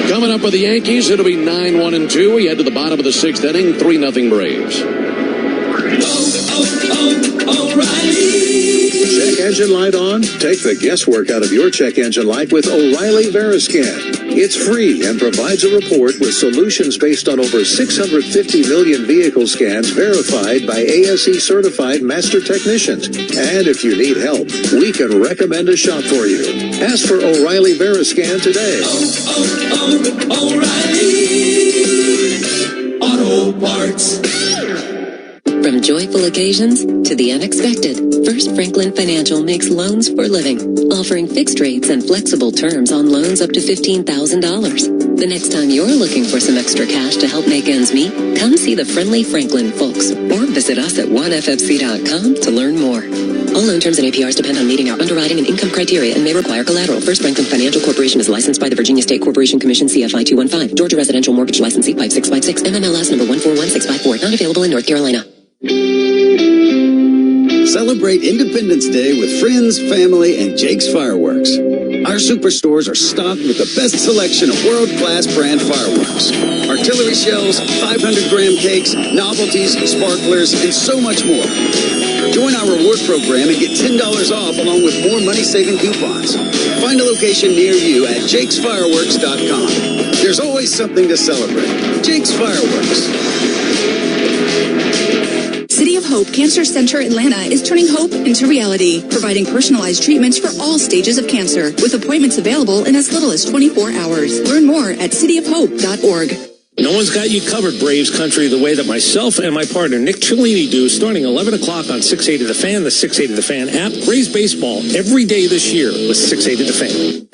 Coming up with the Yankees, it'll be 9-1-2. We head to the bottom of the 6th inning. 3-0 Braves. O'Reilly. Check engine light on? Take the guesswork out of your check engine light with O'Reilly Veriscan. It's free and provides a report with solutions based on over 650 million vehicle scans verified by ASE certified master technicians. And if you need help, we can recommend a shop for you. Ask for O'Reilly Veriscan today. O'Reilly Auto Parts. From joyful occasions to the unexpected, First Franklin Financial makes loans for living, offering fixed rates and flexible terms on loans up to $15,000. The next time you're looking for some extra cash to help make ends meet, come see the friendly Franklin folks or visit us at onefc.com to learn more. All loan terms and APRs depend on meeting our underwriting and income criteria and may require collateral. First Franklin Financial Corporation is licensed by the Virginia State Corporation Commission CFI 215. Georgia Residential Mortgage License C5656. MMLS number 141654. Not available in North Carolina. Celebrate Independence Day with friends, family, and Jake's Fireworks. Our superstores are stocked with the best selection of world-class brand fireworks. Artillery shells, 500-gram cakes, novelties, sparklers, and so much more. Join our reward program and get $10 off along with more money-saving coupons. Find a location near you at jakesfireworks.com. There's always something to celebrate. Jake's Fireworks. City of Hope Cancer Center Atlanta is turning hope into reality, providing personalized treatments for all stages of cancer, with appointments available in as little as 24 hours. Learn more at cityofhope.org. No one's got you covered, Braves country, the way that myself and my partner Nick Cellini do, starting 11 o'clock on 680 The Fan, the 680 The Fan app. Braves baseball every day this year with 680 The Fan.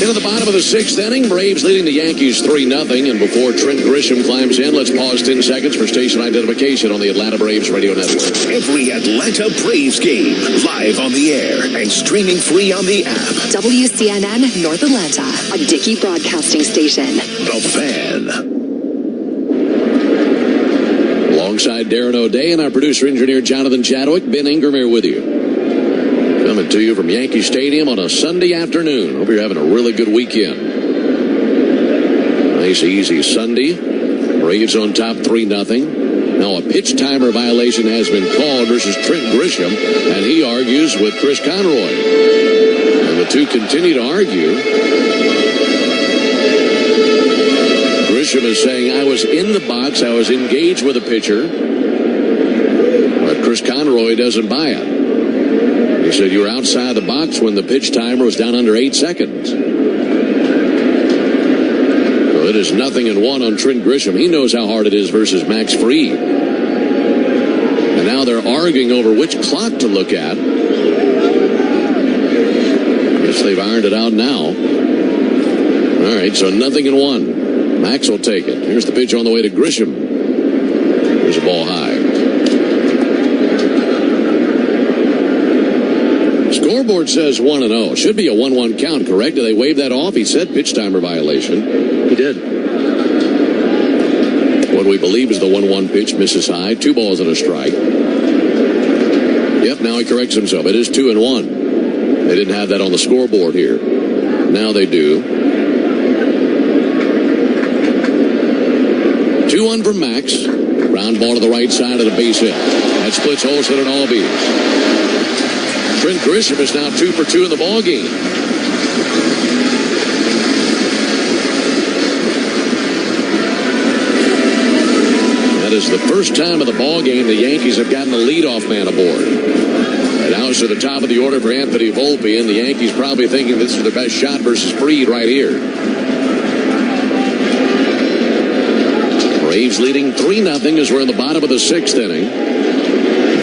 Into the bottom of the 6th inning, Braves leading the Yankees 3-0. And before Trent Grisham climbs in, let's pause 10 seconds for station identification on the Atlanta Braves radio network. Every Atlanta Braves game, live on the air and streaming free on the app. WCNN North Atlanta, a Dickey broadcasting station. The Fan. Alongside Darren O'Day and our producer-engineer Jonathan Chadwick, Ben Ingram here with you. Coming to you from Yankee Stadium on a Sunday afternoon. Hope you're having a really good weekend. Nice, easy Sunday. Braves on top 3-0. Now a pitch timer violation has been called versus Trent Grisham, and he argues with Chris Conroy. And the two continue to argue. Grisham is saying, I was in the box, I was engaged with a pitcher. But Chris Conroy doesn't buy it. He said you were outside the box when the pitch timer was down under 8 seconds. So it is 0-1 on Trent Grisham. He knows how hard it is versus Max Fried. And now they're arguing over which clock to look at. Guess they've ironed it out now. All right, so 0-1. Max will take it. Here's the pitch on the way to Grisham. There's a ball high. Scoreboard says 1-0. Should be a 1-1 count, correct? Did they wave that off? He said pitch timer violation. He did. What we believe is the 1-1 pitch misses high. 2 balls and a strike. Yep, now he corrects himself. It is 2-1. They didn't have that on the scoreboard here. Now they do. 2-1 from Max. Ground ball to the right side of the base hit. That splits Olsen and Albies. Trent Grisham is now 2 for 2 in the ball game. That is the first time of the ball game the Yankees have gotten a leadoff man aboard. And now it's to the top of the order for Anthony Volpe, and the Yankees probably thinking this is their best shot versus Fried right here. Braves leading 3-0 as we're in the bottom of the 6th inning.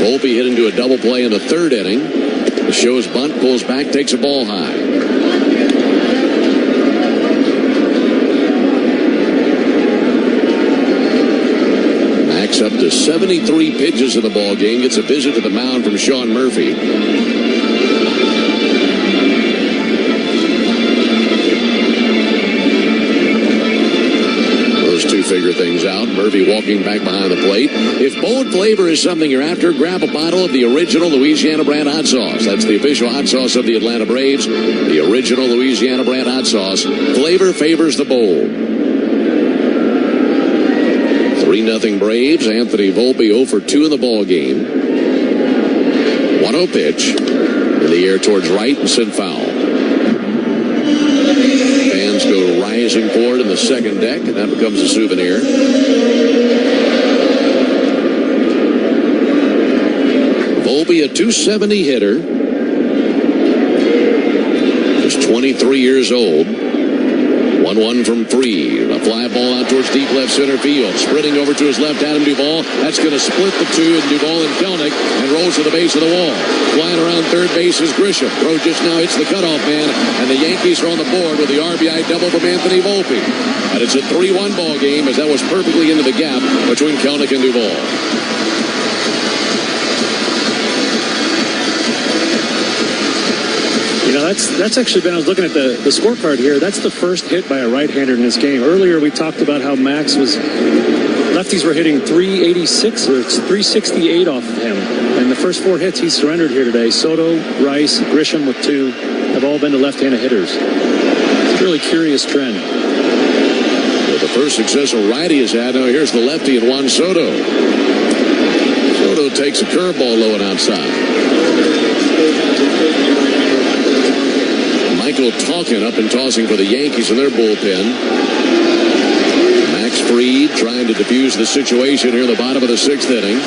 Volpe hit into a double play in the 3rd inning. The show's bunt, pulls back, takes a ball high. Max up to 73 pitches in the ball game. Gets a visit to the mound from Sean Murphy. Figure things out. Murphy walking back behind the plate. If bold flavor is something you're after, grab a bottle of the original Louisiana brand hot sauce. That's the official hot sauce of the Atlanta Braves. The original Louisiana brand hot sauce. Flavor favors the bold. 3-0 Braves. Anthony Volpe 0 for 2 in the ball game. 1-0 pitch. In the air towards right and sent foul. Go rising forward in the second deck, and that becomes a souvenir. Volpe, a .270 hitter, just 23 years old. 1-1 from Fried. A fly ball out towards deep left center field. Sprinting over to his left, Adam Duvall. That's going to split the two, and Duvall and Kelnick, and rolls to the base of the wall. Flying around third base is Grisham. Throw just now hits the cutoff man, and the Yankees are on the board with the RBI double from Anthony Volpe. And it's a 3-1 ball game, as that was perfectly into the gap between Kelnick and Duvall. You know, that's actually been, I was looking at the scorecard here, that's the first hit by a right-hander in this game. Earlier we talked about how Max lefties were hitting 386 or 368 off of him. And the first 4 hits he surrendered here today, Soto, Rice, Grisham with 2, have all been to left-handed hitters. It's a really curious trend. Well, the first successful righty has had, now here's the lefty in Juan Soto. Soto takes a curveball low and outside. Michael Talkin up and tossing for the Yankees in their bullpen. Max Fried trying to defuse the situation here in the bottom of the 6th inning.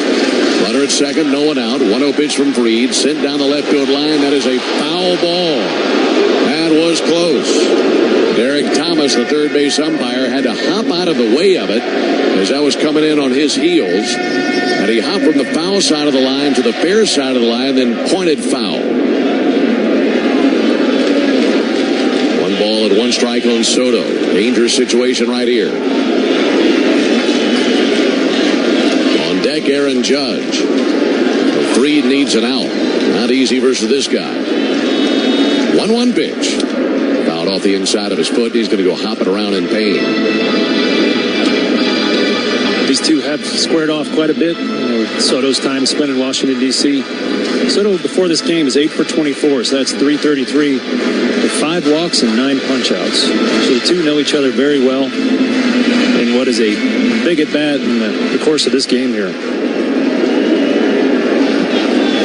Runner at second, no one out. 1-0 pitch from Fried. Sent down the left field line. That is a foul ball. That was close. Derek Thomas, the third base umpire, had to hop out of the way of it as that was coming in on his heels. And he hopped from the foul side of the line to the fair side of the line, then pointed foul. 1 ball and 1 strike on Soto. Dangerous situation right here. On deck, Aaron Judge. Fried needs an out. Not easy versus this guy. 1-1 pitch. Fouled off the inside of his foot. He's going to go hopping around in pain. These two have squared off quite a bit. Soto's time spent in Washington, D.C. Soto, before this game, is 8 for 24, so that's .333 with 5 walks and 9 punch-outs. So the two know each other very well in what is a big at-bat in the course of this game here.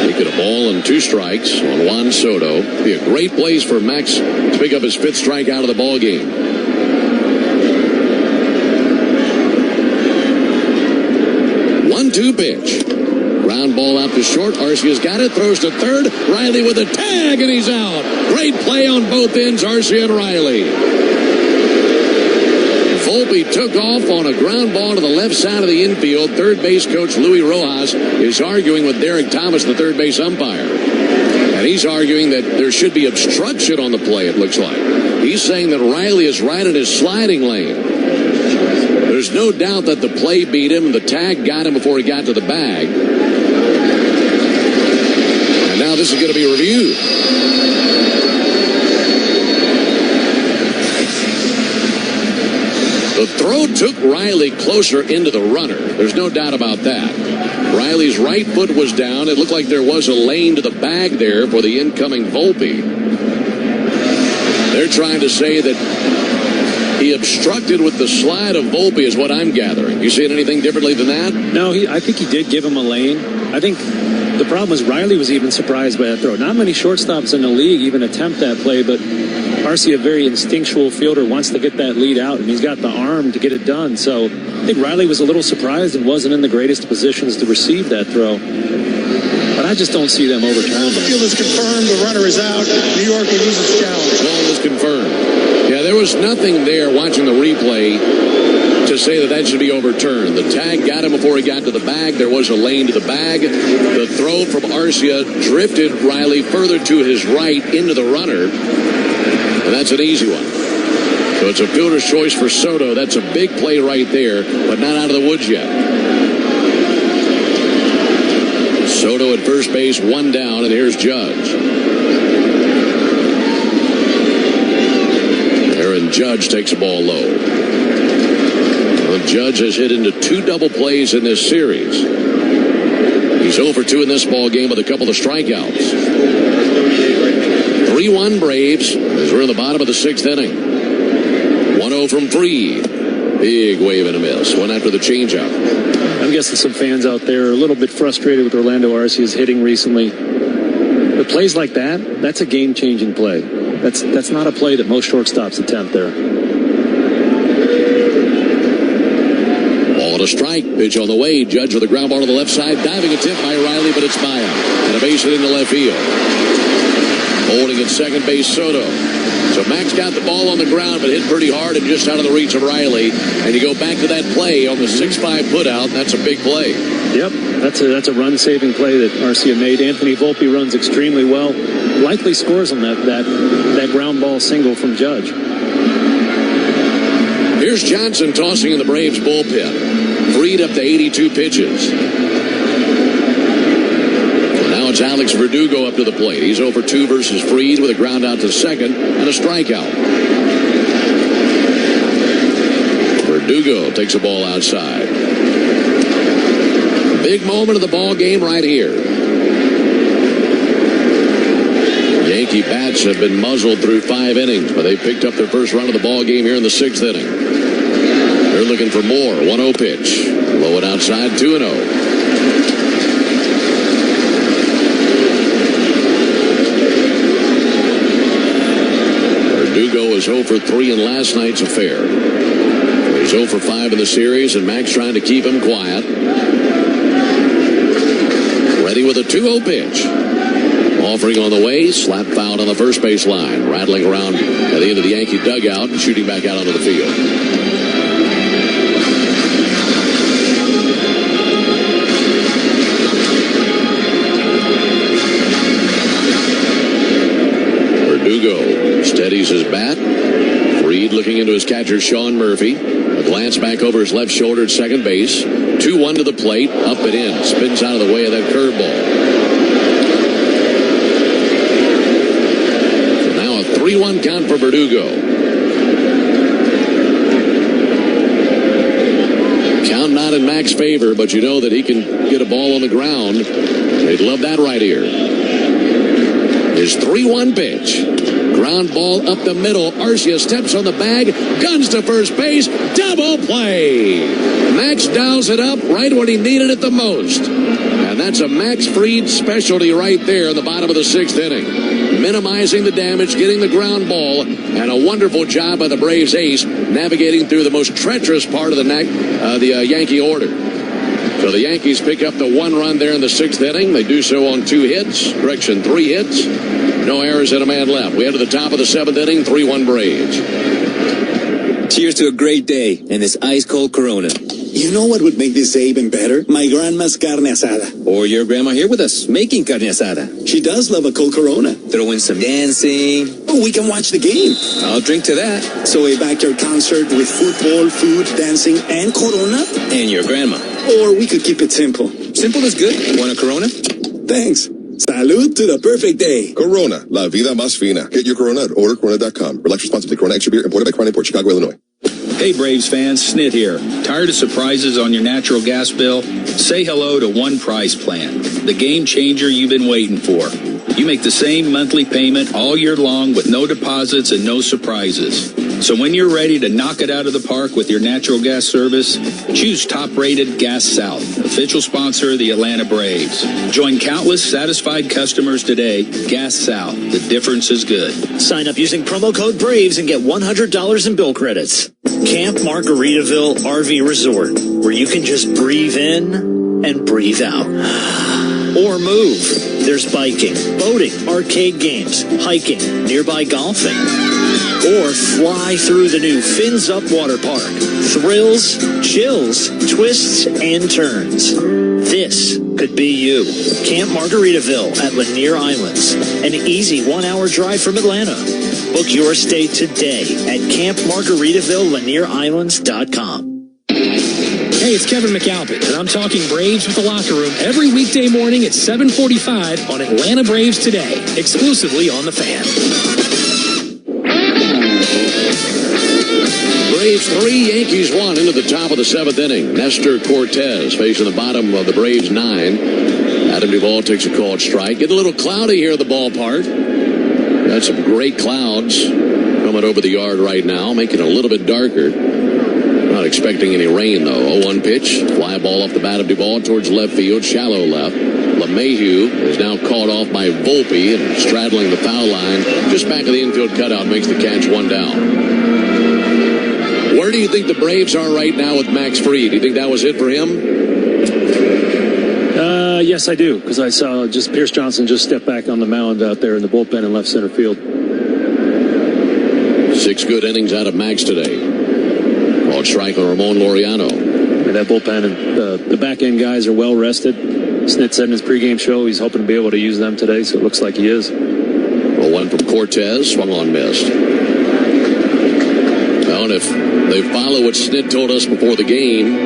Making a ball and 2 strikes on Juan Soto. Be a great place for Max to pick up his 5th strikeout of the ball game. 1-2 pitch. Ground ball out to short. Arcia's got it. Throws to third. Riley with a tag, and he's out. Great play on both ends, Arcia and Riley. Volpe took off on a ground ball to the left side of the infield. Third base coach Luis Rojas is arguing with Derek Thomas, the third base umpire. And he's arguing that there should be obstruction on the play, it looks like. He's saying that Riley is right in his sliding lane. There's no doubt that the play beat him. The tag got him before he got to the bag. And now this is going to be reviewed. The throw took Riley closer into the runner. There's no doubt about that. Riley's right foot was down. It looked like there was a lane to the bag there for the incoming Volpe. They're trying to say that he obstructed with the slide of Volpe is what I'm gathering. You seeing anything differently than that? No, I think he did give him a lane. I think the problem was Riley was even surprised by that throw. Not many shortstops in the league even attempt that play, but Arcia, a very instinctual fielder, wants to get that lead out, and he's got the arm to get it done. So I think Riley was a little surprised and wasn't in the greatest positions to receive that throw. But I just don't see them overturning The it. field is confirmed. The runner is out. New York will use its challenge. Ball is confirmed. Yeah, there was nothing there watching the replay to say that that should be overturned. The tag got him before he got to the bag. There was a lane to the bag. The throw from Arcia drifted Riley further to his right into the runner. And that's an easy one. So it's a fielder's choice for Soto. That's a big play right there, but not out of the woods yet. Soto at first base, one down, and here's Judge. Aaron Judge takes the ball low. Well, Judge has hit into 2 double plays in this series. He's 0 for 2 in this ball game with a couple of strikeouts. 3-1 Braves as we're in the bottom of the 6th inning. 1-0 from Fried. Big wave and a miss. One after the changeup. I'm guessing some fans out there are a little bit frustrated with Orlando Arcia's hitting recently. But plays like that, that's a game-changing play. That's not a play that most shortstops attempt there. Ball to strike. Pitch on the way. Judge with a ground ball to the left side. Diving attempt by Riley, but it's by him. And a base hit into left field. Holding at second base, Soto. So Max got the ball on the ground, but hit pretty hard and just out of the reach of Riley. And you go back to that play on the 6-5 putout. That's a big play. Yep, that's a run-saving play that Arcia made. Anthony Volpe runs extremely well. Likely scores on that ground ball single from Judge. Here's Johnson tossing in the Braves bullpen. Fried up to 82 pitches. Now it's Alex Verdugo up to the plate. He's 0 for 2 versus Fried with a ground out to second and a strikeout. Verdugo takes the ball outside. Big moment of the ball game right here. Yankee bats have been muzzled through 5 innings, but they picked up their first run of the ball game here in the 6th inning. They're looking for more. 1-0 pitch. Low and outside, 2-0. Verdugo is 0 for 3 in last night's affair. He's 0 for 5 in the series, and Max trying to keep him quiet. Ready with a 2-0 pitch. Offering on the way, slap foul on the first base line. Rattling around at the end of the Yankee dugout and shooting back out onto the field. Verdugo steadies his bat. Fried looking into his catcher, Sean Murphy. A glance back over his left shoulder at second base. 2-1 to the plate. Up and in. Spins out of the way of that curveball. So now a 3-1 count for Verdugo. Count not in Max's favor, but you know that he can get a ball on the ground. They'd love that right here. His 3-1 pitch. Ground ball up the middle. Arcia steps on the bag. Guns to first base. Double play. Max dials it up right when he needed it the most. And that's a Max Fried specialty right there in the bottom of the 6th inning. Minimizing the damage, getting the ground ball, and a wonderful job by the Braves ace navigating through the most treacherous part of the Yankee order. So the Yankees pick up the 1 run there in the 6th inning. They do so on 2 hits. 3 hits. No errors and a man left. We head to the top of the 7th inning. 3-1 Braves. Cheers to a great day and this ice-cold Corona. You know what would make this day even better? My grandma's carne asada. Or your grandma here with us, making carne asada. She does love a cold Corona. Throw in some dancing. Oh, we can watch the game. I'll drink to that. So a backyard concert with football, food, dancing, and Corona? And your grandma. Or we could keep it simple. Simple is good. Want a Corona? Thanks. Salud to the perfect day. Corona, la vida más fina. Get your Corona at ordercorona.com. Relax responsibly. Corona Extra Beer, imported by Crown Import, Chicago, Illinois. Hey Braves fans, Snit here. Tired of surprises on your natural gas bill? Say hello to One Price Plan, the game changer you've been waiting for. You make the same monthly payment all year long with no deposits and no surprises. So when you're ready to knock it out of the park with your natural gas service, choose top-rated Gas South, official sponsor of the Atlanta Braves. Join countless satisfied customers today. Gas South, the difference is good. Sign up using promo code BRAVES and get $100 in bill credits. Camp Margaritaville RV Resort, where you can just breathe in and breathe out. Or move. There's biking, boating, arcade games, hiking, nearby golfing. Or fly through the new Fins Up Water Park. Thrills, chills, twists, and turns. This could be you. Camp Margaritaville at Lanier Islands. An easy 1-hour drive from Atlanta. Book your stay today at campmargaritaville.lanierIslands.com. Hey, it's Kevin McAlpin, and I'm talking Braves with the Locker Room every weekday morning at 7:45 on Atlanta Braves Today, exclusively on The Fan. Braves 3, Yankees 1 into the top of the 7th inning. Nestor Cortez facing the bottom of the Braves 9. Adam Duvall takes a called strike. Getting a little cloudy here at the ballpark. Got some great clouds coming over the yard right now, making it a little bit darker. Not expecting any rain, though. 0-1 pitch. Fly ball off the bat of Duvall towards left field. Shallow left. LeMahieu is now caught off by Volpe and straddling the foul line. Just back of the infield cutout makes the catch, 1 down. Where do you think the Braves are right now with Max Fried? Do you think that was it for him? Yes, I do, because I saw just Pierce Johnson just step back on the mound out there in the bullpen in left center field. 6 good innings out of Max today. Called strike on Ramon Laureano. And that bullpen and the back end guys are well rested. Snit said in his pregame show he's hoping to be able to use them today, so it looks like he is. 0-1 from Cortez, swung on, missed. Well, and if they follow what Snit told us before the game,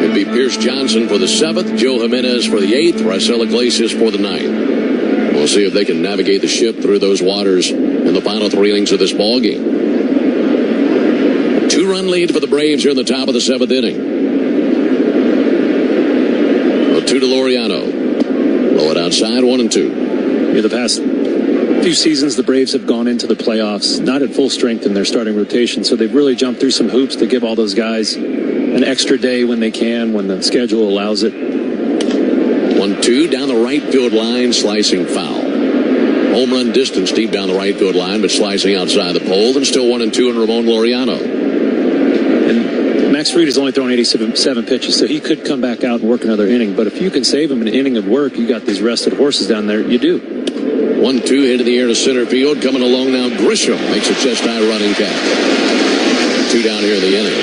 it'd be Pierce Johnson for the 7th, Joe Jimenez for the 8th, Marcell Ozuna for the 9th. We'll see if they can navigate the ship through those waters in the final 3 innings of this ball game. 2-run lead for the Braves here in the top of the 7th inning. 2 to Laureano. Low it outside, 1-2. Yeah, the past few seasons, the Braves have gone into the playoffs not at full strength in their starting rotation, so they've really jumped through some hoops to give all those guys an extra day when they can, when the schedule allows it. 1-2 down the right field line, slicing foul. Home run distance deep down the right field line, but slicing outside the pole, and still 1-2 in Ramon Laureano. And Max Fried has only thrown 87 pitches, so he could come back out and work another inning. But if you can save him an inning of work, you got these rested horses down there, you do. 1-2 hit in the air to center field. Coming along now, Grisham makes a chest-high running catch. 2 down here in the inning.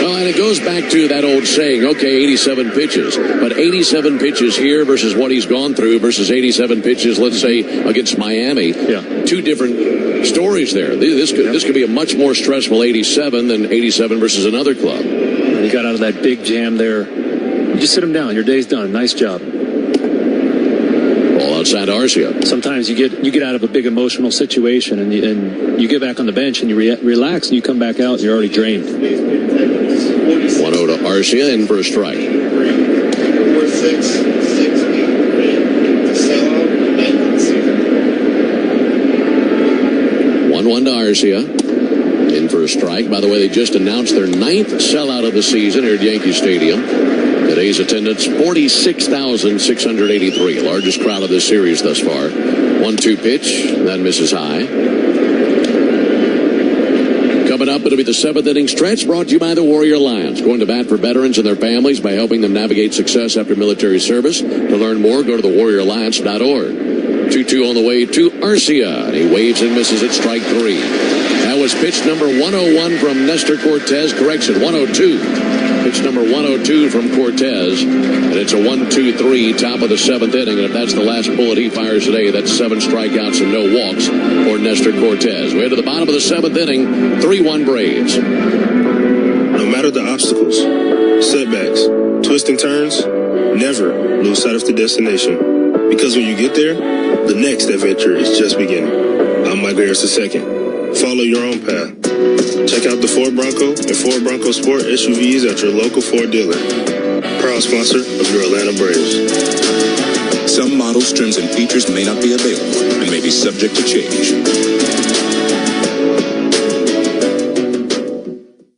Well, and it goes back to that old saying, okay, 87 pitches. But 87 pitches here versus what he's gone through versus 87 pitches, let's say, against Miami. Yeah. 2 different stories there. This could be a much more stressful 87 than 87 versus another club. And you got out of that big jam there. You just sit him down. Your day's done. Nice job. Ball outside Arcia. Sometimes you get out of a big emotional situation and you get back on the bench and you relax and you come back out and you're already drained. 1-0 to Arcia in for a strike. 1-1 to Arcia. In for a strike. By the way, they just announced their 9th sellout of the season here at Yankee Stadium. Today's attendance, 46,683. Largest crowd of this series thus far. 1-2 pitch. That misses high. Coming up, it'll be the 7th inning stretch brought to you by the Warrior Alliance. Going to bat for veterans and their families by helping them navigate success after military service. To learn more, go to thewarrioralliance.org. 2-2 on the way to Arcia. And he waves and misses at strike 3. That was pitch number 101 from Nestor Cortez. Correction, 102. Pitch number 102 from Cortez. And it's a 1-2-3, top of the 7th inning. And if that's the last bullet he fires today, that's 7 strikeouts and no walks for Nestor Cortez. We're to the bottom of the 7th inning, 3-1 Braves. No matter the obstacles, setbacks, twisting turns, never lose sight of the destination. Because when you get there, the next adventure is just beginning. I'm Mike Harris II. Follow your own path. Check out the Ford Bronco and Ford Bronco Sport SUVs at your local Ford dealer. Proud sponsor of your Atlanta Braves. Some models, trims, and features may not be available and may be subject to change.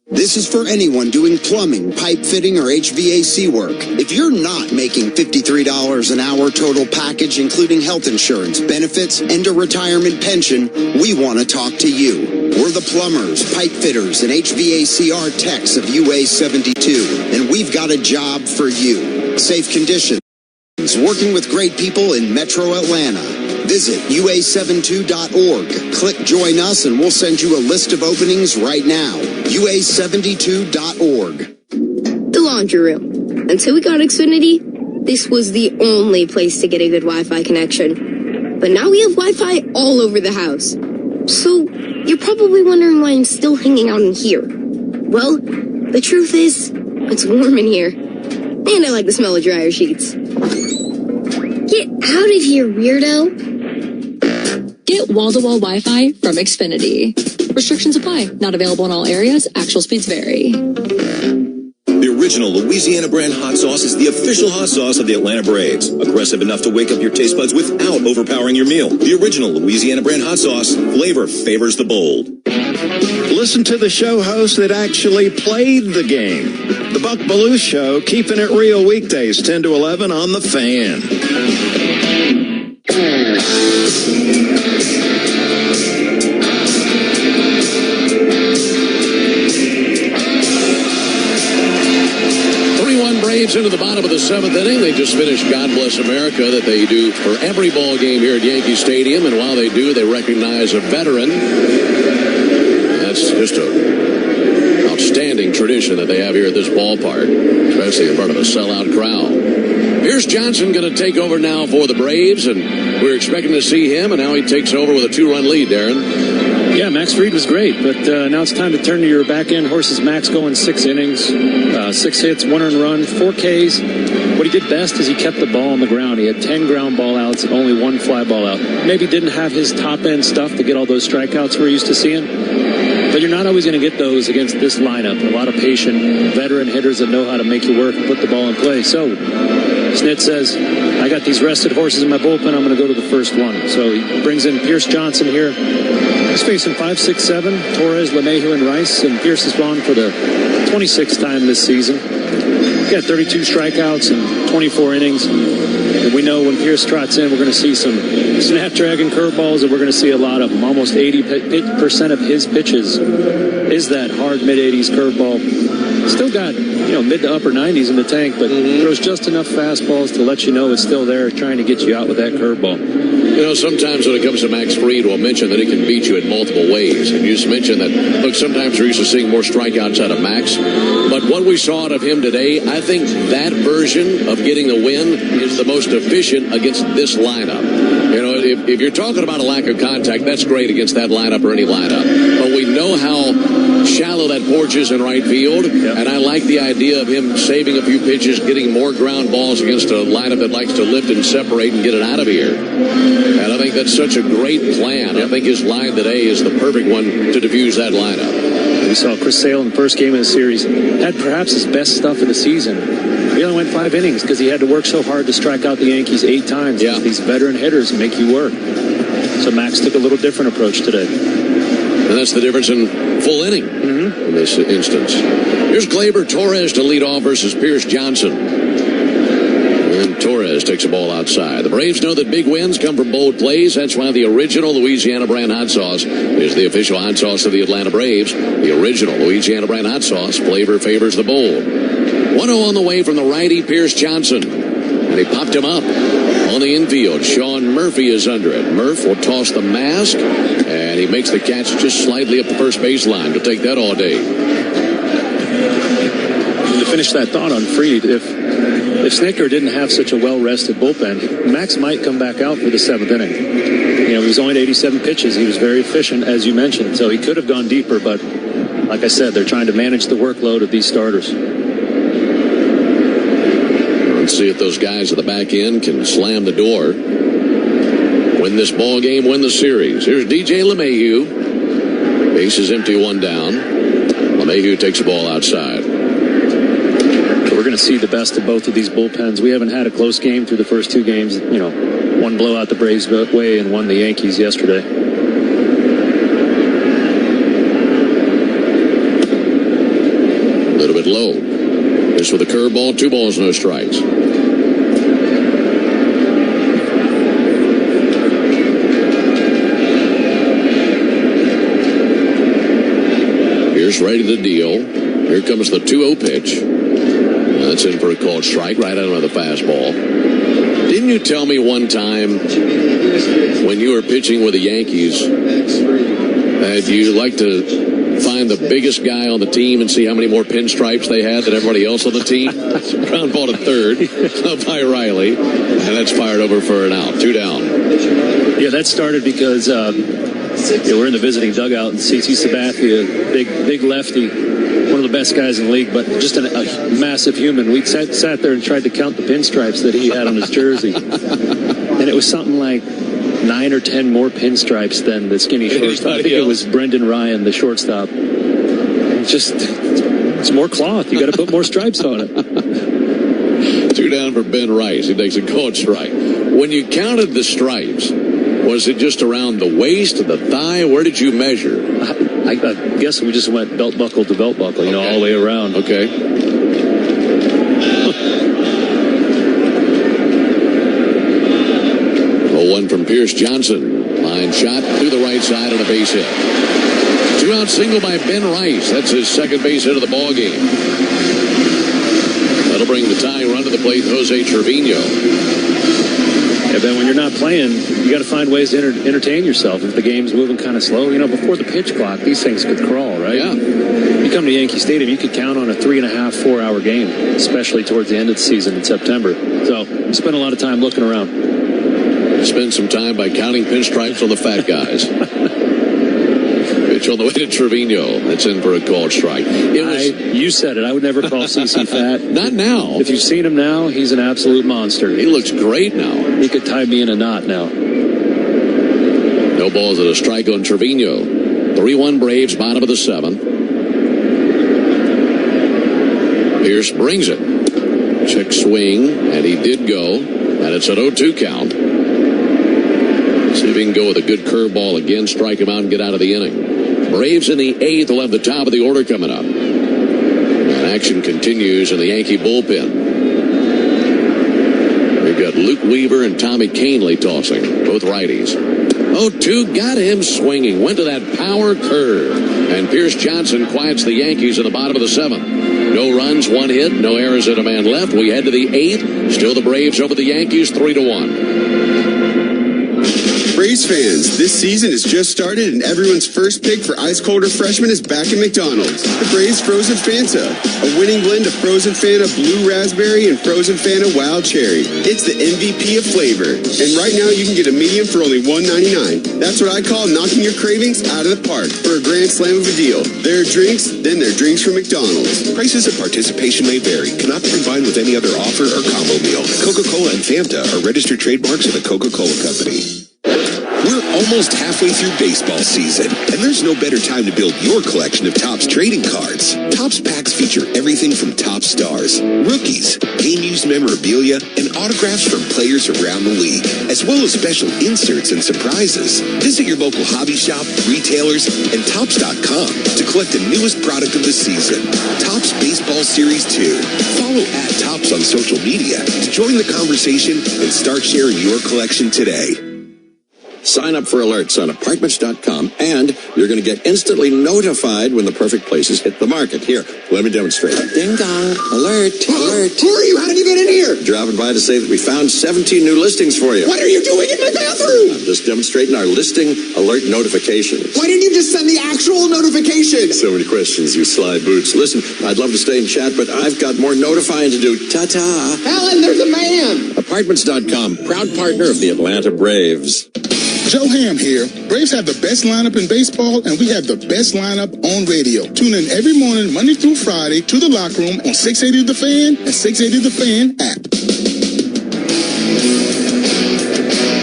This is for anyone doing plumbing, pipe fitting, or HVAC work. If you're not making $53 an hour total package, including health insurance, benefits, and a retirement pension, we want to talk to you. We're the plumbers, pipe fitters, and HVACR techs of UA 72, and we've got a job for you. Safe conditions, working with great people in Metro Atlanta. Visit ua72.org. Click Join Us and we'll send you a list of openings right now. ua72.org. The laundry room. Until we got Xfinity, this was the only place to get a good Wi-Fi connection. But now we have Wi-Fi all over the house. So you're probably wondering why I'm still hanging out in here. Well, the truth is, it's warm in here. And I like the smell of dryer sheets. Get out of here, weirdo. Get wall-to-wall Wi-Fi from Xfinity. Restrictions apply. Not available in all areas. Actual speeds vary. The original Louisiana brand hot sauce is the official hot sauce of the Atlanta Braves. Aggressive enough to wake up your taste buds without overpowering your meal. The original Louisiana brand hot sauce. Flavor favors the bold. Listen to the show host that actually played the game. The Buck Belue Show, keeping it real weekdays, 10 to 11 on The Fan. Braves into the bottom of the 7th inning. They just finished God Bless America that they do for every ball game here at Yankee Stadium. And while they do, they recognize a veteran. That's just a outstanding tradition that they have here at this ballpark, especially in front of a sellout crowd. Here's Johnson going to take over now for the Braves, and we're expecting to see him, and now he takes over with a 2-run lead, Darren. Yeah, Max Fried was great, but now it's time to turn to your back-end horses. Max going 6 innings, 6 hits, 1 earned run, 4 Ks. What he did best is he kept the ball on the ground. He had 10 ground ball outs and only 1 fly ball out. Maybe didn't have his top-end stuff to get all those strikeouts we're used to seeing, but you're not always going to get those against this lineup. A lot of patient veteran hitters that know how to make you work and put the ball in play. So Snit says, I got these rested horses in my bullpen. I'm going to go to the first one. So he brings in Pierce Johnson here. He's facing 5, 6, 7, Torres, LeMahieu, and Rice, and Pierce has gone for the 26th time this season. He got 32 strikeouts and 24 innings. And we know when Pierce trots in, we're going to see some snapdragon curveballs, and we're going to see a lot of them. Almost 80% of his pitches is that hard mid-80s curveball. Still got, mid to upper 90s in the tank, but throws just enough fastballs to let you know it's still there, trying to get you out with that curveball. Sometimes when it comes to Max Fried, we'll mention that he can beat you in multiple ways. And you just mentioned that, look, sometimes we're used to seeing more strikeouts out of Max. But what we saw out of him today, I think that version of getting the win is the most efficient against this lineup. If you're talking about a lack of contact, that's great against that lineup or any lineup. But we know how shallow that porch is in right field. Yep. And I like the idea of him saving a few pitches, getting more ground balls against a lineup that likes to lift and separate and get it out of here. And I think that's such a great plan. I think his line today is the perfect one to diffuse that lineup. We saw Chris Sale in the first game of the series had perhaps his best stuff of the season. He only went 5 innings because he had to work so hard to strike out the Yankees 8 times. Yeah. These veteran hitters make you work. So Max took a little different approach today. And that's the difference in full inning in this instance. Here's Gleyber Torres to lead off versus Pierce Johnson. And Torres takes a ball outside. The Braves know that big wins come from bold plays. That's why the original Louisiana brand hot sauce is the official hot sauce of the Atlanta Braves. The original Louisiana brand hot sauce. Flavor favors the bold. 1-0 on the way from the righty Pierce Johnson. And he popped him up. On the infield, Sean Murphy is under it. Murph will toss the mask, and he makes the catch just slightly up the first baseline. He'll take that all day. And to finish that thought on Fried, if Snitker didn't have such a well-rested bullpen, Max might come back out for the 7th inning. He was only at 87 pitches. He was very efficient, as you mentioned, so he could have gone deeper, but like I said, they're trying to manage the workload of these starters. Let's see if those guys at the back end can slam the door. Win this ball game, win the series. Here's DJ LeMahieu. Base is empty, 1 down. LeMahieu takes the ball outside. We're going to see the best of both of these bullpens. We haven't had a close game through the first 2 games. One blowout the Braves way and one the Yankees yesterday. A little bit low. This with a curveball, 2 balls, no strikes. Here's ready to deal. Here comes the 2-0 pitch. That's in for a called strike, right out of the fastball. Didn't you tell me one time when you were pitching with the Yankees that you like to find the biggest guy on the team and see how many more pinstripes they had than everybody else on the team? Ground ball to third, up by Riley, and that's fired over for an out. 2 down. Yeah, that started because we're in the visiting dugout, and CC Sabathia, big lefty, one of the best guys in the league, but just a massive human. We sat there and tried to count the pinstripes that he had on his jersey, and it was something like 9 or 10 more pinstripes than the skinny shortstop. I think it was Brendan Ryan, the shortstop. It's more cloth. You got to put more stripes on it. 2 down for Ben Rice. He takes a called strike. When you counted the stripes, was it just around the waist, the thigh? Where did you measure? I guess we just went belt buckle to belt buckle, okay, all the way around. Okay. 0-1 from Pierce Johnson. Line shot through the right side on a base hit. 2-out single by Ben Rice. That's his second base hit of the ball game. That'll bring the tying run to the plate, Jose Trevino. Yeah, Ben, when you're not playing, you got to find ways to entertain yourself. If the game's moving kind of slow, before the pitch clock, these things could crawl, right? Yeah. You come to Yankee Stadium, you could count on a 3.5-4 hour game, especially towards the end of the season in September. So you spend a lot of time looking around. Spend some time by counting pinstripes on the fat guys. Pitch on the way to Trevino. That's in for a called strike. You said it. I would never call CC fat. Not now. If you've seen him now, he's an absolute monster. He looks great now. He could tie me in a knot now. No balls at a strike on Trevino. 3-1 Braves, bottom of the 7th. Pierce brings it. Check swing, and he did go. And it's an 0-2 count. See if he can go with a good curveball again, strike him out, and get out of the inning. Braves in the 8th will have the top of the order coming up. And action continues in the Yankee bullpen. We've got Luke Weaver and Tommy Kahnle tossing, both righties. 0-2, got him swinging, went to that power curve. And Pierce Johnson quiets the Yankees in the bottom of the 7th. No runs, 1 hit, no errors, and a man left. We head to the 8th. Still the Braves over the Yankees, 3-1. Braves fans, this season has just started and everyone's first pick for ice cold refreshment is back at McDonald's. The Braves Frozen Fanta, a winning blend of Frozen Fanta Blue Raspberry and Frozen Fanta Wild Cherry. It's the MVP of flavor. And right now you can get a medium for only $1.99. That's what I call knocking your cravings out of the park for a grand slam of a deal. There are drinks, then there are drinks from McDonald's. Prices and participation may vary. Cannot be combined with any other offer or combo meal. Coca-Cola and Fanta are registered trademarks of the Coca-Cola Company. We're almost halfway through baseball season, and there's no better time to build your collection of Topps trading cards. Topps packs feature everything from top stars, rookies, game-used memorabilia, and autographs from players around the league, as well as special inserts and surprises. Visit your local hobby shop, retailers, and Topps.com to collect the newest product of the season, Topps Baseball Series 2. Follow @Topps on social media to join the conversation and start sharing your collection today. Sign up for alerts on Apartments.com, and you're going to get instantly notified when the perfect places hit the market. Here, let me demonstrate. Ding dong, alert, alert. Who are you? How did you get in here? Dropping by to say that we found 17 new listings for you. What are you doing in my bathroom? I'm just demonstrating our listing alert notifications. Why didn't you just send the actual notification? So many questions, you sly boots. Listen, I'd love to stay and chat, but I've got more notifying to do. Ta-ta. Helen, there's a man. Apartments.com, proud partner of the Atlanta Braves. Joe Ham here. Braves have the best lineup in baseball, and we have the best lineup on radio. Tune in every morning, Monday through Friday, to the locker room on 680 The Fan and 680 The Fan app.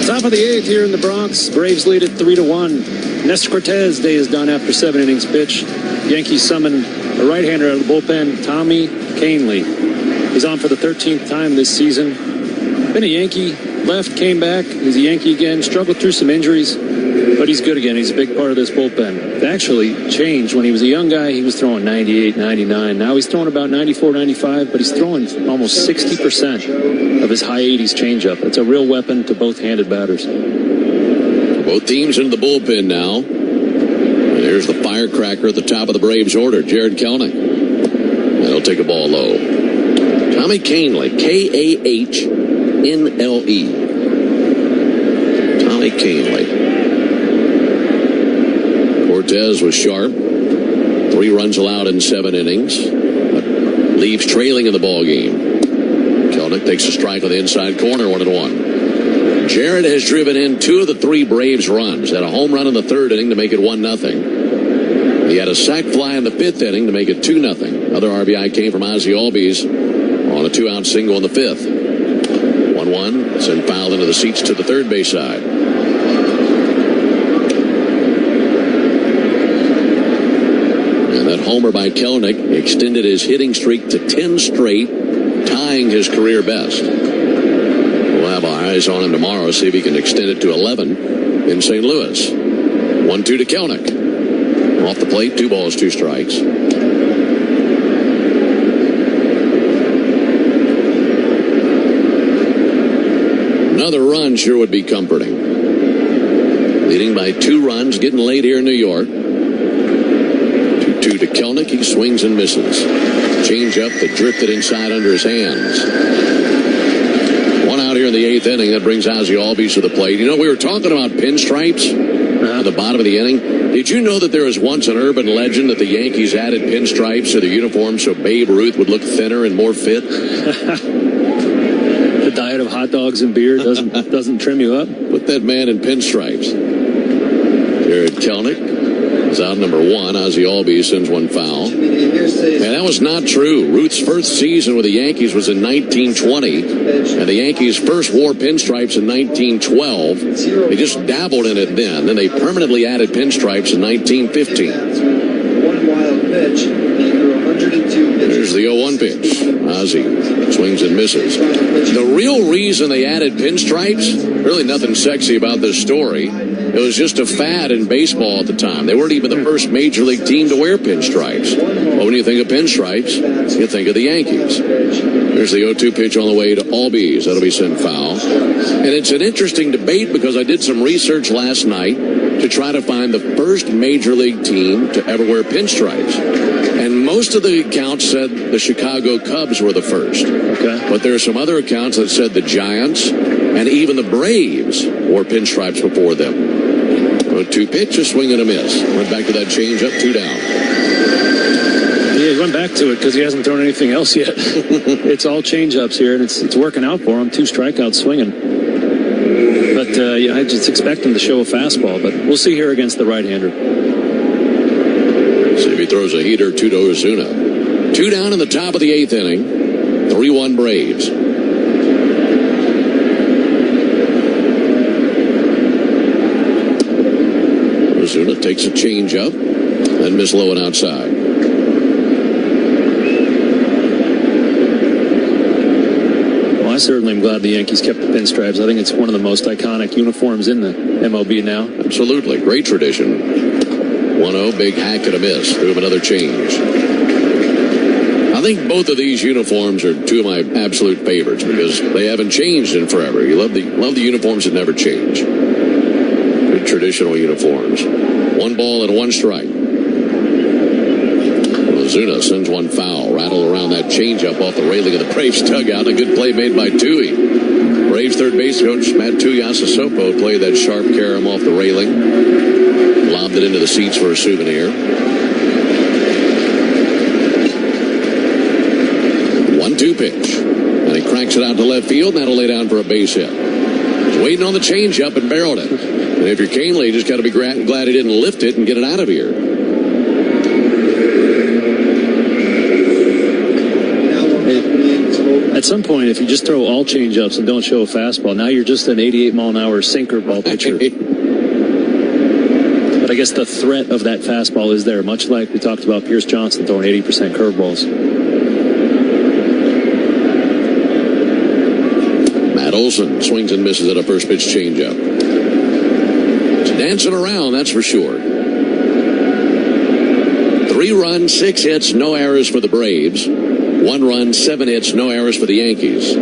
Top of the 8th here in the Bronx. Braves lead it 3-1. Nestor Cortez day is done after 7 innings pitched. Yankees summon a right-hander out of the bullpen, Tommy Kahnle. He's on for the 13th time this season. Been a Yankee, left, came back. He's a Yankee again, struggled through some injuries, but he's good again. He's a big part of this bullpen. It actually changed. When he was a young guy, he was throwing 98, 99. Now he's throwing about 94, 95, but he's throwing almost 60% of his high 80s changeup. It's a real weapon to both-handed batters. Both teams into the bullpen now. And here's the firecracker at the top of the Braves order, Jared Kelenic. And he'll take a ball low. Tommy Kahnle, Kahnle. Tommy Kahnle. Cortez was sharp. 3 runs allowed in 7 innings. But leaves trailing in the ball game. Kelenic takes a strike on the inside corner, 1-1. Jared has driven in 2 of the 3 Braves runs. Had a home run in the 3rd inning to make it 1-0. He had a sac fly in the 5th inning to make it 2-0. Other RBI came from Ozzie Albies on a 2-out single in the 5th. 1-1, sent fouled into the seats to the third base side. And that homer by Kelenic extended his hitting streak to 10 straight, tying his career best. We'll have our eyes on him tomorrow, see if he can extend it to 11 in St. Louis. 1-2 to Kelenic. Off the plate, 2 balls, 2 strikes. Another run sure would be comforting. Leading by 2 runs, getting late here in New York. 2-2 to Kelenic. He swings and misses. Change up that drifted inside under his hands. 1 out here in the 8th inning. That brings Ozzie Albies to the plate. You know, we were talking about pinstripes at the bottom of the inning. Did you know that there was once an urban legend that the Yankees added pinstripes to the uniform so Babe Ruth would look thinner and more fit? The diet of hot dogs and beer doesn't trim you up. Put that man in pinstripes. Jared Kelenic is out number 1. Ozzie Albies sends one foul. And that was not true. Ruth's first season with the Yankees was in 1920, and the Yankees first wore pinstripes in 1912. They just dabbled in it then. Then they permanently added pinstripes in 1915. One wild pitch. There's the 0-1 pitch. Ozzie swings and misses. The real reason they added pinstripes, really nothing sexy about this story. It was just a fad in baseball at the time. They weren't even the first major league team to wear pinstripes. But when you think of pinstripes, you think of the Yankees. There's the 0-2 pitch on the way to Albies. That'll be sent foul. And it's an interesting debate because I did some research last night to try to find the first major league team to ever wear pinstripes. And most of the accounts said the Chicago Cubs were the first. Okay. But there are some other accounts that said the Giants and even the Braves wore pinstripes before them. 0-2 pitch, a swing and a miss. Went back to that changeup, 2 down. Yeah, he went back to it because he hasn't thrown anything else yet. It's all changeups here, and it's working out for him. 2 strikeouts swinging. But yeah, I just expect him to show a fastball. But we'll see here against the right-hander. See if he throws a heater, 2 to Ozuna. 2 down in the top of the 8th inning. 3-1 Braves. Ozuna takes a changeup and miss low and outside. Well, I certainly am glad the Yankees kept the pinstripes. I think it's one of the most iconic uniforms in the MLB now. Absolutely. Great tradition. 1-0, big hack and a miss. Do him another change. I think both of these uniforms are 2 of my absolute favorites because they haven't changed in forever. You love the uniforms that never change. in traditional uniforms. 1 ball and 1 strike. Ozuna sends one foul. Rattle around that changeup off the railing of the Braves dugout. A good play made by Tui. Braves third base coach Matt Tuiasosopo played that sharp carom off the railing. Lobbed it into the seats for a souvenir. 1-2 pitch. And he cracks it out to left field, and that'll lay down for a base hit. He's waiting on the changeup and barreled it. And if you're Canely, you just got to be glad he didn't lift it and get it out of here. At some point, if you just throw all changeups and don't show a fastball, now you're just an 88-mile-an-hour sinker ball pitcher. But I guess the threat of that fastball is there, much like we talked about Pierce Johnson throwing 80% curveballs. Matt Olson swings and misses at a first pitch changeup. It's dancing around, that's for sure. 3 runs, 6 hits, no errors for the Braves. 1 run, 7 hits, no errors for the Yankees.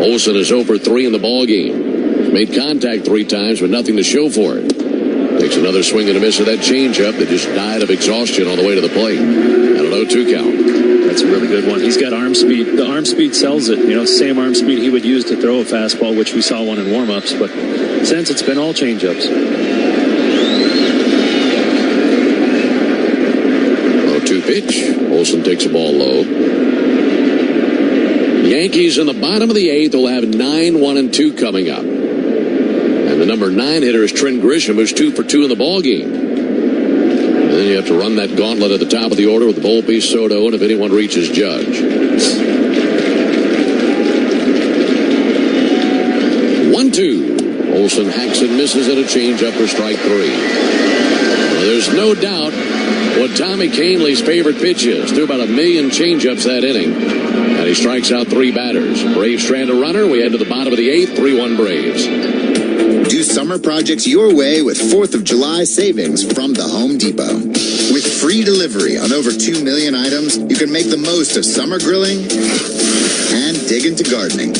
Olson is 0 for 3 in the ball game. He's made contact 3 times, but nothing to show for it. Takes another swing and a miss of that changeup that just died of exhaustion on the way to the plate. And an 0-2 count. That's a really good one. He's got arm speed. The arm speed sells it. You know, same arm speed he would use to throw a fastball, which we saw one in warm-ups. But since it's been all changeups. 0-2 pitch. Olson takes a ball low. Yankees in the bottom of the 8th will have 9, 1, and 2 coming up. And the number 9 hitter is Trent Grisham, who's 2 for 2 in the ball game. And then you have to run that gauntlet at the top of the order with Volpe, Soto, and if anyone reaches Judge. 1-2. Olson hacks and misses at a changeup for strike 3. Well, there's no doubt what Tommy Canley's favorite pitch is. Threw about 1 million changeups that inning. And he strikes out 3 batters. Braves strand a runner. We head to the bottom of the 8th, 3-1 Braves. Do summer projects your way with 4th of July savings from the Home Depot. With free delivery on over 2 million items, you can make the most of summer grilling and dig into gardening.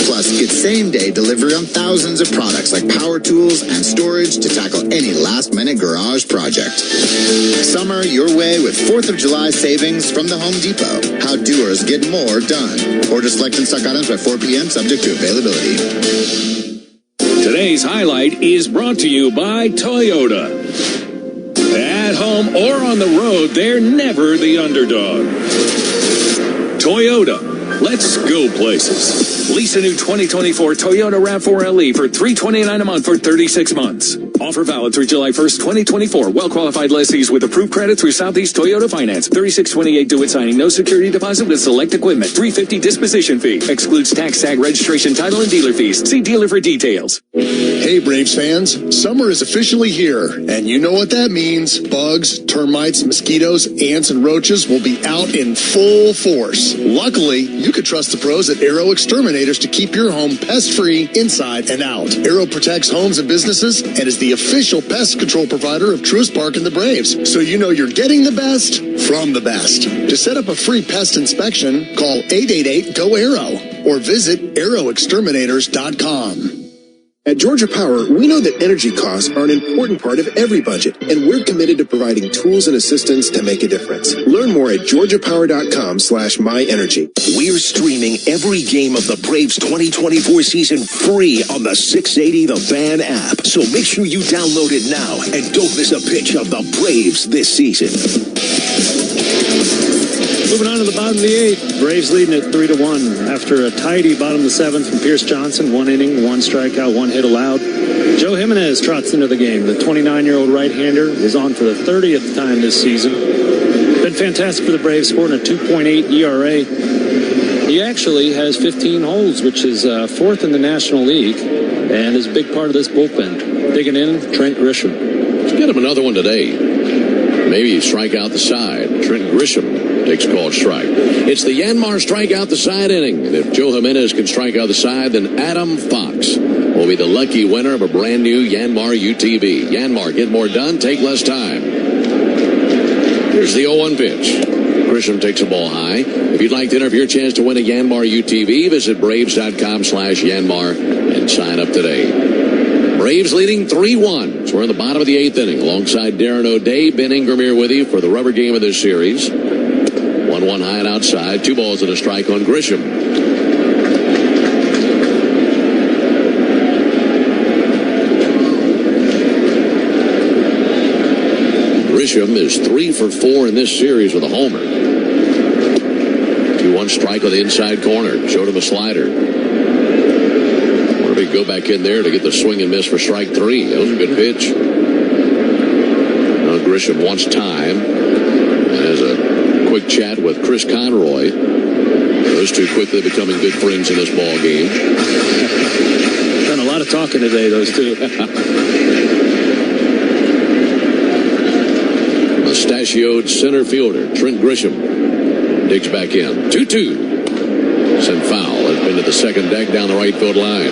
Plus, get same-day delivery on thousands of products like power tools and storage to tackle any last-minute garage project. Summer your way with 4th of July savings from the Home Depot. How doers get more done. Order select and stock items by 4 p.m. subject to availability. Today's highlight is brought to you by Toyota. At home or on the road, they're never the underdog. Toyota. Let's go places. Lease a new 2024 Toyota RAV4 LE for $329 a month for 36 months. Offer valid through July 1st, 2024. Well-qualified lessees with approved credit through Southeast Toyota Finance. 3628 due at signing. No security deposit with select equipment. $350 disposition fee. Excludes tax, tag, registration, title, and dealer fees. See dealer for details. Hey, Braves fans. Summer is officially here. And you know what that means. Bugs, termites, mosquitoes, ants, and roaches will be out in full force. Luckily, you could trust the pros at Aero Exterminators to keep your home pest-free inside and out. Aero protects homes and businesses and is the official pest control provider of Truist Park and the Braves. So you know you're getting the best from the best. To set up a free pest inspection, call 888-GO-AERO or visit aeroexterminators.com. At Georgia Power, we know that energy costs are an important part of every budget, and we're committed to providing tools and assistance to make a difference. Learn more at georgiapower.com/myenergy. We're streaming every game of the Braves 2024 season free on the 680 The Fan app. So make sure you download it now and don't miss a pitch of the Braves this season. Moving on to the bottom of the 8th, Braves leading at 3-1 after a tidy bottom of the 7th from Pierce Johnson. 1 inning, 1 strikeout, 1 hit allowed. Joe Jimenez trots into the game. The 29-year-old right-hander is on for the 30th time this season. Been fantastic for the Braves, sporting a 2.8 ERA. He actually has 15 holds, which is 4th in the National League, and is a big part of this bullpen. Digging in, Trent Grisham. Let's get him another one today. Maybe strike out the side. Trent Grisham takes called strike. It's the Yanmar strike out the side inning. And if Joe Jimenez can strike out the side, then Adam Fox will be the lucky winner of a brand new Yanmar UTV. Yanmar, get more done, take less time. Here's the 0-1 pitch. Grisham takes a ball high. If you'd like to enter for your chance to win a Yanmar UTV, visit Braves.com/Yanmar and sign up today. Braves leading 3-1. So we're in the bottom of the 8th inning. Alongside Darren O'Day, Ben Ingram here with you for the rubber game of this series. 1-1 high and outside. 2 balls and a strike on Grisham. Grisham is 3 for 4 in this series with a homer. 2-1 strike on the inside corner. Showed him a slider. Where did he go back in there to get the swing and miss for strike 3? That was a good pitch. Now Grisham wants time. And has a quick chat with Chris Conroy. Those two quickly becoming good friends in this ball game. Done a lot of talking today, those two. Mustachioed center fielder Trent Grisham digs back in. 2-2. Sent foul. Has been to the second deck down the right field line.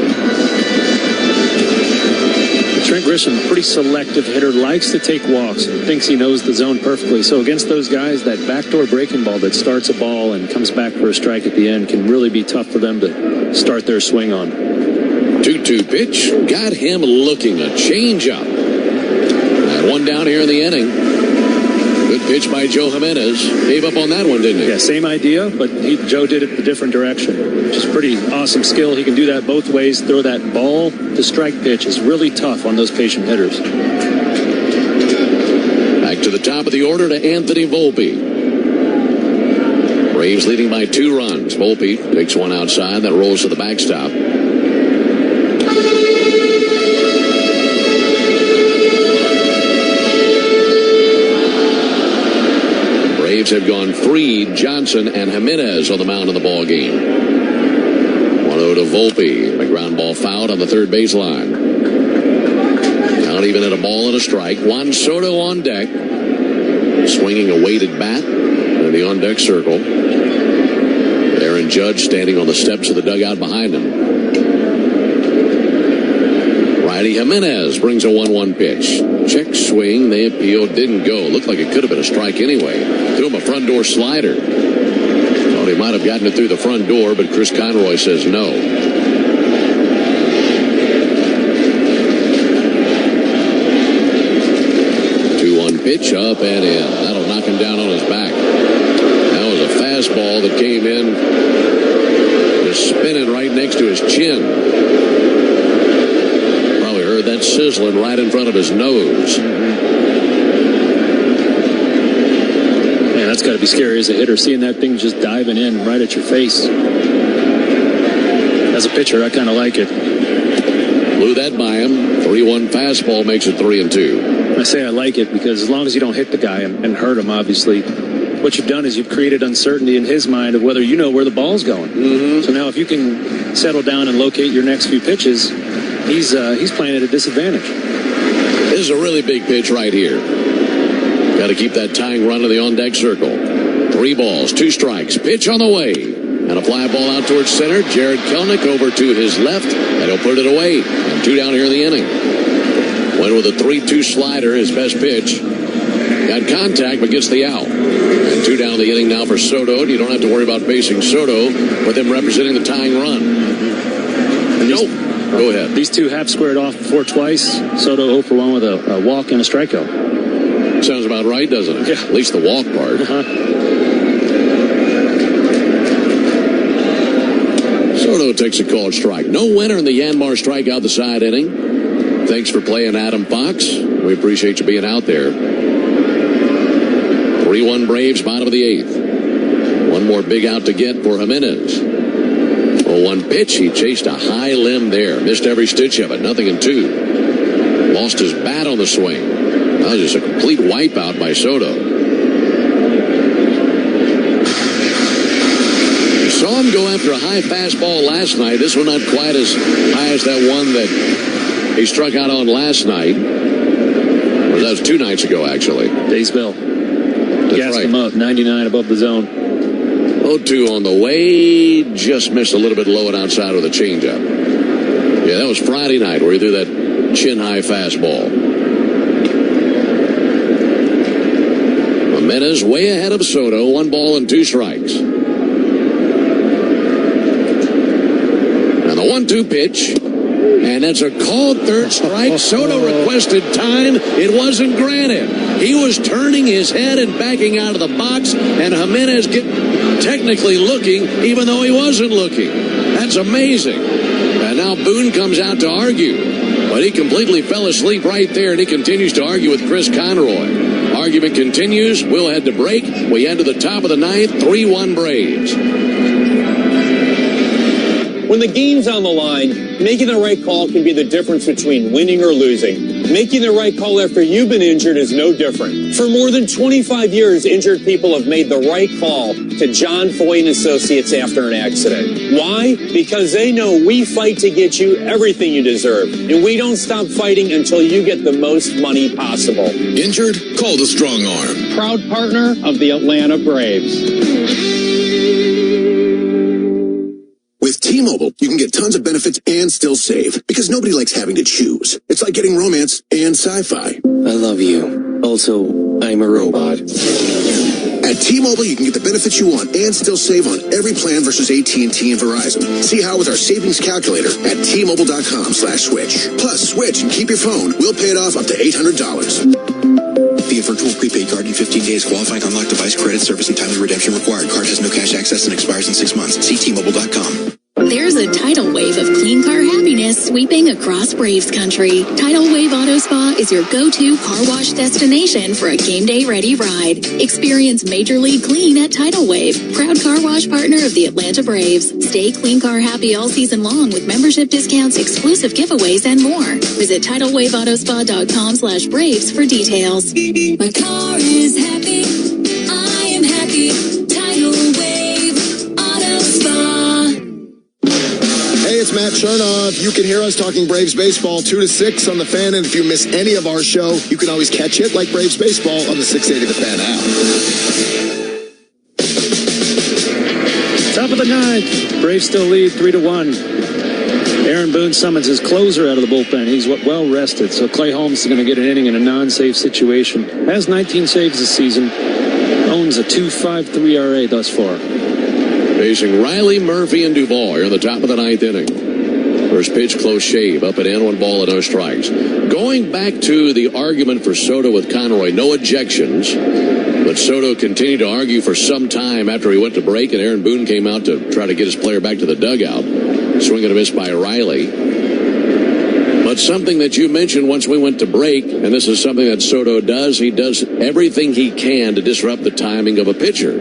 Trent Grisham, a pretty selective hitter, likes to take walks, thinks he knows the zone perfectly. So against those guys, that backdoor breaking ball that starts a ball and comes back for a strike at the end can really be tough for them to start their swing on. 2-2 pitch. Got him looking. A changeup. And one down here in the inning. Good pitch by Joe Jimenez. Gave up on that one, didn't he? Yeah, same idea, but Joe did it the different direction. Which is pretty awesome skill. He can do that both ways. Throw that ball to strike pitch is really tough on those patient hitters. Back to the top of the order to Anthony Volpe. Braves leading by 2 runs. Volpe takes one outside that rolls to the backstop. Braves have gone Fried, Johnson, and Jimenez on the mound in the ball game. 1-0 to Volpe. A ground ball fouled on the third baseline. Not even at a ball and a strike. Juan Soto on deck. Swinging a weighted bat in the on-deck circle. Aaron Judge standing on the steps of the dugout behind him. Righty Jimenez brings a 1-1 pitch. Check swing. They appealed. Didn't go. Looked like it could have been a strike anyway. Threw him a front door slider. Thought he might have gotten it through the front door, but Chris Conroy says no. 2-1 pitch up and in. That'll knock him down on his back. That was a fastball that came in just spinning right next to his chin. Probably heard that sizzling right in front of his nose. Man, that's got to be scary as a hitter, seeing that thing just diving in right at your face. As a pitcher, I kind of like it. Blew that by him. 3-1 fastball makes it 3-2. I say I like it because as long as you don't hit the guy and hurt him, obviously, what you've done is you've created uncertainty in his mind of whether you know where the ball's going. So now if you can settle down and locate your next few pitches, he's playing at a disadvantage. This is a really big pitch right here. Got to keep that tying run in the on-deck circle. 3 balls, 2 strikes. Pitch on the way. And a fly ball out towards center. Jared Kelenic over to his left. And he'll put it away. And 2 down here in the inning. Went with a 3-2 slider, his best pitch. Got contact, but gets the out. And 2 down the inning now for Soto. You don't have to worry about facing Soto with him representing the tying run. Go ahead. These two have squared off before twice. Soto 0 for 1 with a walk and a strikeout. Sounds about right, doesn't it? Yeah. At least the walk part. Soto takes a called strike. No winner in the Yanmar strikeout the side inning. Thanks for playing, Adam Fox. We appreciate you being out there. 3-1 Braves, bottom of the 8th. One more big out to get for Jimenez. 0-1 pitch. He chased a high limb there. Missed every stitch of it. 0-2. Lost his bat on the swing. That was just a complete wipeout by Soto. You saw him go after a high fastball last night. This one not quite as high as that one that he struck out on last night. Or that was 2 nights ago, actually. Days Bell. Gassed him up. 99 above the zone. 0-2 on the way. Just missed a little bit low and outside with a changeup. Yeah, that was Friday night where he threw that chin-high fastball. Jimenez way ahead of Soto. 1 ball and 2 strikes. And the 1-2 pitch. And that's a called third strike. Soto requested time. It wasn't granted. He was turning his head and backing out of the box, and Jimenez technically looking, even though he wasn't looking. That's amazing. And now Boone comes out to argue. But he completely fell asleep right there, and he continues to argue with Chris Conroy. Argument continues. We'll head to break. We end to the top of the ninth, 3-1 Braves. When the game's on the line, making the right call can be the difference between winning or losing. Making the right call after you've been injured is no different. For more than 25 years, injured people have made the right call to John Foy & Associates after an accident. Why? Because they know we fight to get you everything you deserve, and we don't stop fighting until you get the most money possible. Injured? Call the Strong Arm. Proud partner of the Atlanta Braves. With T-Mobile, you can get tons of benefits and still save, because nobody likes having to choose. It's like getting romance and sci-fi. I love you. Also, I'm a robot. At T-Mobile, you can get the benefits you want and still save on every plan versus AT&T and Verizon. See how with our savings calculator at T-Mobile.com/switch. Plus, switch and keep your phone. We'll pay it off up to $800. Via virtual prepaid card in 15 days. Qualifying unlocked device credit service and timely redemption required. Card has no cash access and expires in 6 months. See T-Mobile.com. There's a tidal wave of clean car happiness sweeping across Braves country. Tidal Wave Auto Spa is your go-to car wash destination for a game day ready ride. Experience Major League Clean at Tidal Wave, proud car wash partner of the Atlanta Braves. Stay clean car happy all season long with membership discounts, exclusive giveaways, and more. Visit TidalWaveAutoSpa.com/Braves for details. My car is happy. I am happy. Tidal Wave Auto Spa. Hey, it's Matt Chernoff. You can hear us talking Braves baseball 2 to 6 on the Fan, and if you miss any of our show, you can always catch it like Braves baseball on the 680 The Fan app. Top of the ninth. Braves still lead 3-1. Aaron Boone summons his closer out of the bullpen. He's well rested, so Clay Holmes is going to get an inning in a non-save situation. Has 19 saves this season. Owns a 2.53 ERA thus far. Facing Riley, Murphy, and Duvall here in the top of the ninth inning. First pitch, close shave, up and in, 1 ball and no strikes. Going back to the argument for Soto with Conroy, no objections, but Soto continued to argue for some time after he went to break, and Aaron Boone came out to try to get his player back to the dugout. Swing and a miss by Riley. But something that you mentioned once we went to break, and this is something that Soto does, he does everything he can to disrupt the timing of a pitcher.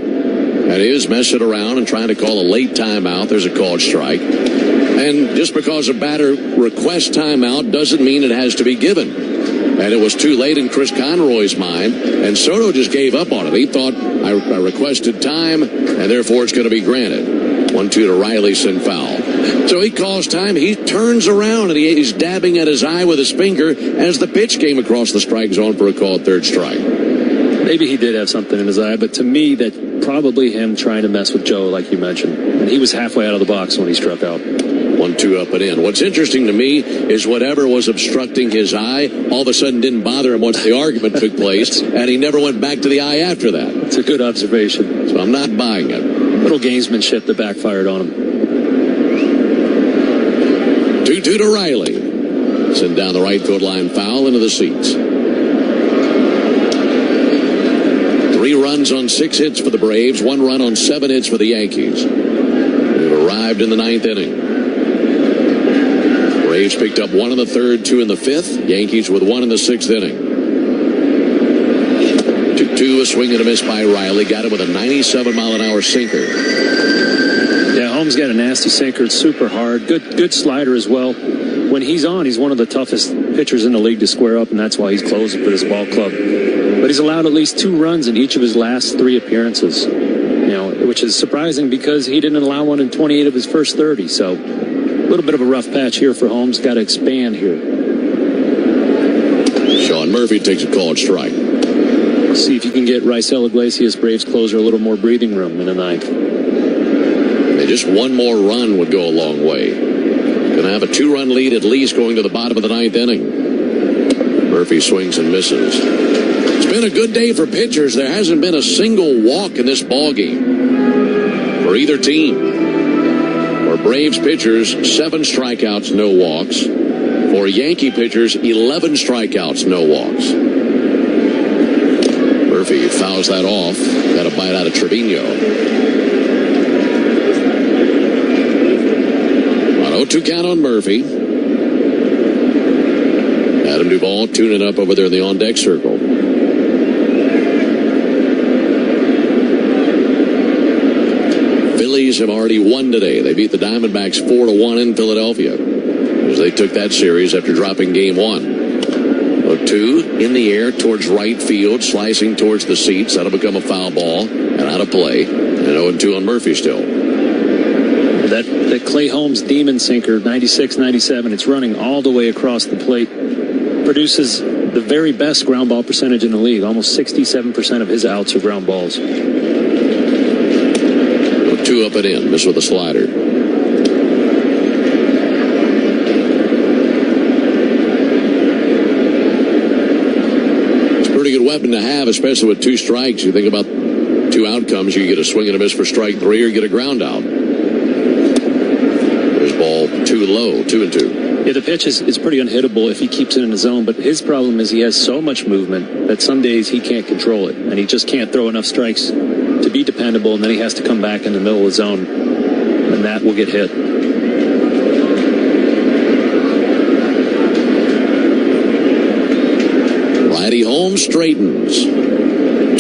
That is, messing around and trying to call a late timeout. There's a called strike. And just because a batter requests timeout doesn't mean it has to be given. And it was too late in Chris Conroy's mind, and Soto just gave up on it. He thought, I requested time, and therefore it's going to be granted. 1-2 to Riley, send foul. So he calls time. He turns around, and he's dabbing at his eye with his finger as the pitch came across the strike zone for a called third strike. Maybe he did have something in his eye, but to me, that's probably him trying to mess with Joe, like you mentioned. And he was halfway out of the box when he struck out. 1-2 up and in. What's interesting to me is whatever was obstructing his eye all of a sudden didn't bother him once the argument took place, and he never went back to the eye after that. It's a good observation. So I'm not buying it. Little gamesmanship that backfired on him. 2-2 to Riley. Send down the right field line, foul into the seats. 3 runs on 6 hits for the Braves, 1 run on 7 hits for the Yankees. We've arrived in the 9th inning. Braves picked up 1 in the 3rd, 2 in the 5th. Yankees with 1 in the 6th inning. 2-2, a swing and a miss by Riley. Got him with a 97-mile-an-hour sinker. Yeah, Holmes got a nasty sinker. It's super hard. Good slider as well. When he's on, he's one of the toughest pitchers in the league to square up, and that's why he's closing for this ball club. But he's allowed at least 2 runs in each of his last 3 appearances, which is surprising because he didn't allow one in 28 of his first 30. So a little bit of a rough patch here for Holmes. Got to expand here. Sean Murphy takes a called strike. See if you can get Marcell Ozuna, Braves closer, a little more breathing room in the 9th. Just 1 more run would go a long way. Going to have a 2-run lead at least going to the bottom of the 9th inning. Murphy swings and misses. It's been a good day for pitchers. There hasn't been a single walk in this ball game for either team. For Braves pitchers, 7 strikeouts, no walks. For Yankee pitchers, 11 strikeouts, no walks. Murphy fouls that off. Got a bite out of Trevino. On 0-2 count on Murphy. Adam Duvall tuning up over there in the on-deck circle. Phillies have already won today. They beat the Diamondbacks 4-1 in Philadelphia, as they took that series after dropping game 1. 0-2 in the air towards right field, slicing towards the seats. That'll become a foul ball and out of play. And 0-2 on Murphy still. That Clay Holmes demon sinker, 96-97, it's running all the way across the plate. Produces the very best ground ball percentage in the league. Almost 67% of his outs are ground balls. 2 up and in. Miss with a slider. It's a pretty good weapon to have, especially with 2 strikes. You think about 2 outcomes. You get a swing and a miss for strike 3 or you get a ground out. There's ball too low, 2-2. Yeah, the pitch is pretty unhittable if he keeps it in the zone, but his problem is he has so much movement that some days he can't control it, and he just can't throw enough strikes to be dependable, and then he has to come back in the middle of the zone, and that will get hit. Righty Holmes straightens.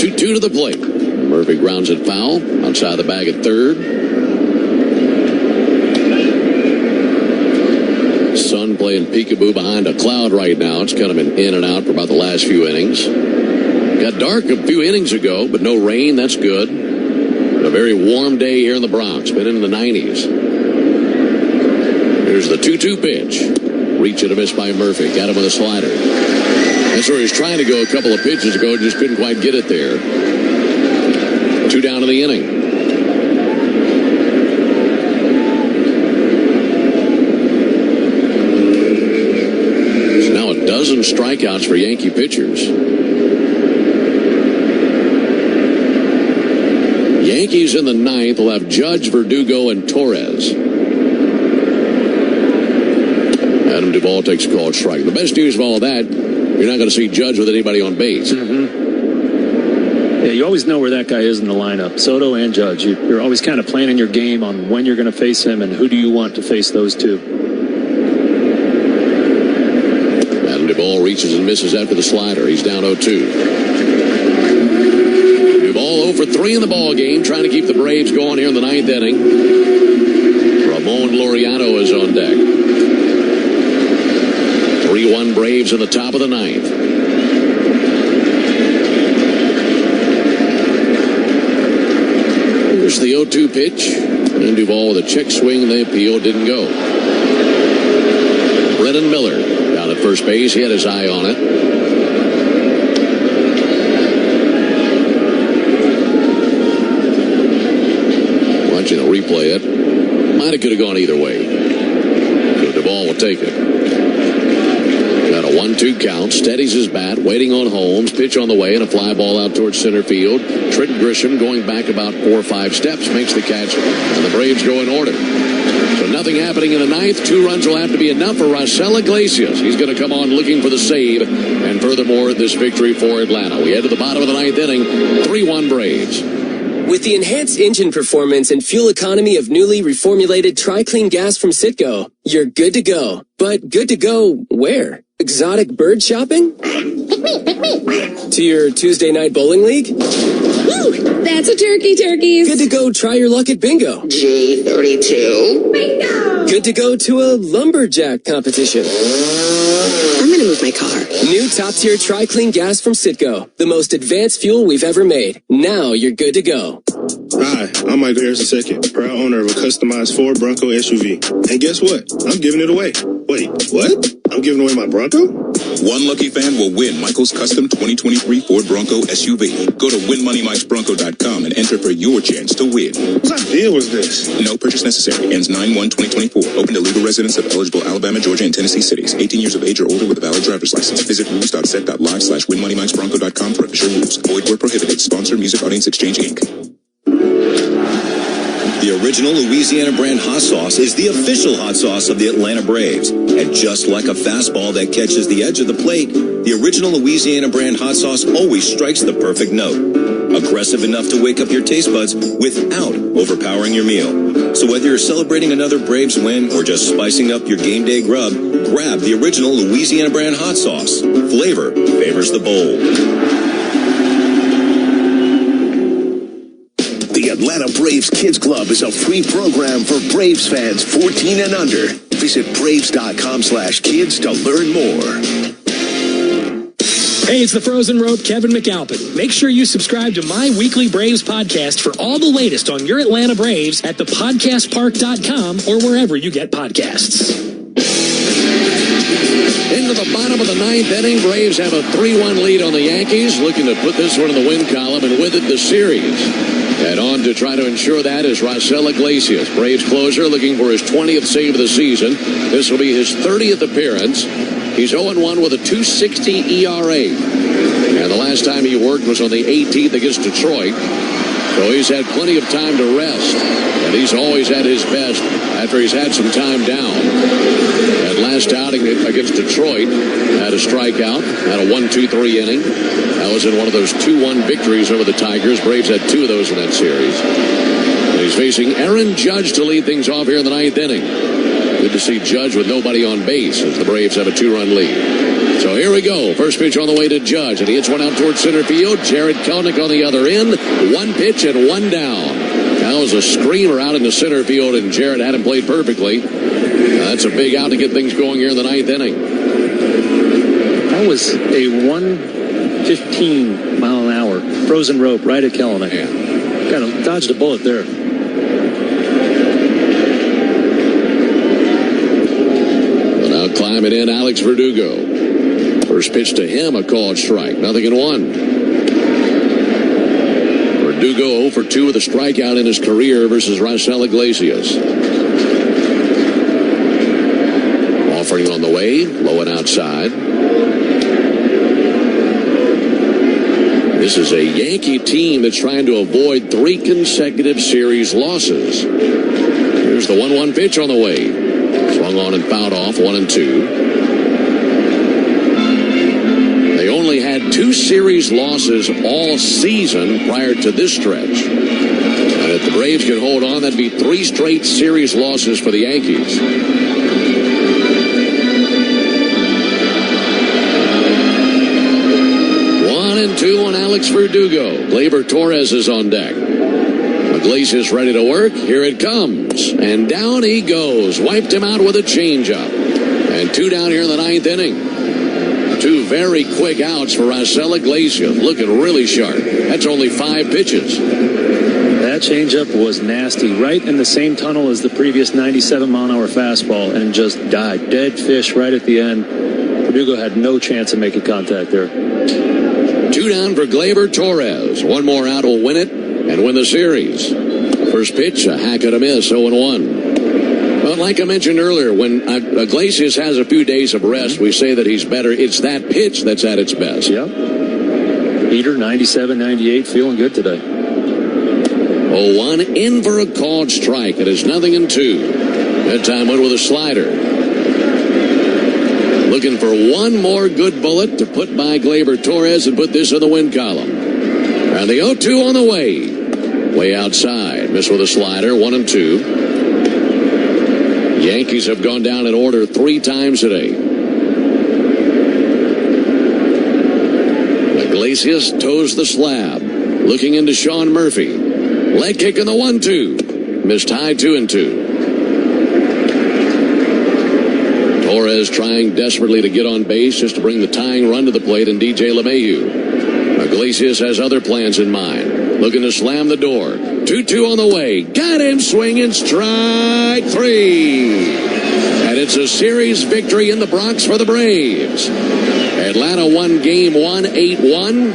2-2 to the plate. Murphy grounds it foul outside the bag at third. Sun playing peekaboo behind a cloud right now. It's kind of been in and out for about the last few innings. Got dark a few innings ago, but no rain. That's good. A very warm day here in the Bronx. Been in the 90s. Here's the 2-2 pitch. Reach and a miss by Murphy. Got him with a slider. That's where he was trying to go a couple of pitches ago. Just couldn't quite get it there. 2 down in the inning. Dozen strikeouts for Yankee pitchers. Yankees in the 9th will have Judge, Verdugo, and Torres. Adam Duvall takes a called strike. The best news of all that, you're not going to see Judge with anybody on base. Mm-hmm. Yeah, you always know where that guy is in the lineup. Soto and Judge. You're always kind of planning your game on when you're going to face him and who do you want to face those two. Duvall reaches and misses after the slider. He's down 0-2. Duvall 0 for 3 in the ball game, trying to keep the Braves going here in the 9th inning. Ramon Laureano is on deck. 3-1 Braves in the top of the 9th. Here's the 0-2 pitch. And Duvall with a check swing. The appeal didn't go. Brennan Miller down at first base. He had his eye on it. Watching the replay, it might have could have gone either way. So Duvall will take it. Got a 1-2 count. Steadies his bat, waiting on Holmes. Pitch on the way and a fly ball out towards center field. Trent Grisham going back about 4 or 5 steps makes the catch, and the Braves go in order. So nothing happening in the 9th. 2 runs will have to be enough for Marcell Ozuna. He's going to come on looking for the save, and furthermore, this victory for Atlanta. We head to the bottom of the 9th inning. 3-1 Braves. With the enhanced engine performance and fuel economy of newly reformulated Tri-Clean gas from Citgo, you're good to go. But good to go where? Exotic bird shopping? To your Tuesday night bowling league? Woo! That's a turkeys. Good to go try your luck at bingo. G32. Bingo! Good to go to a lumberjack competition. I'm gonna move my car. New top-tier Tri-Clean gas from Citgo. The most advanced fuel we've ever made. Now you're good to go. Hi, I'm Michael Harris II, proud owner of a customized Ford Bronco SUV. And guess what? I'm giving it away. Wait, what? I'm giving away my Bronco? One lucky fan will win Michael's custom 2023 Ford Bronco SUV. Go to winmoneymikesbronco.com and enter for your chance to win. Whose idea was this? No purchase necessary. Ends 9/1/2024. Open to legal residents of eligible Alabama, Georgia, and Tennessee cities. 18 years of age or older with a valid driver's license. Visit rules.set.live/winmoneymikesbronco.com for official rules. Void where prohibited. Sponsor Music Audience Exchange, Inc. The original Louisiana brand hot sauce is the official hot sauce of the Atlanta Braves. And just like a fastball that catches the edge of the plate, the original Louisiana brand hot sauce always strikes the perfect note. Aggressive enough to wake up your taste buds without overpowering your meal. So whether you're celebrating another Braves win or just spicing up your game day grub, grab the original Louisiana brand hot sauce. Flavor favors the bold. The Atlanta Braves Kids Club is a free program for Braves fans 14 and under. Visit Braves.com/kids to learn more. Hey, it's the Frozen Rope, Kevin McAlpin. Make sure you subscribe to my weekly Braves podcast for all the latest on your Atlanta Braves at thepodcastpark.com or wherever you get podcasts. Into the bottom of the ninth inning, Braves have a 3-1 lead on the Yankees, looking to put this one in the win column and with it the series. And on to try to ensure that is Marcell Ozuna, Braves closer, looking for his 20th save of the season. This will be his 30th appearance. He's 0-1 with a 2.60 ERA. And the last time he worked was on the 18th against Detroit. So he's had plenty of time to rest. And he's always at his best after he's had some time down. That last outing against Detroit had a strikeout, had a 1-2-3 inning. That was in one of those 2-1 victories over the Tigers. Braves had 2 of those in that series. And he's facing Aaron Judge to lead things off here in the ninth inning. Good to see Judge with nobody on base as the Braves have a 2-run lead. So here we go. First pitch on the way to Judge, and he hits one out towards center field. Jared Kelenic on the other end. 1 pitch and 1 down. That was a screamer out in the center field, and Jared had him played perfectly. That's a big out to get things going here in the ninth inning. That was a 115 mile an hour frozen rope right at Kelenic. Yeah. Kind of dodged a bullet there. Well, now climbing in, Alex Verdugo. First pitch to him, a called strike. 0-1. Verdugo 0 for 2 with a strikeout in his career versus Marcell Ozuna. Offering on the way, low and outside. This is a Yankee team that's trying to avoid 3 consecutive series losses. Here's the 1-1 pitch on the way. Swung on and fouled off, 1-2. They only had 2 series losses all season prior to this stretch. And if the Braves can hold on, that'd be 3 straight series losses for the Yankees. 1-2 on Alex Verdugo. Gleyber Torres is on deck. Iglesias ready to work. Here it comes. And down he goes. Wiped him out with a changeup. And 2 down here in the ninth inning. 2 very quick outs for Marcell Ozuna. Looking really sharp. That's only 5 pitches. That changeup was nasty. Right in the same tunnel as the previous 97 mile an hour fastball and just died. Dead fish right at the end. Verdugo had no chance of making contact there. 2 down for Gleyber Torres. 1 more out will win it and win the series. First pitch, a hack and a miss, 0-1. Well, like I mentioned earlier, when Iglesias has a few days of rest, we say that he's better. It's that pitch that's at its best. Yep. Heater, 97, 98, feeling good today. 0-1, in for a called strike. It is 0-2. That time went with a slider. Looking for 1 more good bullet to put by Gleyber Torres and put this in the win column. And the 0-2 on the way. Way outside. Missed with a slider. 1-2. Yankees have gone down in order 3 times today. Iglesias toes the slab. Looking into Sean Murphy. Leg kick in the 1-2. Missed high 2-2. Torres trying desperately to get on base just to bring the tying run to the plate in DJ LeMahieu. Iglesias has other plans in mind. Looking to slam the door. 2-2 on the way. Got him swinging. Strike 3. And it's a series victory in the Bronx for the Braves. Atlanta won game 1, 8-1.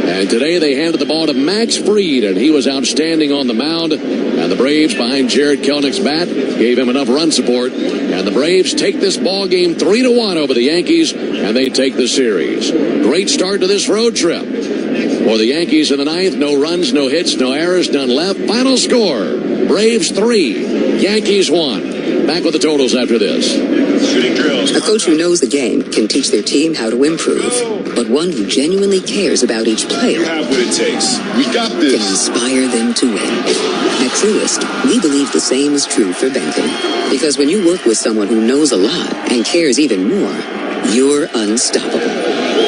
And today they handed the ball to Max Fried, and he was outstanding on the mound. And the Braves, behind Jared Kelenich's bat, gave him enough run support. And the Braves take this ball game 3-1 over the Yankees, and they take the series. Great start to this road trip. For the Yankees in the ninth, no runs, no hits, no errors, none left. Final score, Braves 3, Yankees 1. Back with the totals after this. Shooting drills. A coach who knows the game can teach their team how to improve. But one who genuinely cares about each player have what it takes. We got this. Can inspire them to win. At Truist, we believe the same is true for banking. Because when you work with someone who knows a lot and cares even more, you're unstoppable.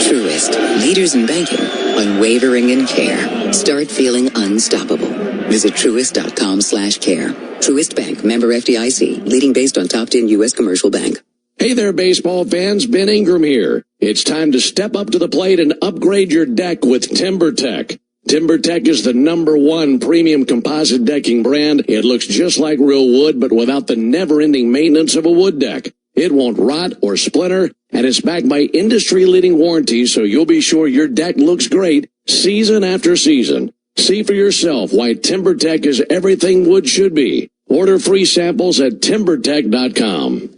Truist, leaders in banking, unwavering in care. Start feeling unstoppable. Visit Truist.com/care. Truist Bank, member FDIC, leading based on top 10 U.S. commercial bank. Hey there, baseball fans. Ben Ingram here. It's time to step up to the plate and upgrade your deck with TimberTech. TimberTech is the #1 premium composite decking brand. It looks just like real wood, but without the never-ending maintenance of a wood deck. It won't rot or splinter, and it's backed by industry-leading warranties, so you'll be sure your deck looks great season after season. See for yourself why TimberTech is everything wood should be. Order free samples at TimberTech.com.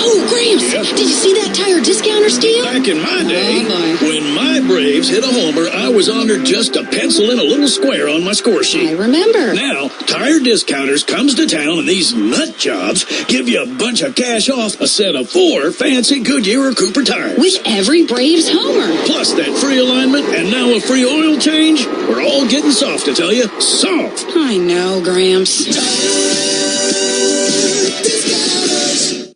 Oh, Gramps, did you see that tire discounter steal? Back in my day, when my Braves hit a homer, I was honored just to pencil in a little square on my score sheet. I remember. Now, Tire Discounters comes to town and these nut jobs give you a bunch of cash off a set of 4 fancy Goodyear or Cooper tires. With every Braves homer. Plus that free alignment and now a free oil change. We're all getting soft, I tell you. Soft. I know, Gramps.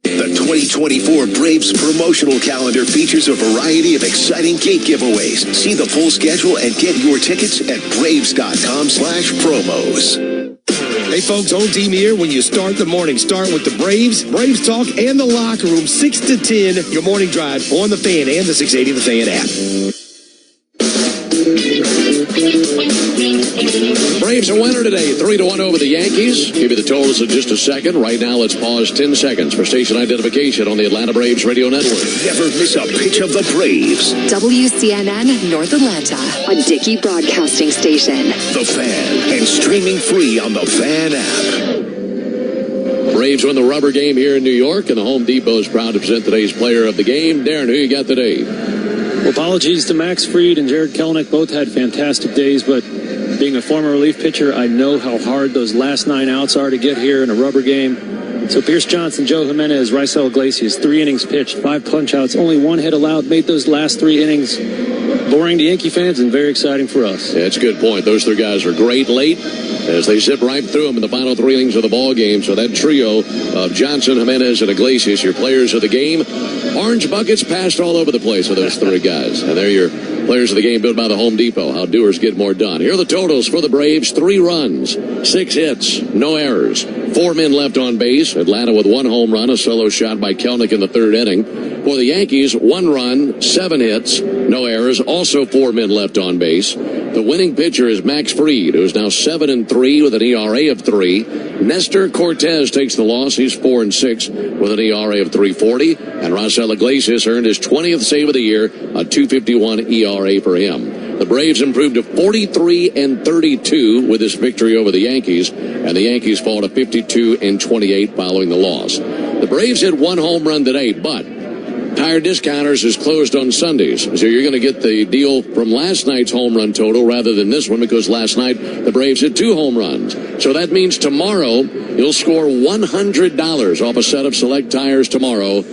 The 2024 Braves promotional calendar features a variety of exciting gate giveaways. See the full schedule and get your tickets at Braves.com/promos. Hey folks, Home Team here. When you start the morning, start with the Braves, Braves Talk, and the Locker Room, 6 to 10, your morning drive on the Fan and the 680 The Fan app. Braves a winner today, 3-1 over the Yankees. Give you the totals in just a second. Right now, let's pause 10 seconds for station identification on the Atlanta Braves radio network. Never miss a pitch of the Braves. WCNN North Atlanta, a Dickey broadcasting station. The Fan, and streaming free on the Fan app. Braves win the rubber game here in New York, and the Home Depot is proud to present today's player of the game. Darren, who you got today? Well, apologies to Max Fried and Jared Kelenic. Both had fantastic days, but being a former relief pitcher, I know how hard those last 9 outs are to get here in a rubber game. So Pierce Johnson, Joe Jimenez, Marcell Iglesias, 3 innings pitched, 5 punch-outs, only 1 hit allowed, made those last 3 innings boring to Yankee fans and very exciting for us. Yeah, that's a good point. Those 3 guys are great late as they zip right through them in the final 3 innings of the ball game. So that trio of Johnson, Jimenez, and Iglesias, your players of the game. Orange buckets passed all over the place with those 3 guys. And they're your players of the game built by the Home Depot. How doers get more done. Here are the totals for the Braves. 3 runs, 6 hits, no errors. 4 men left on base. Atlanta with 1 home run, a solo shot by Kelenic in the 3rd inning. For the Yankees, 1 run, 7 hits, no errors, also 4 men left on base. The winning pitcher is Max Fried, who is now 7-3 with an ERA of 3. Nestor Cortez takes the loss. He's 4-6 with an ERA of 3.40. And Marcell Iglesias earned his 20th save of the year, a 2.51 ERA for him. The Braves improved to 43-32 with this victory over the Yankees, and the Yankees fall to 52-28 following the loss. The Braves hit 1 home run today, but Tire Discounters is closed on Sundays, so you're going to get the deal from last night's home run total rather than this one, because last night the Braves hit 2 home runs. So that means tomorrow you'll score $100 off a set of select tires tomorrow,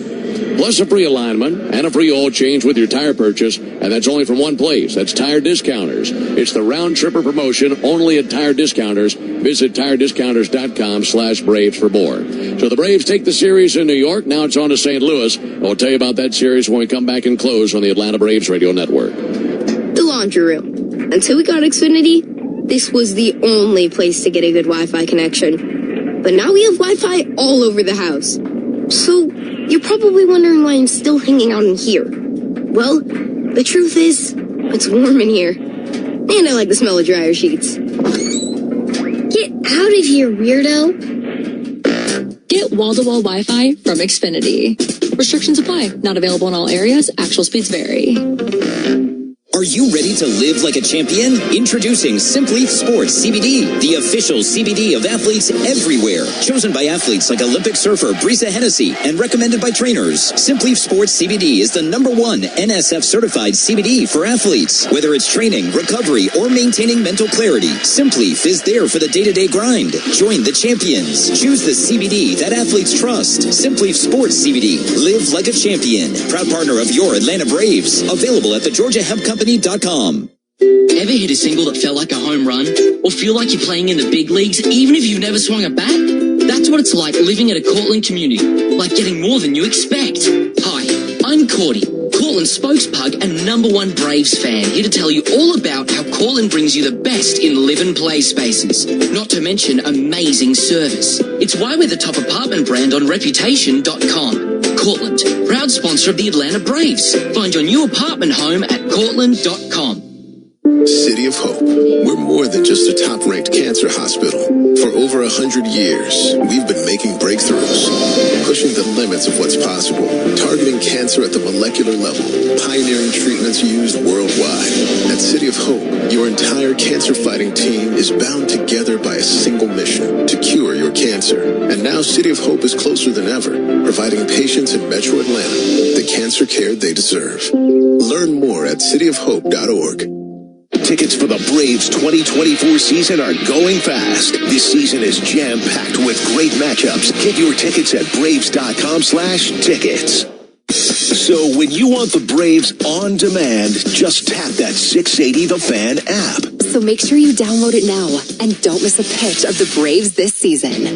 plus a free alignment and a free oil change with your tire purchase, and that's only from one place. That's Tire Discounters. It's the round-tripper promotion only at Tire Discounters. Visit TireDiscounters.com/Braves for more. So the Braves take the series in New York. Now it's on to St. Louis. I'll tell you about that series when we come back and close on the Atlanta Braves radio network. The laundry room. Until we got Xfinity, this was the only place to get a good Wi-Fi connection. But now we have Wi-Fi all over the house. So you're probably wondering why I'm still hanging out in here. Well, the truth is, it's warm in here. And I like the smell of dryer sheets. Get out of here, weirdo. Get wall-to-wall Wi-Fi from Xfinity. Restrictions apply. Not available in all areas. Actual speeds vary. Are you ready to live like a champion? Introducing Simply Sports CBD, the official CBD of athletes everywhere. Chosen by athletes like Olympic surfer Brisa Hennessy and recommended by trainers. Simply Sports CBD is the #1 NSF certified CBD for athletes. Whether it's training, recovery, or maintaining mental clarity, Simply is there for the day-to-day grind. Join the champions. Choose the CBD that athletes trust. Simply Sports CBD. Live like a champion. Proud partner of your Atlanta Braves. Available at the GeorgiaHempCompany.com. Ever hit a single that felt like a home run? Or feel like you're playing in the big leagues even if you've never swung a bat? That's what it's like living at a Cortland community. Like getting more than you expect. Hi, I'm Cordy, Cortland spokespug and #1 Braves fan, here to tell you all about how Cortland brings you the best in live and play spaces. Not to mention amazing service. It's why we're the top apartment brand on Reputation.com. Cortland, proud sponsor of the Atlanta Braves. Find your new apartment home at Cortland.com. City of Hope. We're more than just a top-ranked cancer hospital. For over 100 years, we've been making breakthroughs, pushing the limits of what's possible, targeting cancer at the molecular level, pioneering treatments used worldwide. At City of Hope, your entire cancer-fighting team is bound together by a single mission, to cure your cancer. And now City of Hope is closer than ever, providing patients in Metro Atlanta the cancer care they deserve. Learn more at cityofhope.org. Tickets for the Braves 2024 season are going fast. This season is jam-packed with great matchups. Get your tickets at braves.com/tickets. So when you want the Braves on demand, just tap that 680 The Fan app. So make sure you download it now and don't miss a pitch of the Braves this season.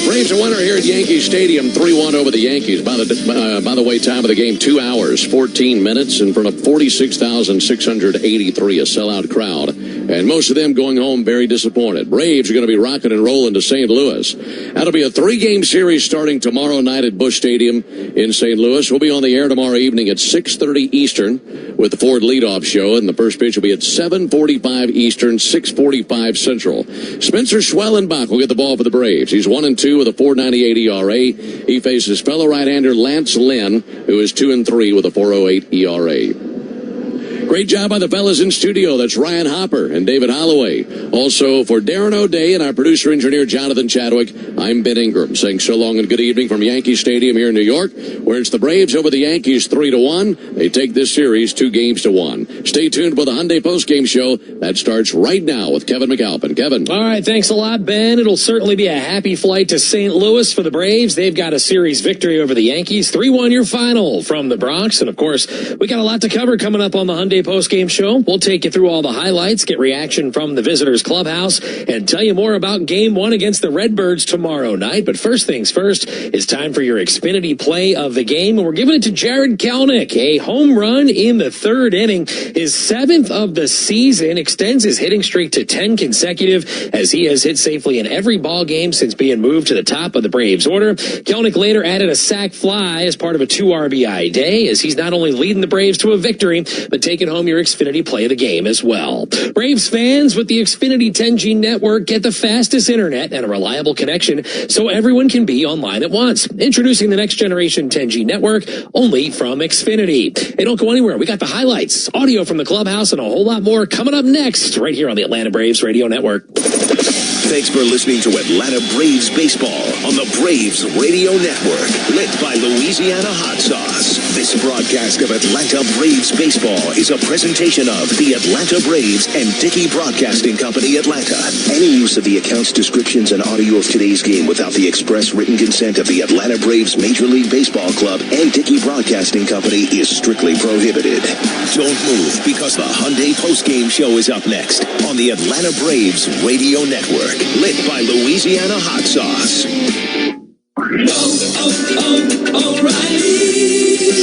Braves a winner here at Yankee Stadium, 3-1 over the Yankees. By the way, time of the game, 2 hours, 14 minutes in front of 46,683, a sellout crowd. And most of them going home very disappointed. Braves are going to be rocking and rolling to St. Louis. That'll be a 3-game series starting tomorrow night at Busch Stadium in St. Louis. We'll be on the air tomorrow evening at 6:30 Eastern with the Ford leadoff show. And the first pitch will be at 7:45 Eastern, 6:45 Central. Spencer Schwellenbach will get the ball for the Braves. He's 1-2 with a 4.98 ERA. He faces fellow right-hander Lance Lynn, who is 2-3 with a 4.08 ERA. Great job by the fellas in studio. That's Ryan Hopper and David Holloway. Also for Darren O'Day and our producer-engineer Jonathan Chadwick, I'm Ben Ingram saying so long and good evening from Yankee Stadium here in New York, where it's the Braves over the Yankees 3-1. They take this series 2-1. Stay tuned for the Hyundai postgame show. That starts right now with Kevin McAlpin. Kevin. All right, thanks a lot, Ben. It'll certainly be a happy flight to St. Louis for the Braves. They've got a series victory over the Yankees. 3-1 your final from the Bronx. And, of course, we got a lot to cover coming up on the Hyundai postgame show. We'll take you through all the highlights, get reaction from the visitors clubhouse, and tell you more about Game 1 against the Redbirds tomorrow night. But first things first, it's time for your Xfinity play of the game, and we're giving it to Jared Kelenic. A home run in the third inning, his 7th of the season, extends his hitting streak to 10 consecutive as he has hit safely in every ball game since being moved to the top of the Braves order. Kelenic later added a sac fly as part of a 2 RBI day, as he's not only leading the Braves to a victory, but taking home your Xfinity play of the game as well. Braves fans, with the Xfinity 10G network, get the fastest internet and a reliable connection so everyone can be online at once. Introducing the next generation 10G network, only from Xfinity. Hey, don't go anywhere. We got the highlights, audio from the clubhouse, and a whole lot more coming up next right here on the Atlanta Braves Radio Network. Thanks for listening to Atlanta Braves Baseball on the Braves Radio Network, lit by Louisiana Hot Sauce. This broadcast of Atlanta Braves Baseball is a presentation of the Atlanta Braves and Dickey Broadcasting Company, Atlanta. Any use of the accounts, descriptions, and audio of today's game without the express written consent of the Atlanta Braves Major League Baseball Club and Dickey Broadcasting Company is strictly prohibited. Don't move, because the Hyundai postgame show is up next on the Atlanta Braves Radio Network, lit by Louisiana Hot Sauce.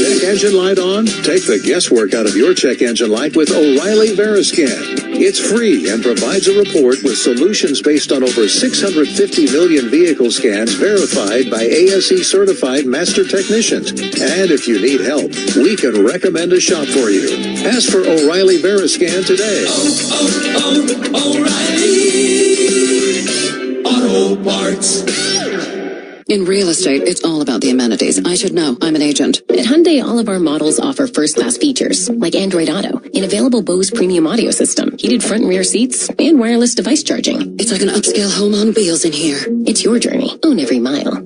Check engine light on? Take the guesswork out of your check engine light with O'Reilly Veriscan. It's free and provides a report with solutions based on over 650 million vehicle scans verified by ASE certified master technicians. And if you need help, we can recommend a shop for you. Ask for O'Reilly Veriscan today. O'Reilly Auto Parts. In real estate, it's all about the amenities. I should know. I'm an agent. At Hyundai, all of our models offer first-class features, like Android Auto, an available Bose premium audio system, heated front and rear seats, and wireless device charging. It's like an upscale home on wheels in here. It's your journey. Own every mile.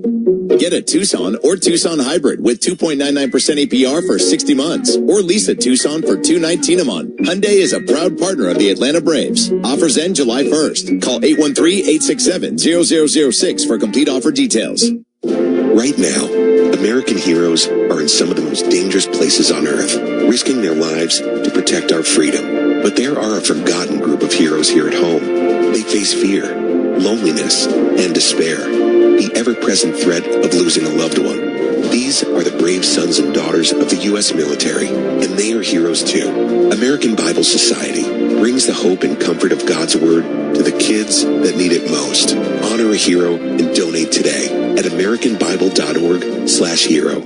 Get a Tucson or Tucson Hybrid with 2.99% APR for 60 months, or lease a Tucson for $219 a month. Hyundai is a proud partner of the Atlanta Braves. Offers end July 1st. Call 813-867-0006 for complete offer details. Right now, American heroes are in some of the most dangerous places on earth, risking their lives to protect our freedom. But there are a forgotten group of heroes here at home. They face fear, loneliness, and despair, the ever-present threat of losing a loved one. These are the brave sons and daughters of the U.S. military, and they are heroes too. American Bible Society brings the hope and comfort of God's Word to the kids that need it most. Honor a hero and donate today at AmericanBible.org/hero.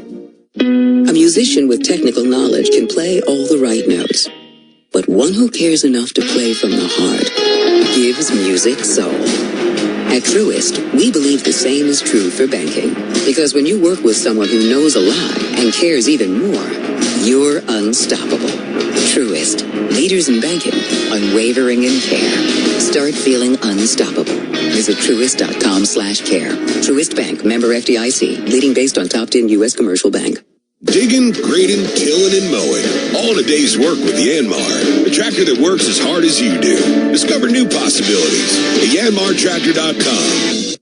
A musician with technical knowledge can play all the right notes, but one who cares enough to play from the heart gives music soul. At Truist, we believe the same is true for banking, because when you work with someone who knows a lot and cares even more, you're unstoppable. Truist, leaders in banking, unwavering in care. Start feeling unstoppable. Visit Truist.com/care. Truist Bank, member FDIC, leading based on top 10 U.S. commercial bank. Digging, grading, tilling, and mowing. All in a day's work with the Yanmar. The tractor that works as hard as you do. Discover new possibilities at YanmarTractor.com.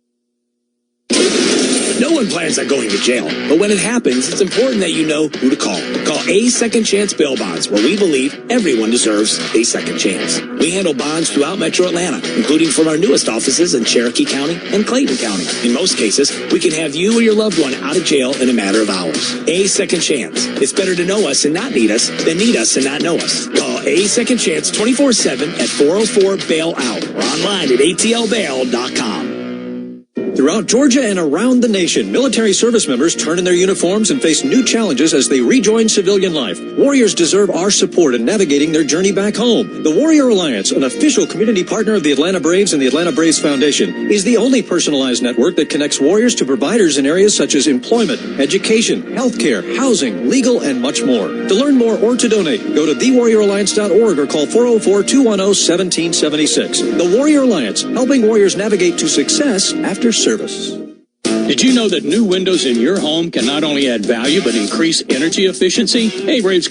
No one plans on going to jail, but when it happens, it's important that you know who to call. Call A Second Chance Bail Bonds, where we believe everyone deserves a second chance. We handle bonds throughout Metro Atlanta, including from our newest offices in Cherokee County and Clayton County. In most cases, we can have you or your loved one out of jail in a matter of hours. A Second Chance. It's better to know us and not need us than need us and not know us. Call A Second Chance 24/7 at 404-BAIL-OUT or online at atlbail.com. Throughout Georgia and around the nation, military service members turn in their uniforms and face new challenges as they rejoin civilian life. Warriors deserve our support in navigating their journey back home. The Warrior Alliance, an official community partner of the Atlanta Braves and the Atlanta Braves Foundation, is the only personalized network that connects warriors to providers in areas such as employment, education, healthcare, housing, legal, and much more. To learn more or to donate, go to thewarrioralliance.org or call 404-210-1776. The Warrior Alliance, helping warriors navigate to success after service. Did you know that new windows in your home can not only add value but increase energy efficiency? Hey, Braves